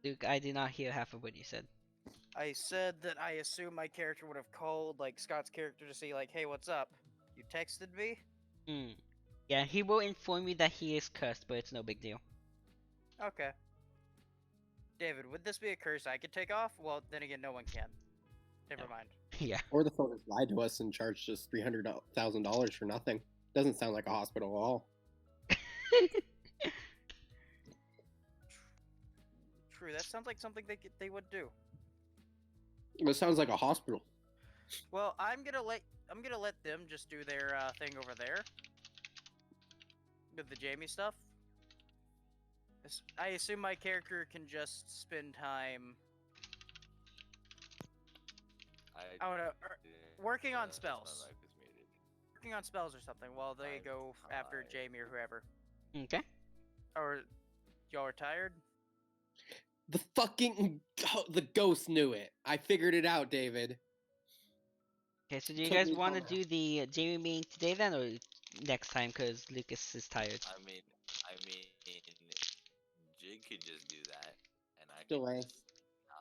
Luke, I did not hear half of what you said. I said that I assume my character would have called, like, Scott's character to see, like, hey, what's up? You texted me? Hmm. Yeah, he will inform you that he is cursed, but it's no big deal. Okay. David, would this be a curse I could take off? Well, then again, no one can. Never No. mind. Yeah. Or the phone has lied to us and charged us $300,000 for nothing. Doesn't sound like a hospital at all. True, that sounds like something they would do. It sounds like a hospital. Well, I'm gonna let them just do their thing over there with the Jamie stuff. I assume my character can just spend time. I don't know, working on that's spells. my mic was muted. Working on spells or something while they Fine, go after fine. Jamie or whoever. Okay. Or y'all are tired? The fucking the ghost knew it. I figured it out, David. Okay, so do you Took guys me want to time. do the Jamie meeting today then, or next time? Cause Lucas is tired. I mean, Jig could just do that, and I could Delay. just not.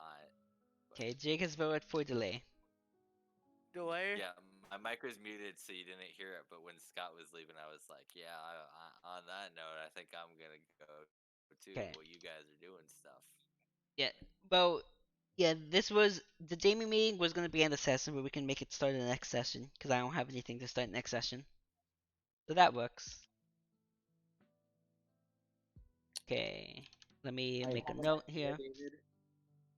but- Okay, Jake has voted for delay. Delay? Yeah, my mic was muted, so you didn't hear it. But when Scott was leaving, I was like, "Yeah, on that note, I think I'm gonna go too. Okay. Well, you guys are doing stuff." Yeah. Well, yeah. This was the Jamie meeting was gonna be in the session, but we can make it start in the next session because I don't have anything to start next session. So that works. Okay. Let me make a have note idea, here. David,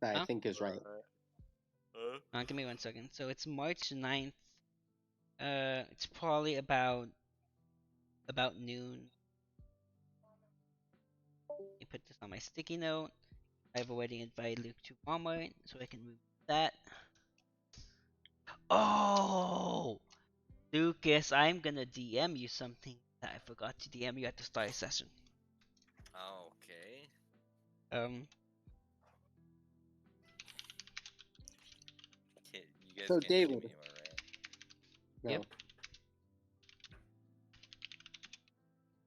that I Huh? think is right. Give me 1 second. So it's March 9th. It's probably about noon. Let me put this on my sticky note. I've already invited Luke to Walmart, so I can move that. Oh, Lucas, I'm gonna DM you something that I forgot to DM you at the start session. Okay. Um, You guys So, can't David. see me, am I right? No. Yep.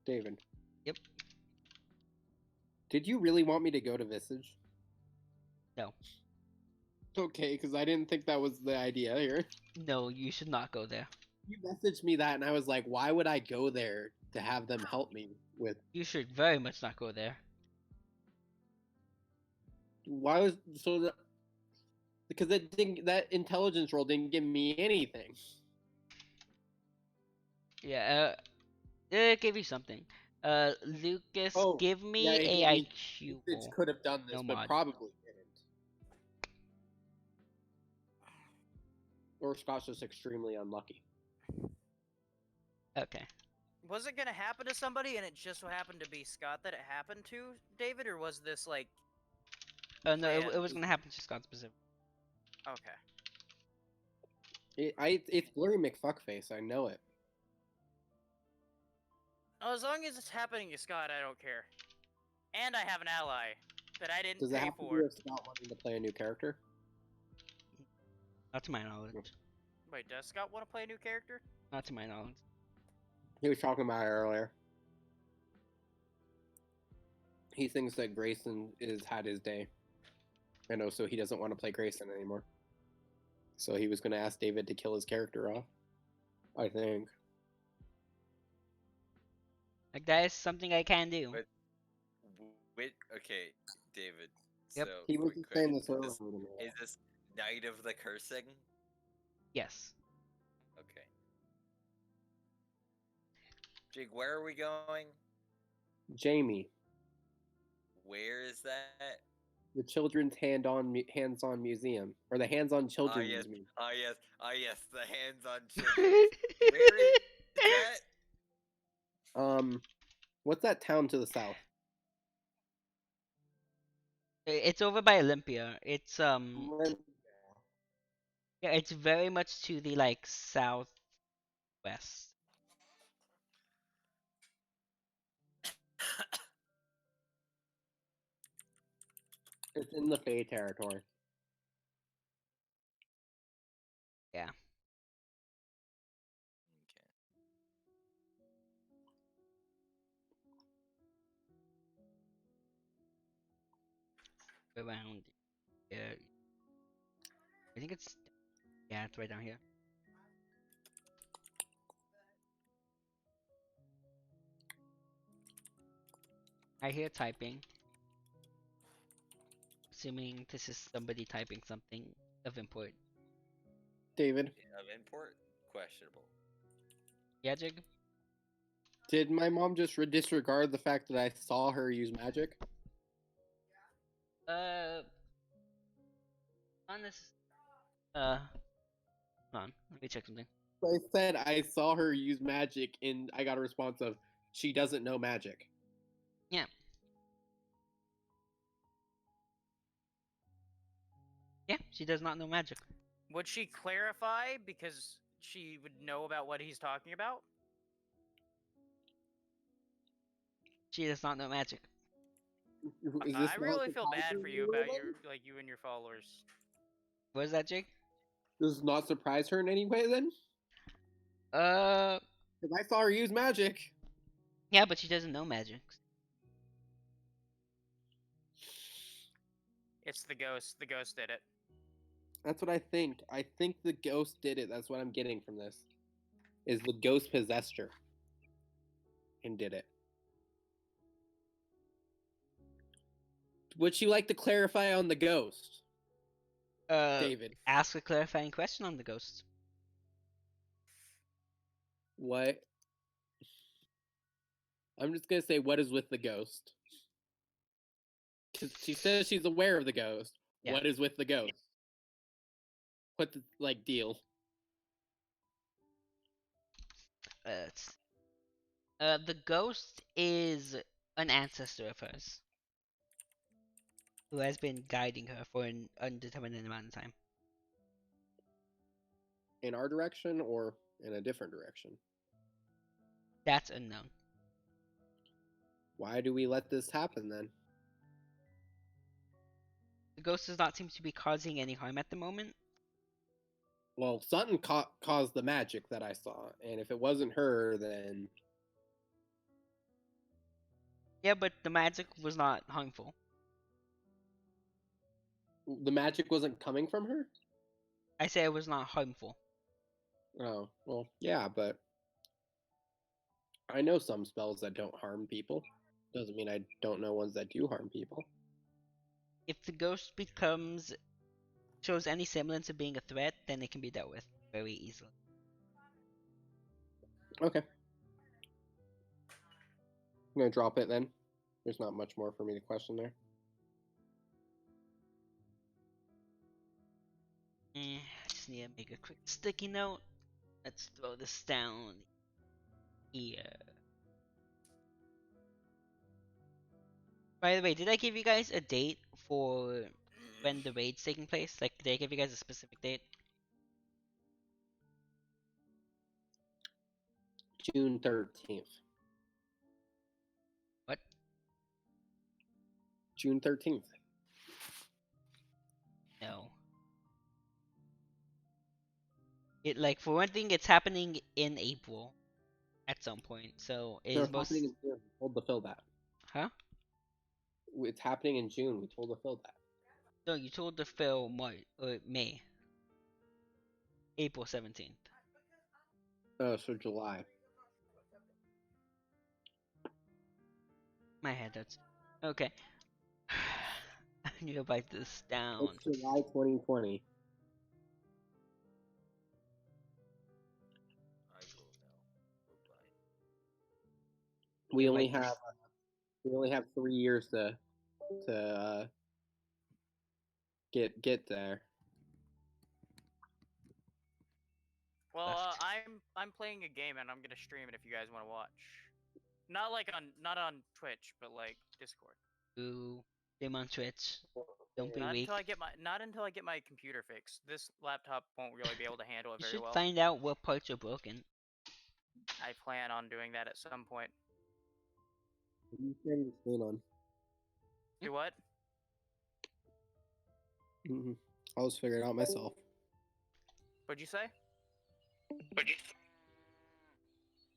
David. Yep. Did you really want me to go to Visage? No. Okay, because I didn't think that was the idea here. no, you should not go there. You messaged me that, and I was like, why would I go there to have them help me with? You should very much not go there. Why was so? Because that intelligence roll didn't give me anything. Yeah, it gave you something. Lucas, Oh, give me yeah, a IQ It roll. could have done this, No but mod. probably didn't. Or Scott's just extremely unlucky. Okay. Was it gonna happen to somebody and it just so happened to be Scott that it happened to, David, or was this like No, it planned? was gonna happen to Scott specific. Okay. It's Blurry McFuckface. I know it. Oh, as long as it's happening to Scott, I don't care. And I have an ally that I didn't Does it pay have to do for. with Scott wanting to play a new character? Not to my knowledge. Wait, does Scott want to play a new character? Not to my knowledge. He was talking about it earlier. He thinks that Grayson is had his day. I know, so he doesn't want to play Grayson anymore. So he was going to ask David to kill his character off. I think. Like that is something I can do. But- Wait, okay, David. Yep. So, He was quick just saying question. this earlier to me. Is this Night of the Cursing? Yes. Okay. Jake, where are we going? Jamie, Where is that? the children's hands-on museum, or the hands-on children's yes. museum. Yes, the hands-on children. Where is that? What's that town to the south? It's over by Olympia. It's yeah, it's very much to the like southwest. It's in the Fey territory. Yeah. Okay. Around here. I think it's yeah, it's right down here. I hear typing. Assuming this is somebody typing something of import. David, Of import? Questionable. Yeah, Jig? did my mom just disregard the fact that I saw her use magic? On this. Hold on. Let me check something. I said I saw her use magic, and I got a response of, she doesn't know magic. Yeah. Yeah, she does not know magic. Would she clarify because she would know about what he's talking about? She does not know magic. Is this I not really feel bad surprising for to you about then? What is that, Jig? Does not surprise her in any way then? Uh, Because I saw her use magic. yeah, but she doesn't know magic. It's the ghost. The ghost did it. That's what I think. I think the ghost did it. That's what I'm getting from this. Is the ghost possessed her and did it. Would you like to clarify on the ghost, David? Ask a clarifying question on the ghost. What? I'm just gonna say, what is with the ghost? Because she says she's aware of the ghost. Yeah. What is with the ghost? What the deal? The ghost is an ancestor of hers who has been guiding her for an undetermined amount of time. In our direction or in a different direction? That's unknown. Why do we let this happen then? The ghost does not seem to be causing any harm at the moment. Well, something caused the magic that I saw, and if it wasn't her, then Yeah, but the magic was not harmful. the magic wasn't coming from her? I say it was not harmful. Oh, well, yeah, but I know some spells that don't harm people. Doesn't mean I don't know ones that do harm people. If the ghost becomes shows any semblance of being a threat, then it can be dealt with very easily. Okay. I'm gonna drop it then. There's not much more for me to question there. I just need to make a quick sticky note. Let's throw this down here. By the way, did I give you guys a date for when the raid's taking place? Like, did I give you guys a specific date? June 13th. What? June 13th. No. Like, for one thing, it's happening in April at some point. So No, is it's most happening in June. We told the Phil that. Huh? It's happening in June. We told the Phil that. No, you told the Phil March or May. April 17th. Oh, so July. My head hurts. Okay. I need to write this down. It's July 2020. I go now. Goodbye. We Yeah, only write this- have 3 years to get there. Well, Left. I'm playing a game and I'm gonna stream it if you guys want to watch. Not on Twitch, but like Discord. Ooh, game on Twitch. Don't be Not weak. until I get my computer fixed. This laptop won't really be able to handle it You very should well. find out what parts are broken. I plan on doing that at some point. What are you sharing your screen on? Do what? I'll just figure it out myself. What'd you say?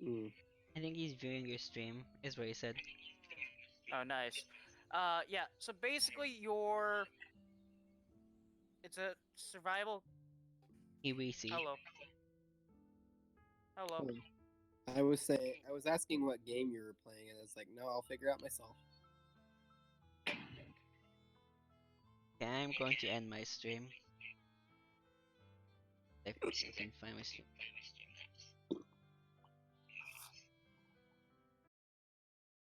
Mm. I think he's viewing your stream, is what he said. Oh, nice. Yeah. So basically, it's a survival. We see. Hello. Hello. I was asking what game you were playing, and it's like, no, I'll figure it out myself. Okay, I'm going to end my stream. I can find my stream.